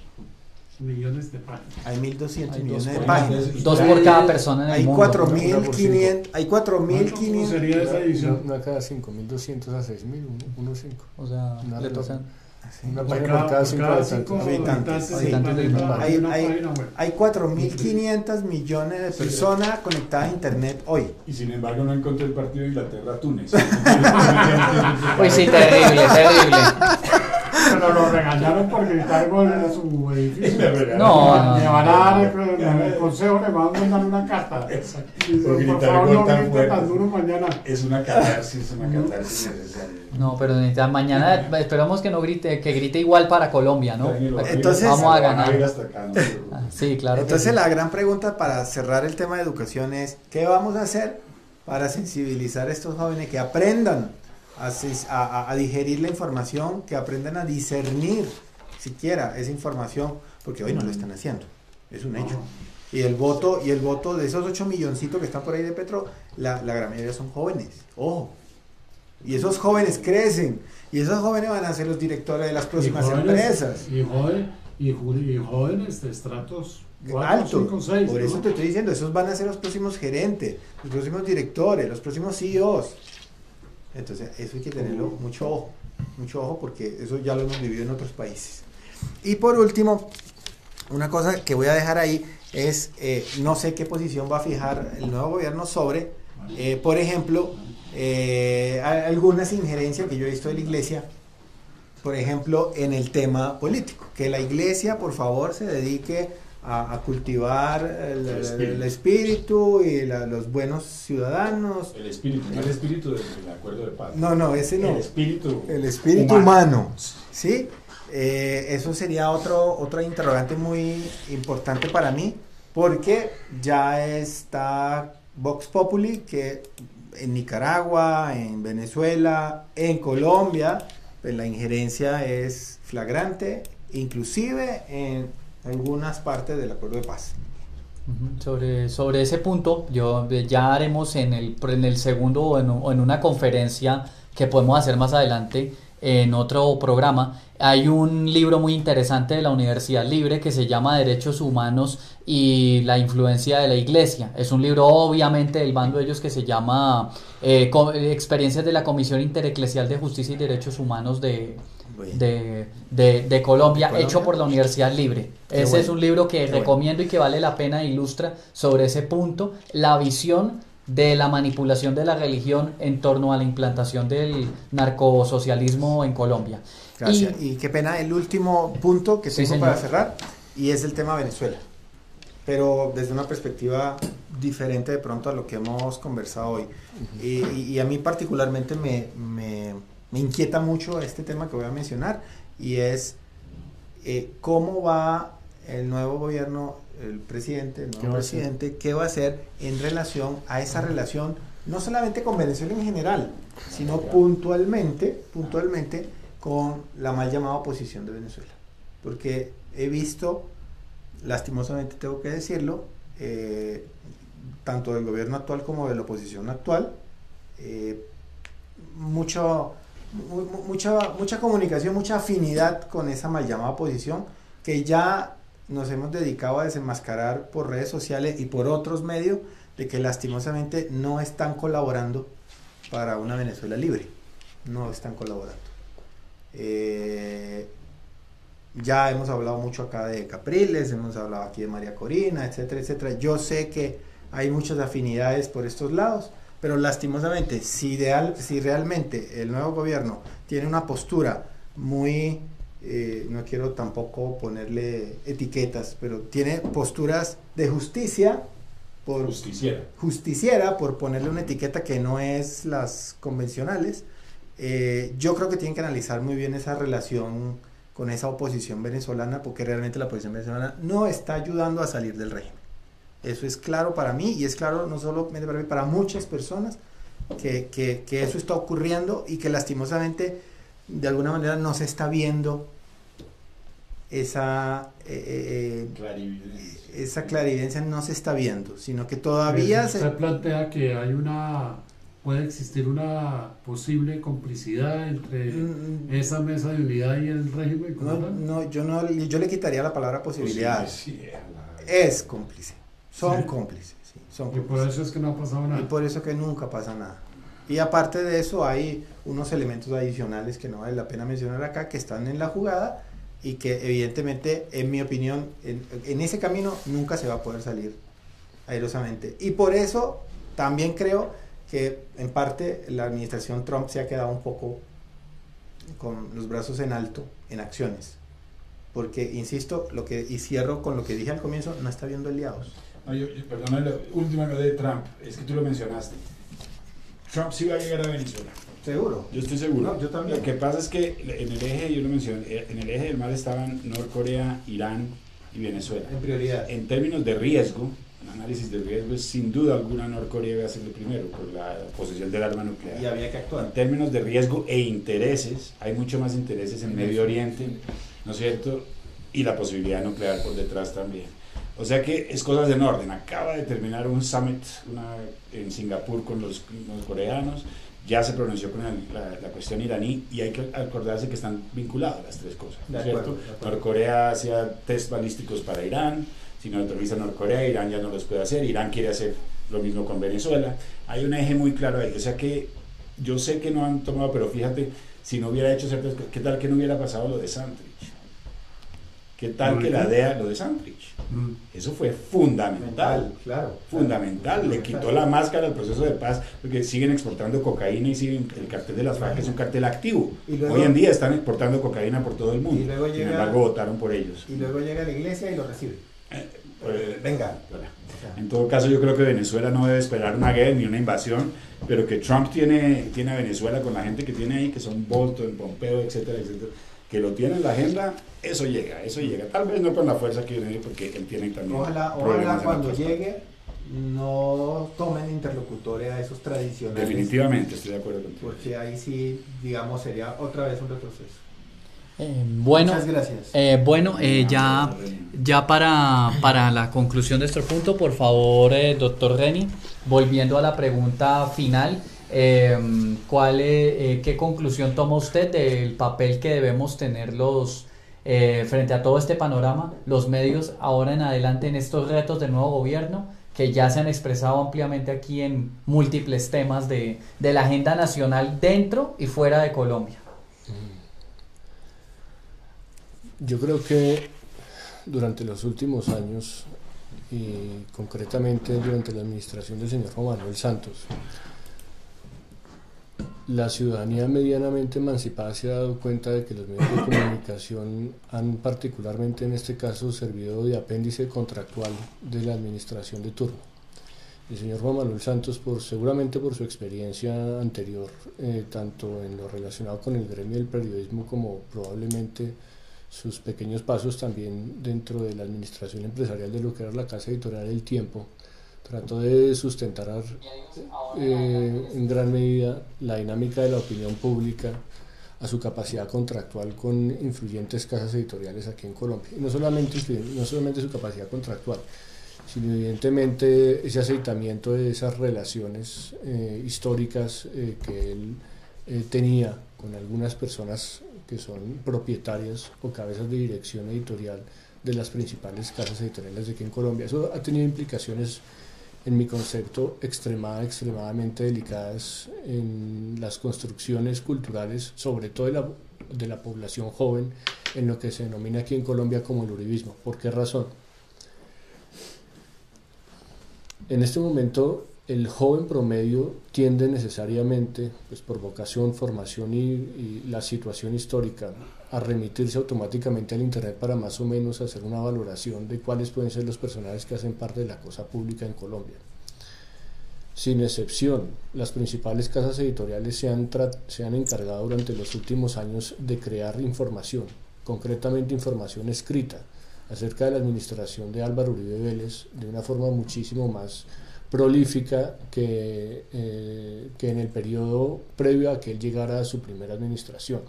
Speaker 4: millones de páginas.
Speaker 5: Hay 1.200 millones de páginas.
Speaker 3: 2 por cada persona en el
Speaker 5: hay
Speaker 3: mundo.
Speaker 5: 4.500. Hay 4.500.
Speaker 4: ¿Cómo sería esa edición?
Speaker 2: Una cada 5.200 a 6.000, 1.5.
Speaker 3: O sea, le tocan
Speaker 2: una página por cada 5
Speaker 5: habitantes. Hay 4.500 millones de personas conectadas a internet hoy.
Speaker 1: Y sin embargo no encontré el partido de Inglaterra-Túnez.
Speaker 3: Pues sí, terrible.
Speaker 4: Pero lo regañaron por gritar gol en su edificio.
Speaker 3: No.
Speaker 4: Le van a dar el consejo, le van a mandar una carta.
Speaker 1: Por
Speaker 4: Por favor, no grite
Speaker 1: fuerte.
Speaker 4: tan duro mañana.
Speaker 1: Es una catarsis necesaria.
Speaker 3: No, pero mañana esperamos que no grite, que grite igual para Colombia, ¿no?
Speaker 5: Entonces,
Speaker 3: vamos a ganar. Sí, claro.
Speaker 5: Entonces la gran pregunta para cerrar el tema de educación es, ¿qué vamos a hacer para sensibilizar a estos jóvenes que aprendan a digerir la información, que aprendan a discernir siquiera esa información, porque hoy no lo están haciendo, es un hecho. Y el voto de esos 8 milloncitos que están por ahí de Petro, la gran mayoría son jóvenes, ojo. Y esos jóvenes crecen, y esos jóvenes van a ser los directores de las próximas empresas.
Speaker 4: Y jóvenes de estratos 4,
Speaker 5: alto.
Speaker 4: 5, 6.
Speaker 5: Por eso
Speaker 4: ¿no?
Speaker 5: te estoy diciendo, esos van a ser los próximos gerentes, los próximos directores, los próximos CEOs. Entonces, eso hay que tenerlo mucho ojo. mucho ojo, porque eso ya lo hemos vivido en otros países. Y por último, una cosa que voy a dejar ahí es, no sé qué posición va a fijar el nuevo gobierno sobre, por ejemplo, algunas injerencias que yo he visto de la iglesia, por ejemplo, en el tema político, que la iglesia, por favor, se dedique a cultivar el espíritu y los buenos ciudadanos.
Speaker 1: El espíritu, no el espíritu del acuerdo de paz.
Speaker 5: No, ese no.
Speaker 1: El
Speaker 5: espíritu humano. ¿Sí? Eso sería otra interrogante muy importante para mí, porque ya está Vox Populi, que en Nicaragua, en Venezuela, en Colombia, pues la injerencia es flagrante, inclusive en algunas partes del acuerdo de paz.
Speaker 3: Sobre ese punto, ya haremos en el segundo o en una conferencia que podemos hacer más adelante en otro programa. Hay un libro muy interesante de la Universidad Libre que se llama Derechos Humanos y la influencia de la Iglesia. Es un libro obviamente del bando de ellos que se llama Experiencias de la Comisión Intereclesial de Justicia y Derechos Humanos de Colombia, hecho por la Universidad Libre. Ese es un libro que recomiendo y que vale la pena, ilustra sobre ese punto la visión de la manipulación de la religión en torno a la implantación del narcosocialismo en Colombia.
Speaker 5: Gracias. Y qué pena, el último punto que tengo para cerrar, y es el tema Venezuela, pero desde una perspectiva diferente de pronto a lo que hemos conversado hoy. Y a mí particularmente me inquieta mucho este tema que voy a mencionar, y es cómo va el nuevo gobierno, el nuevo presidente, qué va a hacer en relación a esa relación, no solamente con Venezuela en general, sino puntualmente con la mal llamada oposición de Venezuela. Porque he visto, lastimosamente tengo que decirlo, tanto del gobierno actual como de la oposición actual, mucha comunicación, mucha afinidad con esa mal llamada oposición, que ya nos hemos dedicado a desenmascarar por redes sociales y por otros medios, de que lastimosamente no están colaborando para una Venezuela libre, no están colaborando. Ya hemos hablado mucho acá de Capriles, hemos hablado aquí de María Corina, etcétera, etcétera. Yo sé que hay muchas afinidades por estos lados, pero lastimosamente, si realmente el nuevo gobierno tiene una postura muy, no quiero tampoco ponerle etiquetas, pero tiene posturas de justiciera, por ponerle una etiqueta que no es las convencionales, yo creo que tienen que analizar muy bien esa relación con esa oposición venezolana, porque realmente la oposición venezolana no está ayudando a salir del régimen. Eso es claro para mí, y es claro no solamente para mí, para muchas personas, que eso está ocurriendo, y que lastimosamente de alguna manera no se está viendo esa clarividencia, no se está viendo, sino que todavía
Speaker 4: se plantea que puede existir una posible complicidad entre esa mesa de unidad y el régimen.
Speaker 5: Yo le quitaría la palabra posibilidad. Es cómplice. Son cómplices. Sí, son cómplices.
Speaker 4: Y por eso es que no ha pasado nada.
Speaker 5: Y por eso que nunca pasa nada. Y aparte de eso, hay unos elementos adicionales que no vale la pena mencionar acá, que están en la jugada, y que evidentemente, en mi opinión, en ese camino nunca se va a poder salir airosamente. Y por eso también creo que en parte la administración Trump se ha quedado un poco con los brazos en alto en acciones, porque insisto, y cierro con lo que dije al comienzo, no está viendo aliados.
Speaker 1: Perdona, la última cosa de Trump, es que tú lo mencionaste. Trump sí va a llegar a Venezuela.
Speaker 5: ¿Seguro?
Speaker 1: Yo estoy seguro.
Speaker 5: No, yo también.
Speaker 1: Lo que pasa es que en el eje, yo lo mencioné, en el eje del mar estaban Norcorea, Irán y Venezuela.
Speaker 5: En prioridad.
Speaker 1: En términos de riesgo, un análisis de riesgo, sin duda alguna Norcorea iba a ser el primero por la posesión del arma nuclear.
Speaker 5: Y había que actuar.
Speaker 1: En términos de riesgo e intereses, hay mucho más intereses en Medio Oriente, ¿no es cierto? Y la posibilidad nuclear por detrás también. O sea que es cosas en orden. Acaba de terminar un summit en Singapur con los coreanos. Ya se pronunció con la cuestión iraní, y hay que acordarse que están vinculadas las tres cosas, ¿no es cierto? Norcorea hacía test balísticos para Irán. Si no autoriza Norcorea, Irán ya no los puede hacer. Irán quiere hacer lo mismo con Venezuela. Hay un eje muy claro ahí. O sea que yo sé que no han tomado, pero fíjate, si no hubiera hecho ciertas cosas. ¿Qué tal que no hubiera pasado lo de Santrich? ¿Qué tal que la DEA, lo de Santrich? Eso fue fundamental.
Speaker 5: Claro.
Speaker 1: Fundamental. Le quitó la máscara al proceso de paz, porque siguen exportando cocaína y siguen, el cartel de las FARC es un cartel activo.
Speaker 5: Y luego,
Speaker 1: hoy en día están exportando cocaína por todo el mundo.
Speaker 5: Y luego
Speaker 1: Sin
Speaker 5: llega,
Speaker 1: embargo, votaron por ellos.
Speaker 5: Y luego llega a la iglesia y lo recibe. Venga.
Speaker 1: En todo caso, yo creo que Venezuela no debe esperar una guerra ni una invasión, pero que Trump tiene a Venezuela con la gente que tiene ahí, que son Bolton, Pompeo, etcétera, etcétera, que lo tiene en la agenda, eso llega. Tal vez no con la fuerza que viene, porque él tiene también.
Speaker 5: Ojalá cuando llegue no tomen interlocutores a esos tradicionales.
Speaker 1: Definitivamente, estoy de acuerdo contigo.
Speaker 5: Porque ahí sí, digamos, sería otra vez un retroceso.
Speaker 3: Bueno,
Speaker 5: muchas gracias.
Speaker 3: Ya para la conclusión de este punto, por favor, doctor Reni, volviendo a la pregunta final, ¿qué conclusión toma usted del papel que debemos tener frente a todo este panorama, los medios ahora en adelante en estos retos del nuevo gobierno, que ya se han expresado ampliamente aquí en múltiples temas de la agenda nacional dentro y fuera de Colombia?
Speaker 2: Yo creo que durante los últimos años, y concretamente durante la administración del señor Juan Manuel Santos, la ciudadanía medianamente emancipada se ha dado cuenta de que los medios de comunicación han, particularmente en este caso, servido de apéndice contractual de la administración de turno. El señor Juan Manuel Santos, seguramente por su experiencia anterior, tanto en lo relacionado con el gremio del periodismo como probablemente sus pequeños pasos también dentro de la administración empresarial de lo que era la casa editorial El Tiempo, trató de sustentar en gran medida la dinámica de la opinión pública a su capacidad contractual con influyentes casas editoriales aquí en Colombia. Y no solamente su capacidad contractual, sino evidentemente ese aceitamiento de esas relaciones históricas que él tenía con algunas personas que son propietarias o cabezas de dirección editorial de las principales casas editoriales de aquí en Colombia. Eso ha tenido implicaciones, en mi concepto, extremadamente delicadas en las construcciones culturales, sobre todo de la población joven, en lo que se denomina aquí en Colombia como el uribismo. ¿Por qué razón? En este momento, el joven promedio tiende necesariamente, pues por vocación, formación y la situación histórica, a remitirse automáticamente al Internet para más o menos hacer una valoración de cuáles pueden ser los personajes que hacen parte de la cosa pública en Colombia. Sin excepción, las principales casas editoriales se han encargado durante los últimos años de crear información, concretamente información escrita, acerca de la administración de Álvaro Uribe Vélez de una forma muchísimo más prolífica que en el periodo previo a que él llegara a su primera administración.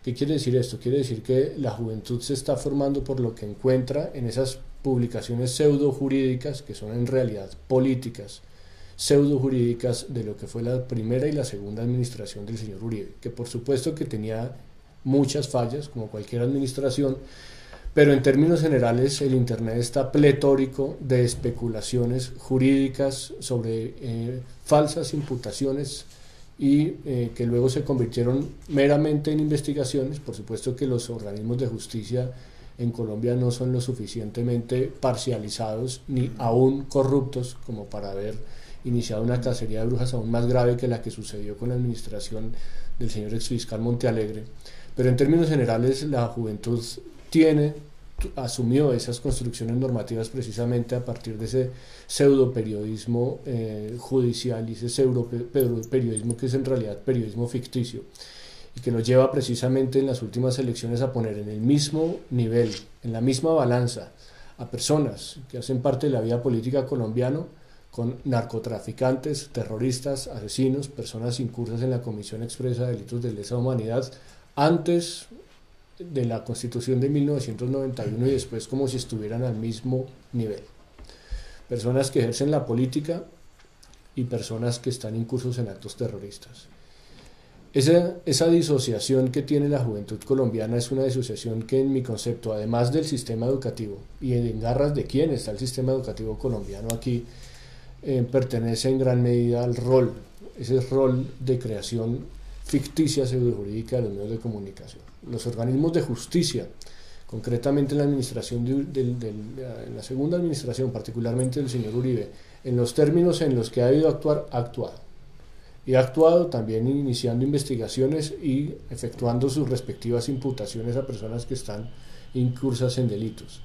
Speaker 2: ¿Qué quiere decir esto? Quiere decir que la juventud se está formando por lo que encuentra en esas publicaciones pseudo jurídicas, que son en realidad políticas, pseudo jurídicas de lo que fue la primera y la segunda administración del señor Uribe, que por supuesto que tenía muchas fallas, como cualquier administración, pero en términos generales el Internet está pletórico de especulaciones jurídicas sobre falsas imputaciones y que luego se convirtieron meramente en investigaciones. Por supuesto que los organismos de justicia en Colombia no son lo suficientemente parcializados ni aún corruptos como para haber iniciado una cacería de brujas aún más grave que la que sucedió con la administración del señor exfiscal Montealegre. Pero en términos generales la juventud asumió esas construcciones normativas precisamente a partir de ese pseudo periodismo judicial y ese pseudo periodismo que es en realidad periodismo ficticio y que nos lleva precisamente en las últimas elecciones a poner en el mismo nivel, en la misma balanza, a personas que hacen parte de la vida política colombiana con narcotraficantes, terroristas, asesinos, personas incursas en la comisión expresa de delitos de lesa humanidad antes de la Constitución de 1991 y después como si estuvieran al mismo nivel. Personas que ejercen la política y personas que están incursos en actos terroristas. Esa disociación que tiene la juventud colombiana es una disociación que en mi concepto, además del sistema educativo, y en garras de quién está el sistema educativo colombiano aquí, pertenece en gran medida al rol, ese rol de creación ficticia pseudojurídica de los medios de comunicación. Los organismos de justicia, concretamente en la administración en la segunda administración, particularmente del señor Uribe, en los términos en los que ha debido actuar, ha actuado. Y ha actuado también iniciando investigaciones y efectuando sus respectivas imputaciones a personas que están incursas en delitos.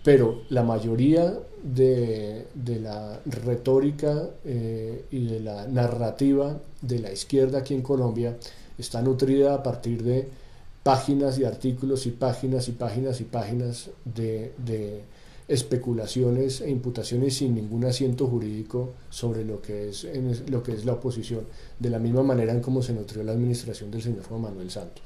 Speaker 2: Pero la mayoría de la retórica y de la narrativa de la izquierda aquí en Colombia está nutrida a partir de páginas y artículos y páginas y páginas y páginas de especulaciones e imputaciones sin ningún asiento jurídico sobre lo que es la oposición, de la misma manera en cómo se nutrió la administración del señor Juan Manuel Santos.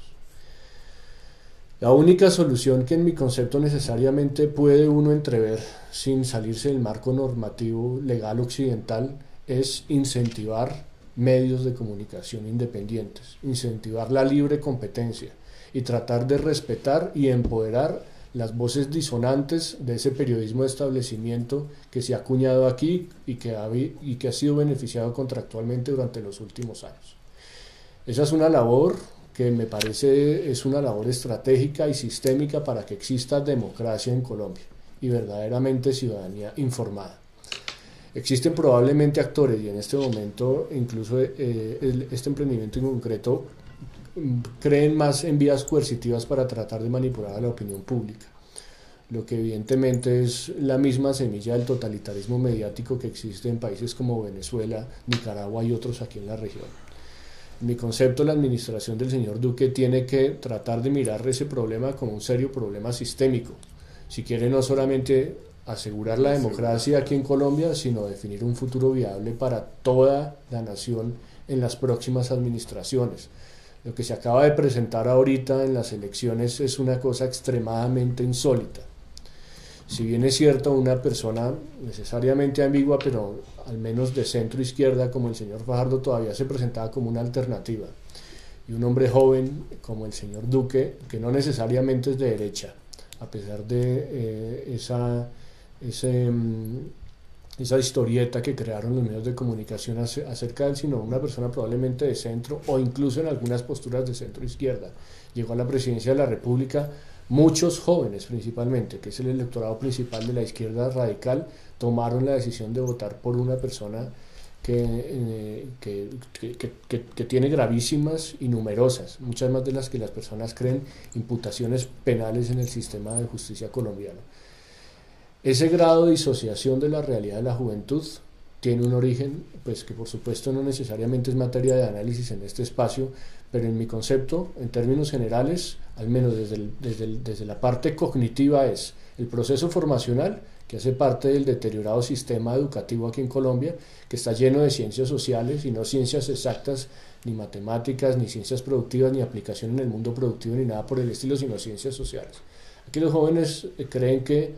Speaker 2: La única solución que en mi concepto necesariamente puede uno entrever sin salirse del marco normativo legal occidental es incentivar medios de comunicación independientes, incentivar la libre competencia y tratar de respetar y empoderar las voces disonantes de ese periodismo de establecimiento que se ha acuñado aquí y que ha sido beneficiado contractualmente durante los últimos años. Esa es una labor que me parece es una labor estratégica y sistémica para que exista democracia en Colombia y verdaderamente ciudadanía informada. Existen probablemente actores, y en este momento incluso este emprendimiento en concreto creen más en vías coercitivas para tratar de manipular a la opinión pública, lo que evidentemente es la misma semilla del totalitarismo mediático que existe en países como Venezuela, Nicaragua y otros aquí en la región. En mi concepto, la administración del señor Duque tiene que tratar de mirar ese problema como un serio problema sistémico, si quiere no solamente asegurar la democracia aquí en Colombia, sino definir un futuro viable para toda la nación en las próximas administraciones. Lo que se acaba de presentar ahorita en las elecciones es una cosa extremadamente insólita. Si bien es cierto, una persona necesariamente ambigua, pero al menos de centro izquierda como el señor Fajardo todavía se presentaba como una alternativa, y un hombre joven como el señor Duque, que no necesariamente es de derecha, a pesar de esa historieta que crearon los medios de comunicación acerca de él, sino una persona probablemente de centro o incluso en algunas posturas de centro izquierda. Llegó a la presidencia de la República. Muchos jóvenes principalmente, que es el electorado principal de la izquierda radical, tomaron la decisión de votar por una persona que tiene gravísimas y numerosas, muchas más de las que las personas creen, imputaciones penales en el sistema de justicia colombiano. Ese grado de disociación de la realidad de la juventud tiene un origen, pues que por supuesto no necesariamente es materia de análisis en este espacio, pero en mi concepto, en términos generales, al menos desde la parte cognitiva, es el proceso formacional que hace parte del deteriorado sistema educativo aquí en Colombia, que está lleno de ciencias sociales y no ciencias exactas, ni matemáticas, ni ciencias productivas, ni aplicación en el mundo productivo, ni nada por el estilo, sino ciencias sociales. Aquí los jóvenes creen que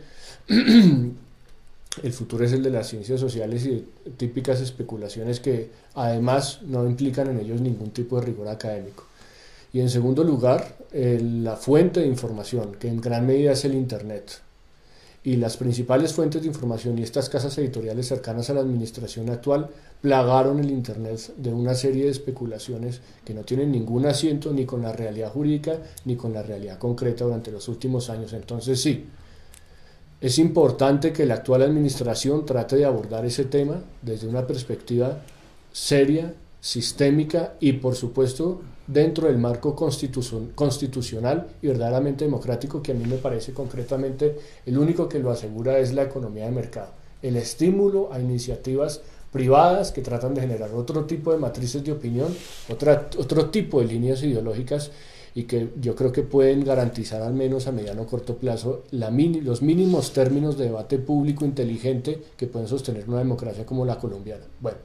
Speaker 2: el futuro es el de las ciencias sociales y típicas especulaciones que además no implican en ellos ningún tipo de rigor académico. Y en segundo lugar, la fuente de información, que en gran medida es el Internet. Y las principales fuentes de información y estas casas editoriales cercanas a la administración actual plagaron el Internet de una serie de especulaciones que no tienen ningún asiento ni con la realidad jurídica ni con la realidad concreta durante los últimos años. Entonces sí, es importante que la actual administración trate de abordar ese tema desde una perspectiva seria, sistémica y por supuesto dentro del marco constitucional y verdaderamente democrático, que a mí me parece concretamente el único que lo asegura es la economía de mercado, el estímulo a iniciativas privadas que tratan de generar otro tipo de matrices de opinión, otro tipo de líneas ideológicas y que yo creo que pueden garantizar al menos a mediano o corto plazo los mínimos términos de debate público inteligente que pueden sostener una democracia como la colombiana. Bueno,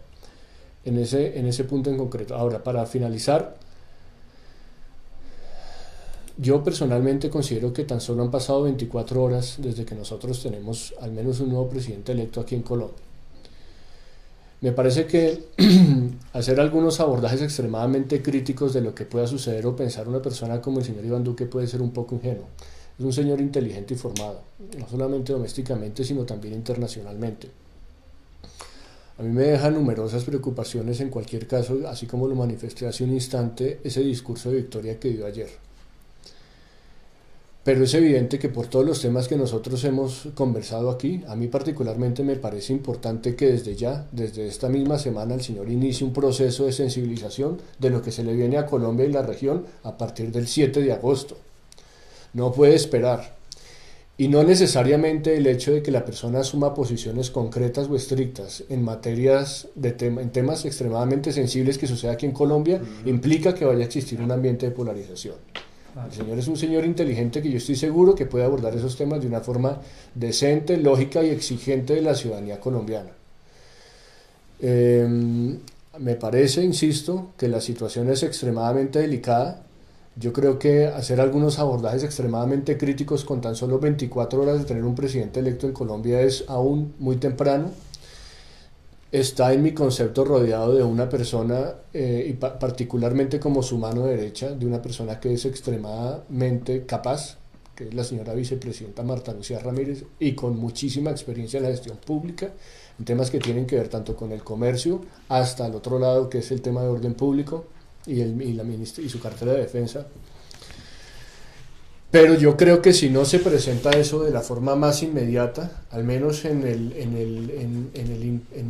Speaker 2: en ese punto en concreto. Ahora, para finalizar, yo personalmente considero que tan solo han pasado 24 horas desde que nosotros tenemos al menos un nuevo presidente electo aquí en Colombia. Me parece que hacer algunos abordajes extremadamente críticos de lo que pueda suceder o pensar una persona como el señor Iván Duque puede ser un poco ingenuo. Es un señor inteligente y formado, no solamente domésticamente, sino también internacionalmente. A mí me deja numerosas preocupaciones en cualquier caso, así como lo manifesté hace un instante, ese discurso de victoria que dio ayer. Pero es evidente que por todos los temas que nosotros hemos conversado aquí, a mí particularmente me parece importante que desde ya, desde esta misma semana, el señor inicie un proceso de sensibilización de lo que se le viene a Colombia y la región a partir del 7 de agosto. No puede esperar. Y no necesariamente el hecho de que la persona asuma posiciones concretas o estrictas en materias en temas extremadamente sensibles que sucede aquí en Colombia, implica que vaya a existir un ambiente de polarización. El señor es un señor inteligente que yo estoy seguro que puede abordar esos temas de una forma decente, lógica y exigente de la ciudadanía colombiana. Me parece, insisto, que la situación es extremadamente delicada. Yo creo que hacer algunos abordajes extremadamente críticos con tan solo 24 horas de tener un presidente electo en Colombia es aún muy temprano. Está en mi concepto rodeado de una persona, y particularmente como su mano derecha, de una persona que es extremadamente capaz, que es la señora vicepresidenta Marta Lucía Ramírez, y con muchísima experiencia en la gestión pública, en temas que tienen que ver tanto con el comercio, hasta el otro lado, que es el tema de orden público, y su cartera de defensa. Pero yo creo que si no se presenta eso de la forma más inmediata, al menos en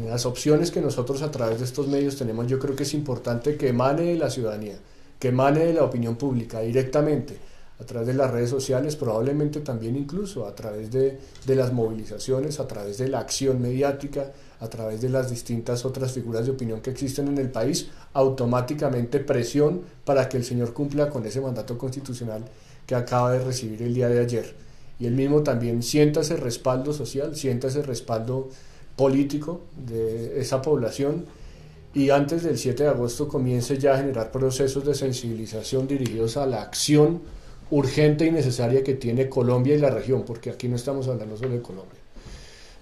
Speaker 2: las opciones que nosotros a través de estos medios tenemos, yo creo que es importante que emane de la ciudadanía, que emane de la opinión pública directamente, a través de las redes sociales, probablemente también incluso a través de las movilizaciones, a través de la acción mediática, a través de las distintas otras figuras de opinión que existen en el país, automáticamente presión para que el señor cumpla con ese mandato constitucional que acaba de recibir el día de ayer. Y él mismo también sienta ese respaldo social, sienta ese respaldo político de esa población, y antes del 7 de agosto comience ya a generar procesos de sensibilización dirigidos a la acción urgente y necesaria que tiene Colombia y la región, porque aquí no estamos hablando solo de Colombia,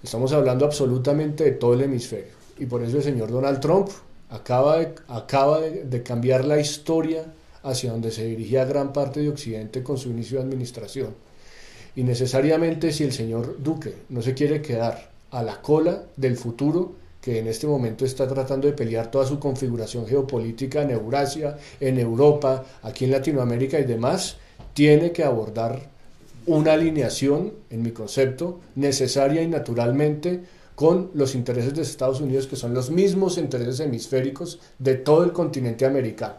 Speaker 2: estamos hablando absolutamente de todo el hemisferio. Y por eso el señor Donald Trump acaba de cambiar la historia hacia donde se dirigía gran parte de Occidente con su inicio de administración. Y necesariamente, si el señor Duque no se quiere quedar a la cola del futuro, que en este momento está tratando de pelear toda su configuración geopolítica en Eurasia, en Europa, aquí en Latinoamérica y demás, tiene que abordar una alineación, en mi concepto, necesaria y naturalmente con los intereses de Estados Unidos, que son los mismos intereses hemisféricos de todo el continente americano,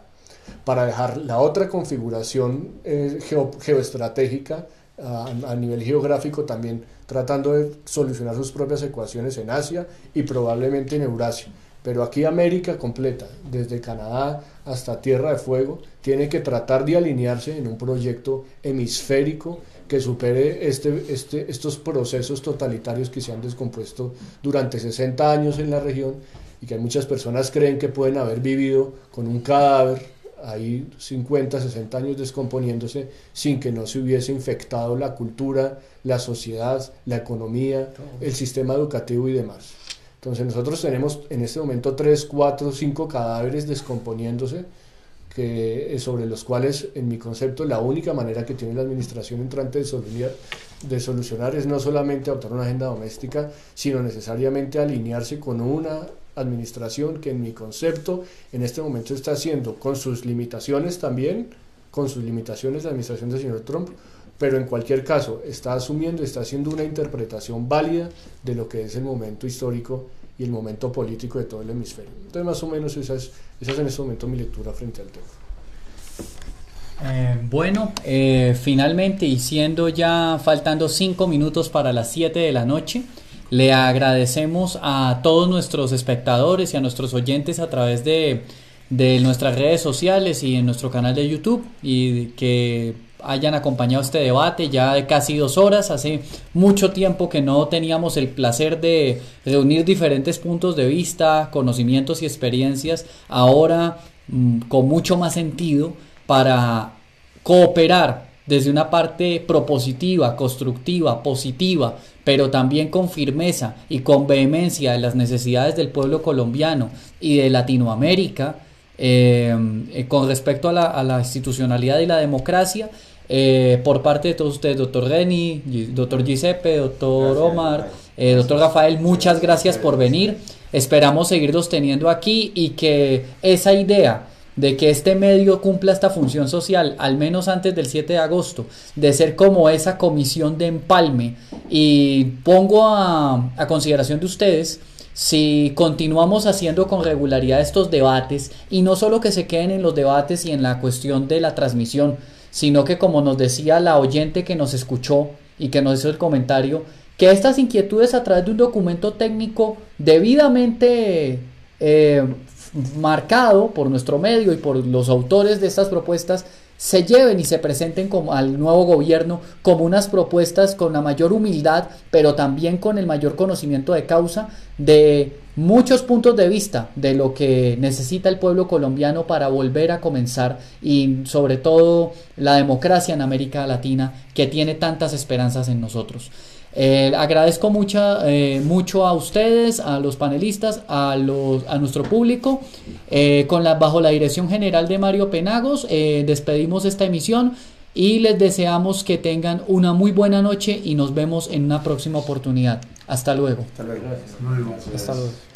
Speaker 2: para dejar la otra configuración geoestratégica a nivel geográfico, también tratando de solucionar sus propias ecuaciones en Asia y probablemente en Eurasia. Pero aquí América completa, desde Canadá hasta Tierra de Fuego, tiene que tratar de alinearse en un proyecto hemisférico que supere estos procesos totalitarios que se han descompuesto durante 60 años en la región, y que muchas personas creen que pueden haber vivido con un cadáver ahí 50, 60 años descomponiéndose sin que no se hubiese infectado la cultura, la sociedad, la economía, el sistema educativo y demás. Entonces nosotros tenemos en este momento 3, 4, 5 cadáveres descomponiéndose, sobre los cuales, en mi concepto, la única manera que tiene la administración entrante de solucionar es no solamente adoptar una agenda doméstica, sino necesariamente alinearse con una administración que, en mi concepto, en este momento está haciendo, con sus limitaciones también, con sus limitaciones, la administración del señor Trump, pero en cualquier caso está asumiendo, está haciendo una interpretación válida de lo que es el momento histórico y el momento político de todo el hemisferio. Entonces, más o menos esa es en este momento mi lectura frente al tema.
Speaker 3: Finalmente, y siendo ya faltando 5 minutos para las 7 de la noche, le agradecemos a todos nuestros espectadores y a nuestros oyentes a través de nuestras redes sociales y en nuestro canal de YouTube, y que hayan acompañado este debate ya de casi 2 horas. Hace mucho tiempo que no teníamos el placer de reunir diferentes puntos de vista, conocimientos y experiencias, ahora con mucho más sentido, para cooperar desde una parte propositiva, constructiva, positiva, pero también con firmeza y con vehemencia de las necesidades del pueblo colombiano y de Latinoamérica, con respecto a la institucionalidad y la democracia, por parte de todos ustedes, doctor Reni, doctor Giuseppe, doctor Omar, Doctor Rafael, muchas gracias por venir. Esperamos seguirlos teniendo aquí y que esa idea de que este medio cumpla esta función social, al menos antes del 7 de agosto, de ser como esa comisión de empalme, y pongo a consideración de ustedes, si continuamos haciendo con regularidad estos debates, y no solo que se queden en los debates y en la cuestión de la transmisión, sino que, como nos decía la oyente que nos escuchó y que nos hizo el comentario, que estas inquietudes a través de un documento técnico debidamente marcado por nuestro medio y por los autores de estas propuestas se lleven y se presenten como al nuevo gobierno como unas propuestas con la mayor humildad, pero también con el mayor conocimiento de causa de muchos puntos de vista de lo que necesita el pueblo colombiano para volver a comenzar, y sobre todo la democracia en América Latina, que tiene tantas esperanzas en nosotros. Agradezco mucho a ustedes, a los panelistas, a nuestro público. Bajo la dirección general de Mario Penagos, despedimos esta emisión y les deseamos que tengan una muy buena noche y nos vemos en una próxima oportunidad. Hasta luego.
Speaker 5: Hasta luego.
Speaker 4: Luego.
Speaker 3: Hasta luego.